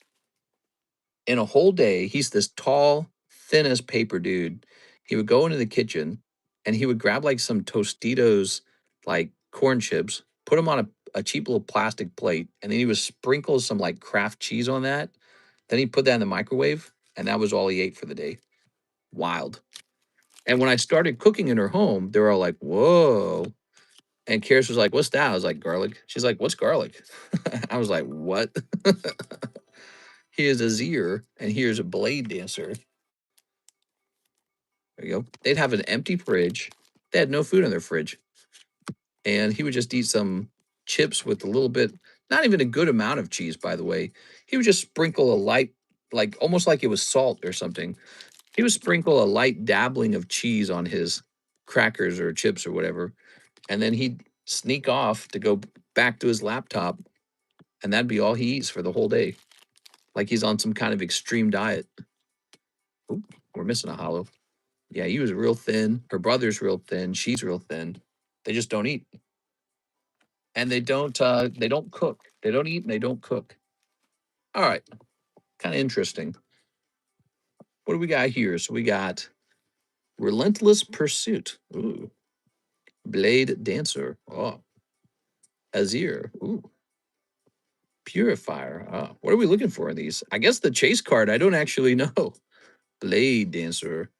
in a whole day, he's this tall, thin as paper dude. He would go into the kitchen and he would grab like some Tostitos, like corn chips, put them on a cheap little plastic plate, and then he would sprinkle some like Kraft cheese on that. Then he put that in the microwave, and that was all he ate for the day. Wild. And when I started cooking in her home, they were all like, whoa. And Karis was like, what's that? I was like, garlic. She's like, what's garlic? I was like, what? Here's a Zir, and here's a blade dancer. There you go. They'd have an empty fridge. They had no food in their fridge. And he would just eat some chips with a little bit, not even a good amount of cheese, by the way. He would just sprinkle a light, like almost like it was salt or something. He would sprinkle a light dabbling of cheese on his crackers or chips or whatever. And then he'd sneak off to go back to his laptop. And that'd be all he eats for the whole day. Like he's on some kind of extreme diet. Oop, we're missing a hollow. Yeah, he was real thin. Her brother's real thin. She's real thin. They just don't eat. And they don't cook. They don't eat and they don't cook. All right. Kind of interesting. What do we got here? So we got Relentless Pursuit. Ooh. Blade Dancer. Oh. Azir. Ooh. Purifier. What are we looking for in these? I guess the chase card. I don't actually know. Blade Dancer.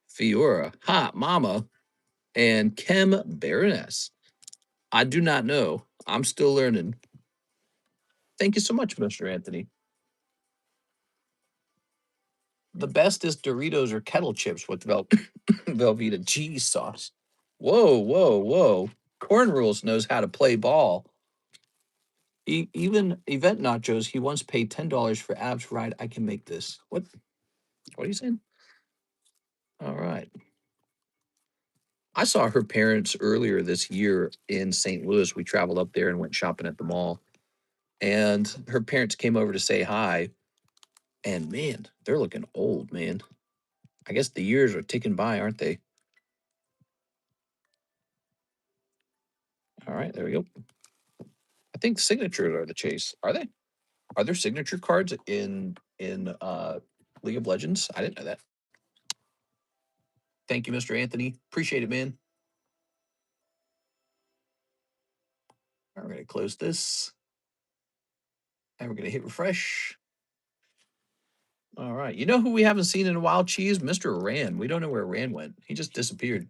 Fiora. Hot Mama. And Chem Baroness. I do not know. I'm still learning. Thank you so much, Mr. Anthony. The best is Doritos or kettle chips with Velveeta cheese sauce. Whoa, whoa, whoa. Corn Rules knows how to play ball. Even Event Nachos, he once paid $10 for abs ride. I can make this. What? What are you saying? All right. I saw her parents earlier this year in St. Louis. We traveled up there and went shopping at the mall. And her parents came over to say hi. And man, they're looking old, man. I guess the years are ticking by, aren't they? All right, there we go. I think signatures are the chase. Are they? Are there signature cards in League of Legends? I didn't know that. Thank you, Mr. Anthony. Appreciate it, man. All right, we're gonna close this. And we're gonna hit refresh. All right. You know who we haven't seen in a while, Cheese? Mr. Rand. We don't know where Rand went. He just disappeared.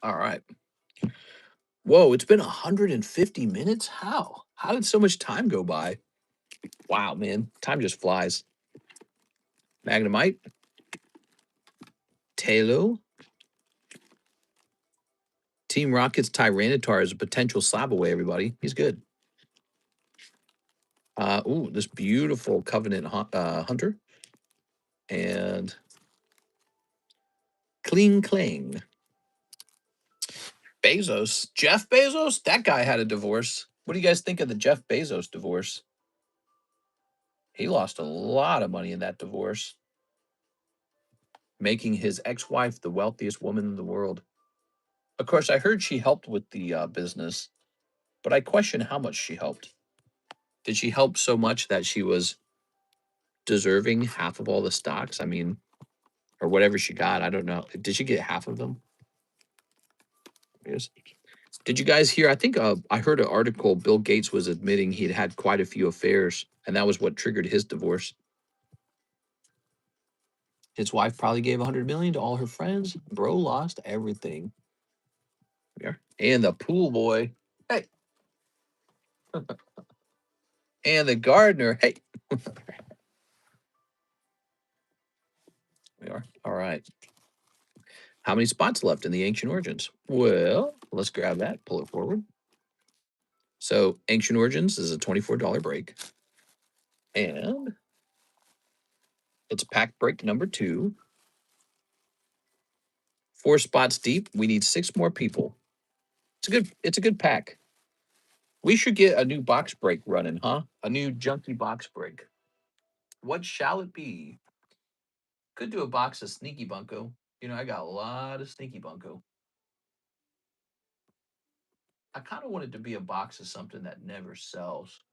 All right. Whoa, it's been 150 minutes? How? How did so much time go by? Wow, man. Time just flies. Magnemite. Talo. Team Rocket's Tyranitar is a potential slab away, everybody. He's good. Ooh, this beautiful Covenant Hunter. And Cling Clang. Bezos. Jeff Bezos? That guy had a divorce. What do you guys think of the Jeff Bezos divorce? He lost a lot of money in that divorce, making his ex-wife the wealthiest woman in the world. Of course, I heard she helped with the business, but I question how much she helped. Did she help so much that she was deserving half of all the stocks? I mean, or whatever she got. I don't know. Did she get half of them? Yes. Did you guys hear? I think I heard an article. Bill Gates was admitting he'd had quite a few affairs, and that was what triggered his divorce. His wife probably gave 100 million to all her friends. Bro lost everything. Yeah. And the pool boy. Hey. And the gardener. Hey. We are. All right. How many spots left in the Ancient Origins? Well, let's grab that, pull it forward. So Ancient Origins is a $24 break. And it's pack break number 2. 4 spots deep. We need 6 more people. It's a good pack. We should get a new box break running, huh? A new junky box break. What shall it be? Could do a box of Sneaky Bunko. You know, I got a lot of Sneaky Bunko. I kind of want it to be a box of something that never sells.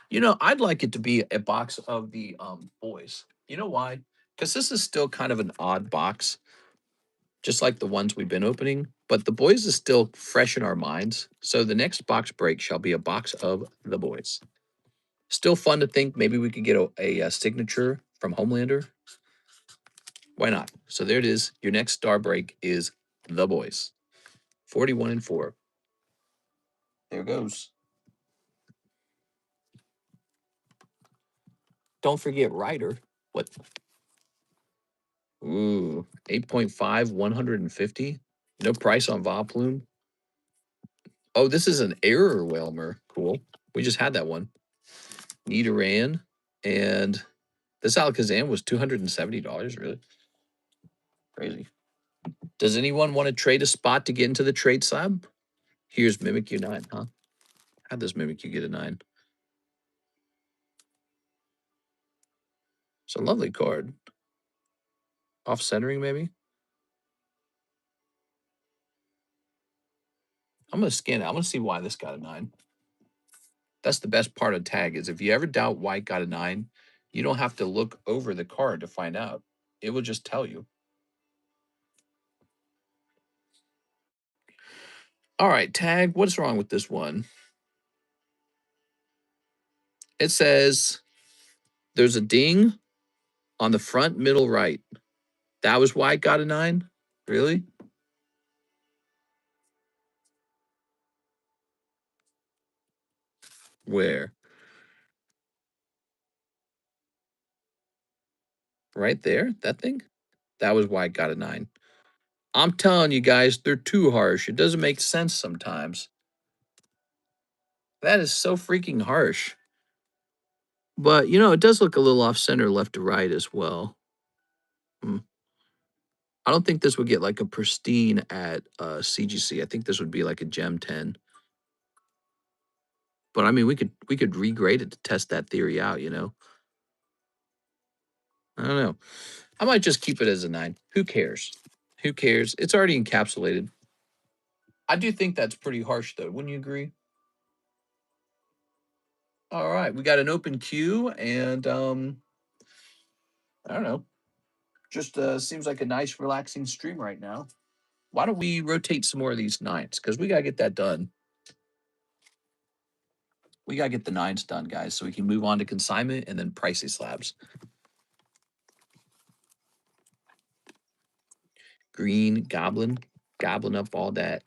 You know, I'd like it to be a box of the boys. You know why? Because this is still kind of an odd box, just like the ones we've been opening. But the boys is still fresh in our minds. So the next box break shall be a box of the boys. Still fun to think maybe we could get a signature from Homelander. Why not? So there it is. Your next star break is the boys. 41 and 4. There goes. Don't forget Ryder. What? Ooh, 8.5, 150. No price on Voplume. Oh, this is an error Whelmer. Cool. We just had that one. Nidoran. And this Alakazam was $270. Really? Crazy. Does anyone want to trade a spot to get into the trade slab? Here's Mimikyu 9, huh? How does Mimikyu get a 9? It's a lovely card. Off centering, maybe? I'm going to scan it. I'm going to see why this got a 9. That's the best part of tag is if you ever doubt why it got a 9, you don't have to look over the card to find out. It will just tell you. All right, tag. What's wrong with this one? It says there's a ding on the front middle right. That was why it got a 9? Really? Where? Right there? That thing? That was why it got a 9. I'm telling you guys, they're too harsh. It doesn't make sense sometimes. That is so freaking harsh. But, it does look a little off center left to right as well. Hmm. I don't think this would get like a pristine at CGC. I think this would be like a Gem 10. But I mean, we could regrade it to test that theory out. I don't know. I might just keep it as a 9. Who cares? Who cares? It's already encapsulated. I do think that's pretty harsh though. Wouldn't you agree? All right, we got an open queue and I don't know. Just seems like a nice relaxing stream right now. Why don't we rotate some more of these 9s? Because we gotta get that done. We gotta get the 9s done, guys, so we can move on to consignment and then pricey slabs. Green Goblin, gobbling up all that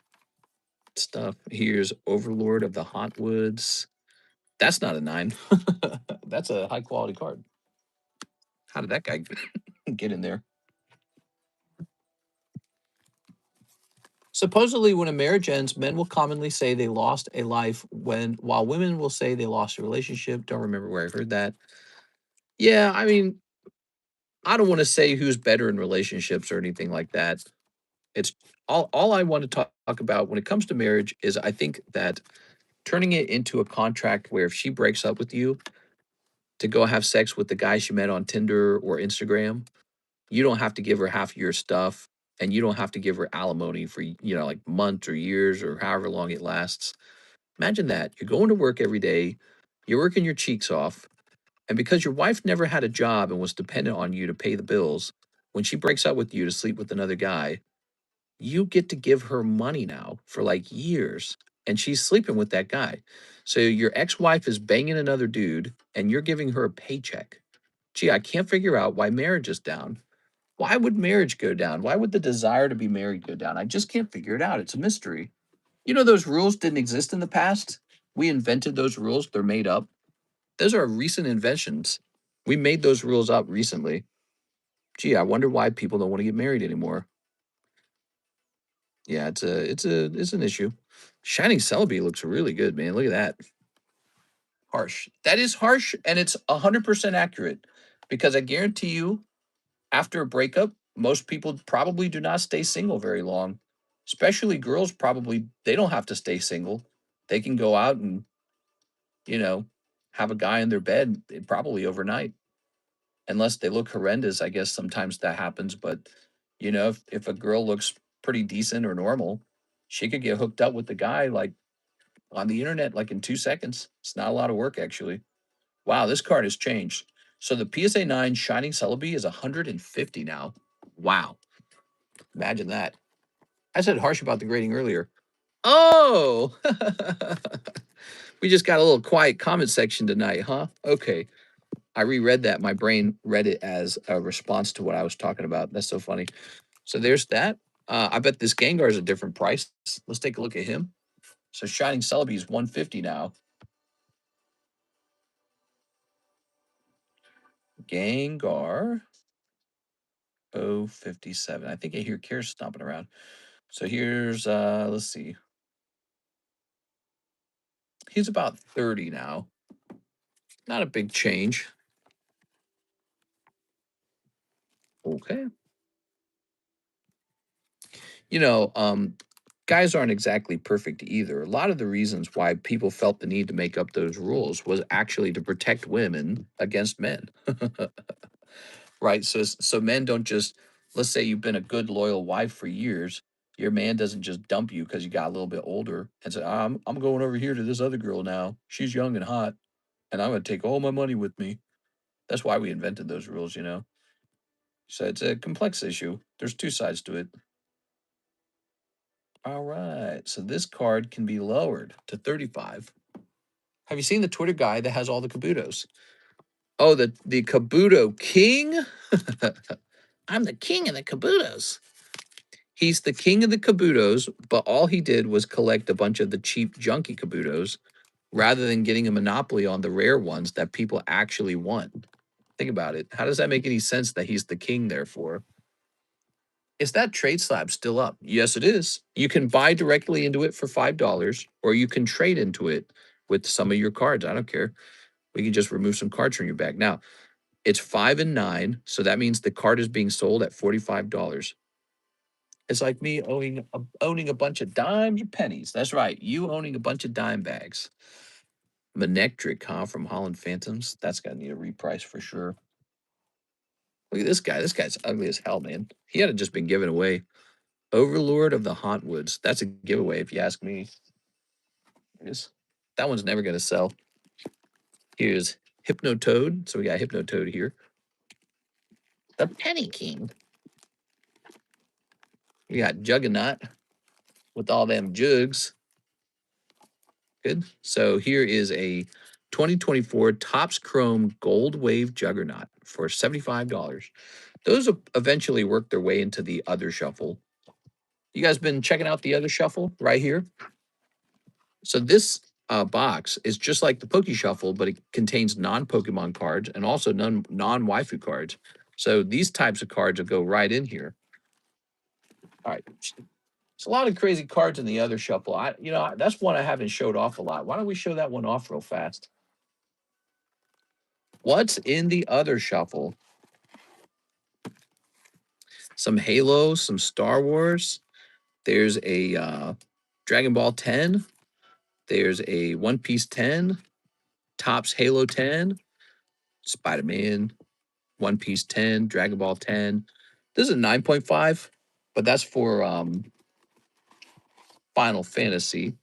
stuff. Here's Overlord of the Hauntwoods. That's not a 9. That's a high quality card. How did that guy get in there? Supposedly, when a marriage ends, men will commonly say they lost a life while women will say they lost a relationship. Don't remember where I heard that. Yeah, I mean, I don't want to say who's better in relationships or anything like that. It's all I want to talk about when it comes to marriage is I think that turning it into a contract where if she breaks up with you to go have sex with the guy she met on Tinder or Instagram, you don't have to give her half of your stuff and you don't have to give her alimony for, like months or years or however long it lasts. Imagine that. You're going to work every day, you're working your cheeks off, and because your wife never had a job and was dependent on you to pay the bills, when she breaks up with you to sleep with another guy, you get to give her money now for like years and she's sleeping with that guy. So your ex-wife is banging another dude and you're giving her a paycheck. Gee, I can't figure out why marriage is down. Why would marriage go down? Why would the desire to be married go down? I just can't figure it out. It's a mystery. Those rules didn't exist in the past. We invented those rules. They're made up. Those are recent inventions. We made those rules up recently. Gee, I wonder why people don't want to get married anymore. Yeah, it's an issue. Shining Celebi looks really good, man. Look at that. Harsh. That is harsh, and it's 100% accurate because I guarantee you, after a breakup, most people probably do not stay single very long. Especially girls, probably they don't have to stay single. They can go out and you know have a guy in their bed probably overnight, unless they look horrendous. I guess sometimes that happens, but if a girl looks pretty decent or normal, she could get hooked up with the guy like on the internet like in 2 seconds. It's not a lot of work actually. Wow, this card has changed. So the PSA 9 Shining Celebi is 150 now. Wow. Imagine that. I said harsh about the grading earlier. Oh, we just got a little quiet comment section tonight, huh? Okay. I reread that. My brain read it as a response to what I was talking about. That's so funny. So there's that. I bet this Gengar is a different price. Let's take a look at him. So Shining Celebi is 150 now. Gengar 057. I think I hear Kara stomping around. So here's let's see. He's about 30 now. Not a big change. Okay. You know, guys aren't exactly perfect either. A lot of the reasons why people felt the need to make up those rules was actually to protect women against men. Right? So men don't just, let's say you've been a good loyal wife for years, your man doesn't just dump you because you got a little bit older and say, I'm going over here to this other girl now. She's young and hot, and I'm gonna take all my money with me. That's why we invented those rules. So it's a complex issue. There's two sides to it. All right. So this card can be lowered to 35. Have you seen the Twitter guy that has all the Kabutos? Oh, the Kabuto King? I'm the king of the Kabutos. He's the king of the Kabutos, but all he did was collect a bunch of the cheap, junky Kabutos rather than getting a monopoly on the rare ones that people actually want. Think about it. How does that make any sense that he's the king, therefore? Is that trade slab still up? Yes, it is. You can buy directly into it for $5, or you can trade into it with some of your cards. I don't care. We can just remove some cards from your bag. Now, it's 5 and 9, so that means the card is being sold at $45. It's like me owning a bunch of dimes or pennies. That's right. You owning a bunch of dime bags. Manectric, huh? From Holland Phantoms. That's got to need a reprice for sure. Look at this guy. This guy's ugly as hell, man. He had just been given away. Overlord of the Hauntwoods. That's a giveaway if you ask me. That one's never going to sell. Here's Hypnotoad. So we got Hypnotoad here. The Penny King. We got Juggernaut with all them jugs. Good. So here is a 2024 Topps Chrome Gold Wave Juggernaut for $75. Those will eventually work their way into the other shuffle. You guys been checking out the other shuffle right here? So this box is just like the Poke Shuffle, but it contains non-Pokemon cards and also non-Waifu cards. So these types of cards will go right in here. All right. It's a lot of crazy cards in the other shuffle. That's one I haven't showed off a lot. Why don't we show that one off real fast? What's in the other shuffle? Some Halo, some Star Wars. There's a Dragon Ball 10. There's a One Piece 10. Topps Halo 10. Spider-Man. One Piece 10. Dragon Ball 10. This is a 9.5, but that's for Final Fantasy.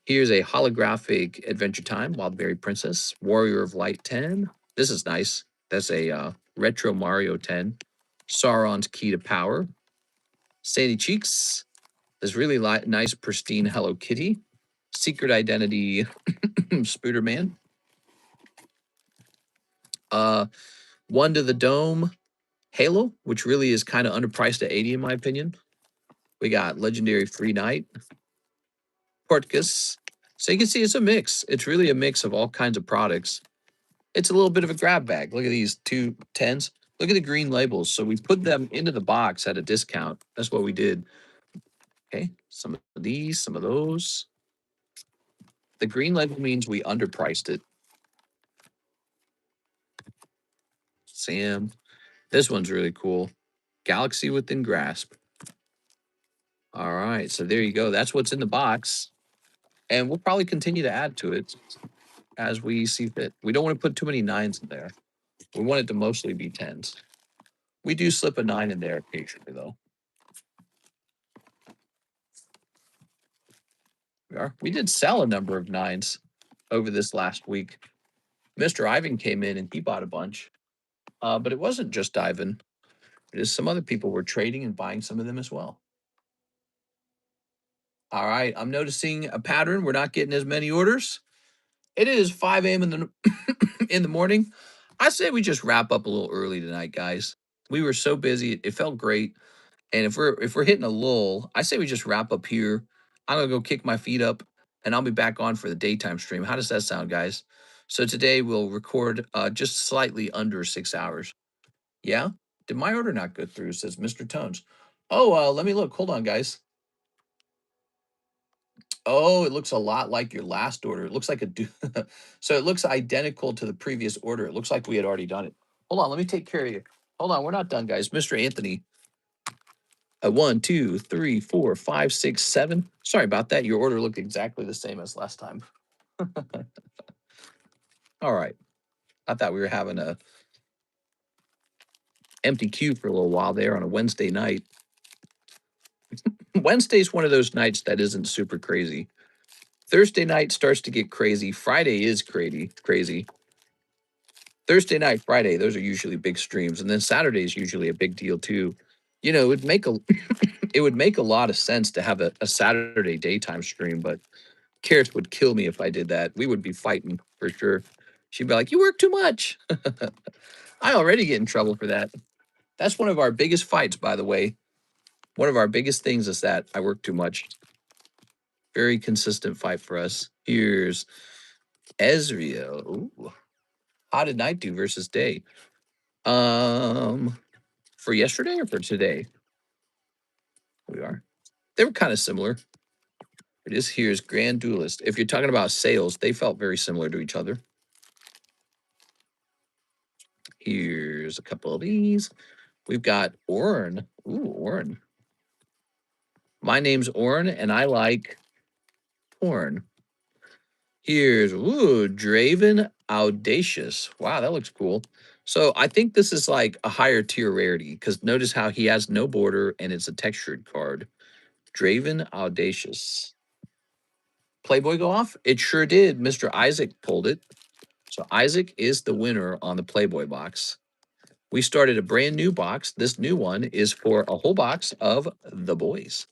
Here's a holographic Adventure Time, Wildberry Princess, Warrior of Light 10. This is nice. That's a retro Mario 10. Sauron's Key to Power. Sandy Cheeks. This really nice, pristine Hello Kitty. Secret Identity Spooderman. One to the Dome Halo, which really is kind of underpriced at 80 in my opinion. We got Legendary Free Knight. Portkus. So you can see it's a mix. It's really a mix of all kinds of products. It's a little bit of a grab bag. Look at these 2 10s. Look at the green labels. So we put them into the box at a discount. That's what we did. Okay, some of these, some of those. The green label means we underpriced it. Sam. This one's really cool. Galaxy Within Grasp. All right, so there you go. That's what's in the box. And we'll probably continue to add to it as we see fit. We don't want to put too many 9s in there. We want it to mostly be 10s. We do slip a 9 in there occasionally, though. We did sell a number of 9s over this last week. Mr. Ivan came in and he bought a bunch. But it wasn't just Ivan. It is some other people were trading and buying some of them as well. All right, I'm noticing a pattern. We're not getting as many orders. It is 5 a.m. in the morning. I say we just wrap up a little early tonight, guys. We were so busy. It felt great. And if we're hitting a lull, I say we just wrap up here. I'm gonna go kick my feet up, and I'll be back on for the daytime stream. How does that sound, guys? So today we'll record just slightly under 6 hours. Yeah? Did my order not go through? Says Mr. Tones. Oh, let me look. Hold on, guys. Oh, it looks a lot like your last order. It looks like so it looks identical to the previous order. It looks like we had already done it. Hold on, let me take care of you. Hold on, we're not done, guys. Mr. Anthony. 1, 2, 3, 4, 5, 6, 7. Sorry about that. Your order looked exactly the same as last time. All right. I thought we were having a empty queue for a little while there on a Wednesday night. Wednesday's one of those nights that isn't super crazy. Thursday night starts to get crazy. Friday is crazy. Thursday night, Friday, those are usually big streams, and then Saturday is usually a big deal too. It would make a lot of sense to have a Saturday daytime stream, but Karis would kill me if I did that. We would be fighting for sure. She'd be like, "You work too much." I already get in trouble for that. That's one of our biggest fights, by the way. One of our biggest things is that I work too much. Very consistent fight for us. Here's Ezreal. Ooh. How did night do versus day? For yesterday or for today? We are. They were kind of similar. It is here's Grand Duelist. If you're talking about sales, they felt very similar to each other. Here's a couple of these. We've got Orn. Ooh, Orn. My name's Orn, and I like porn. Here's, ooh, Draven Audacious. Wow, that looks cool. So I think this is like a higher tier rarity because notice how he has no border and it's a textured card. Draven Audacious. Playboy go off? It sure did. Mr. Isaac pulled it. So Isaac is the winner on the Playboy box. We started a brand new box. This new one is for a whole box of the boys.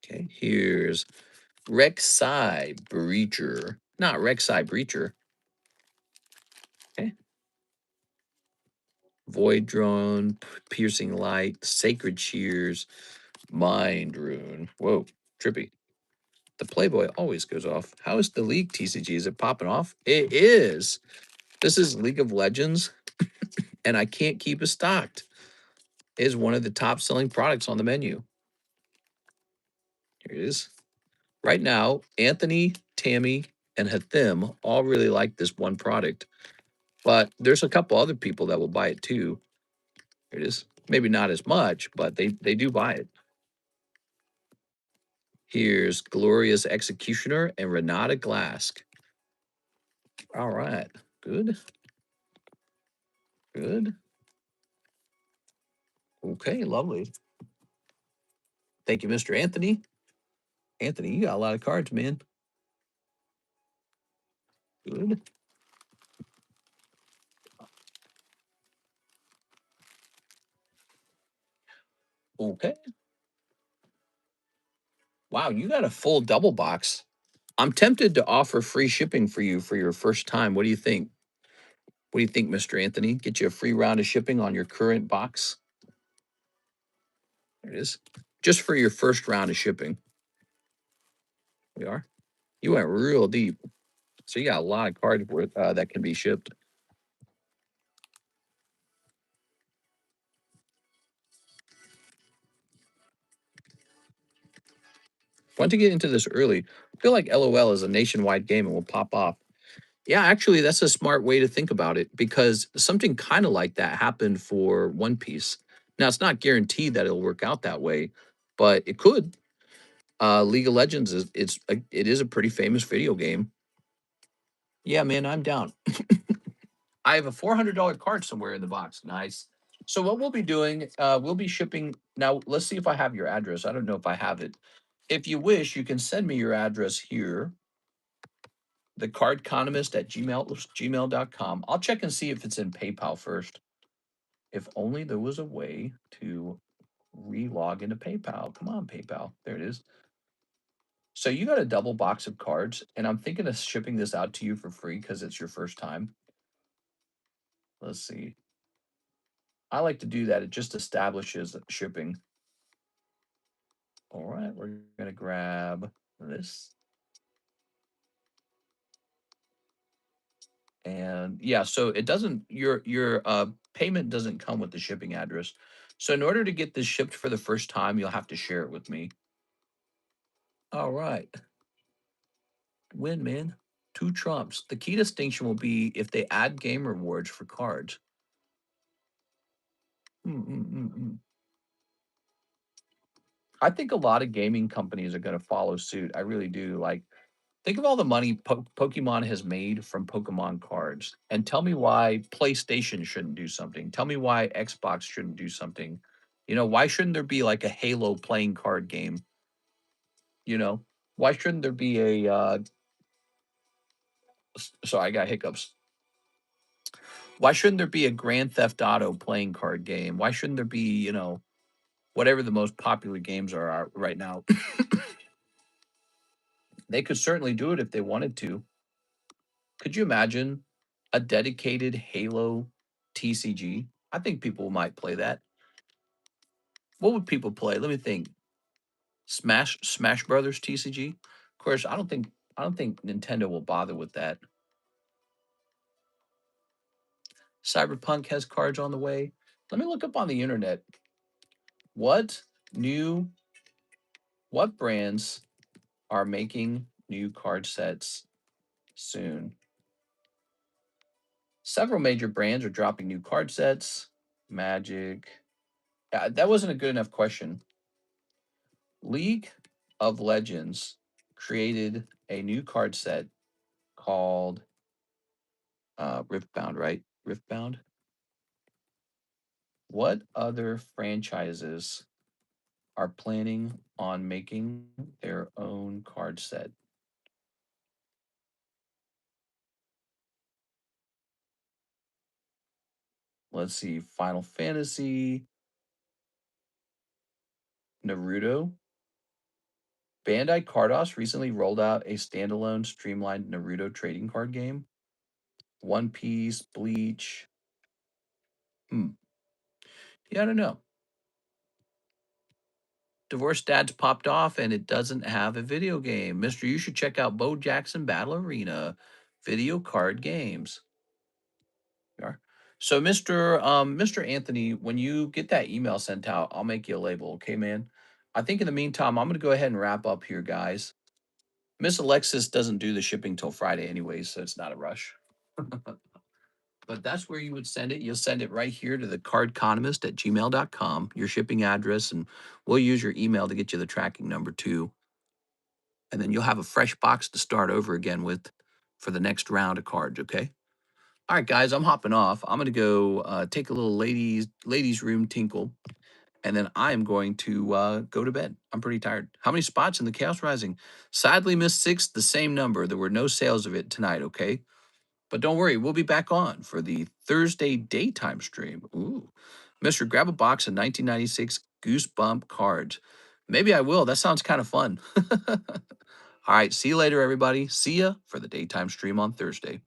Okay, here's Rek'Sai Breacher. Not Rek'Sai Breacher. Okay. Void Drone, Piercing Light, Sacred Shears, Mind Rune. Whoa, trippy. The Playboy always goes off. How is the League TCG? Is it popping off? It is. This is League of Legends, and I can't keep it stocked. It is one of the top selling products on the menu. Here it is. Right now, Anthony, Tammy, and Hathim all really like this one product, but there's a couple other people that will buy it too. Here it is. Maybe not as much, but they do buy it. Here's Glorious Executioner and Renata Glask. All right. Good. Good. Okay, lovely. Thank you, Mr. Anthony. Anthony, you got a lot of cards, man. Good. Okay. Wow, you got a full double box. I'm tempted to offer free shipping for you for your first time. What do you think? What do you think, Mr. Anthony? Get you a free round of shipping on your current box? There it is. Just for your first round of shipping. We are. You went real deep. So you got a lot of cards worth that can be shipped. Want to get into this early. I feel like LOL is a nationwide game and will pop off. Yeah, actually, that's a smart way to think about it because something kind of like that happened for One Piece. Now, it's not guaranteed that it'll work out that way, but it could. League of Legends it is a pretty famous video game. Yeah, man, I'm down. I have a $400 card somewhere in the box. Nice. So what we'll be doing, we'll be shipping. Now, let's see if I have your address. I don't know if I have it. If you wish, you can send me your address here, TheCardconomist at gmail.com. I'll check and see if it's in PayPal first. If only there was a way to re-log into PayPal. Come on, PayPal. There it is. So you got a double box of cards, and I'm thinking of shipping this out to you for free because it's your first time. Let's see. I like to do that. It just establishes shipping. All right, we're gonna grab this. And yeah, so it doesn't your payment doesn't come with the shipping address. So in order to get this shipped for the first time, you'll have to share it with me. All right. Win, man. Two trumps. The key distinction will be if they add game rewards for cards. Mm. I think a lot of gaming companies are going to follow suit. I really do. Like, think of all the money Pokemon has made from Pokemon cards, and tell me why PlayStation shouldn't do something. Tell me why Xbox shouldn't do something. You know, why shouldn't there be like a Halo playing card game? You know, why shouldn't there be a? Sorry, I got hiccups. Why shouldn't there be a Grand Theft Auto playing card game? Why shouldn't there be, whatever the most popular games are right now? They could certainly do it if they wanted to. Could you imagine a dedicated Halo TCG? I think people might play that. What would people play? Let me think. Smash Brothers TCG. Of course, I don't think Nintendo will bother with that. Cyberpunk has cards on the way. Let me look up on the internet. What what brands are making new card sets soon? Several major brands are dropping new card sets. Magic. That wasn't a good enough question. League of Legends created a new card set called Riftbound, right? Riftbound. What other franchises are planning on making their own card set? Let's see. Final Fantasy, Naruto. Bandai Cardos recently rolled out a standalone streamlined Naruto trading card game. One Piece, Bleach. Hmm. Yeah, I don't know. Divorce Dad's popped off and it doesn't have a video game. Mister, you should check out Bo Jackson Battle Arena video card games. Are. So, Mr. Anthony, when you get that email sent out, I'll make you a label, okay, man? I think in the meantime, I'm gonna go ahead and wrap up here, guys. Miss Alexis doesn't do the shipping till Friday anyways, so it's not a rush. But that's where you would send it. You'll send it right here to the cardconomist at gmail.com, your shipping address, and we'll use your email to get you the tracking number too. And then you'll have a fresh box to start over again with for the next round of cards, okay? All right, guys, I'm hopping off. I'm gonna go take a little ladies room tinkle, and then I am going to go to bed. I'm pretty tired. How many spots in the Chaos Rising? Sadly, missed six, the same number. There were no sales of it tonight. Okay, but don't worry, we'll be back on for the Thursday daytime stream. Ooh, Mister, grab a box of 1996 Goosebump cards. Maybe I will. That sounds kind of fun. All right, see you later, everybody. See ya for the daytime stream on Thursday.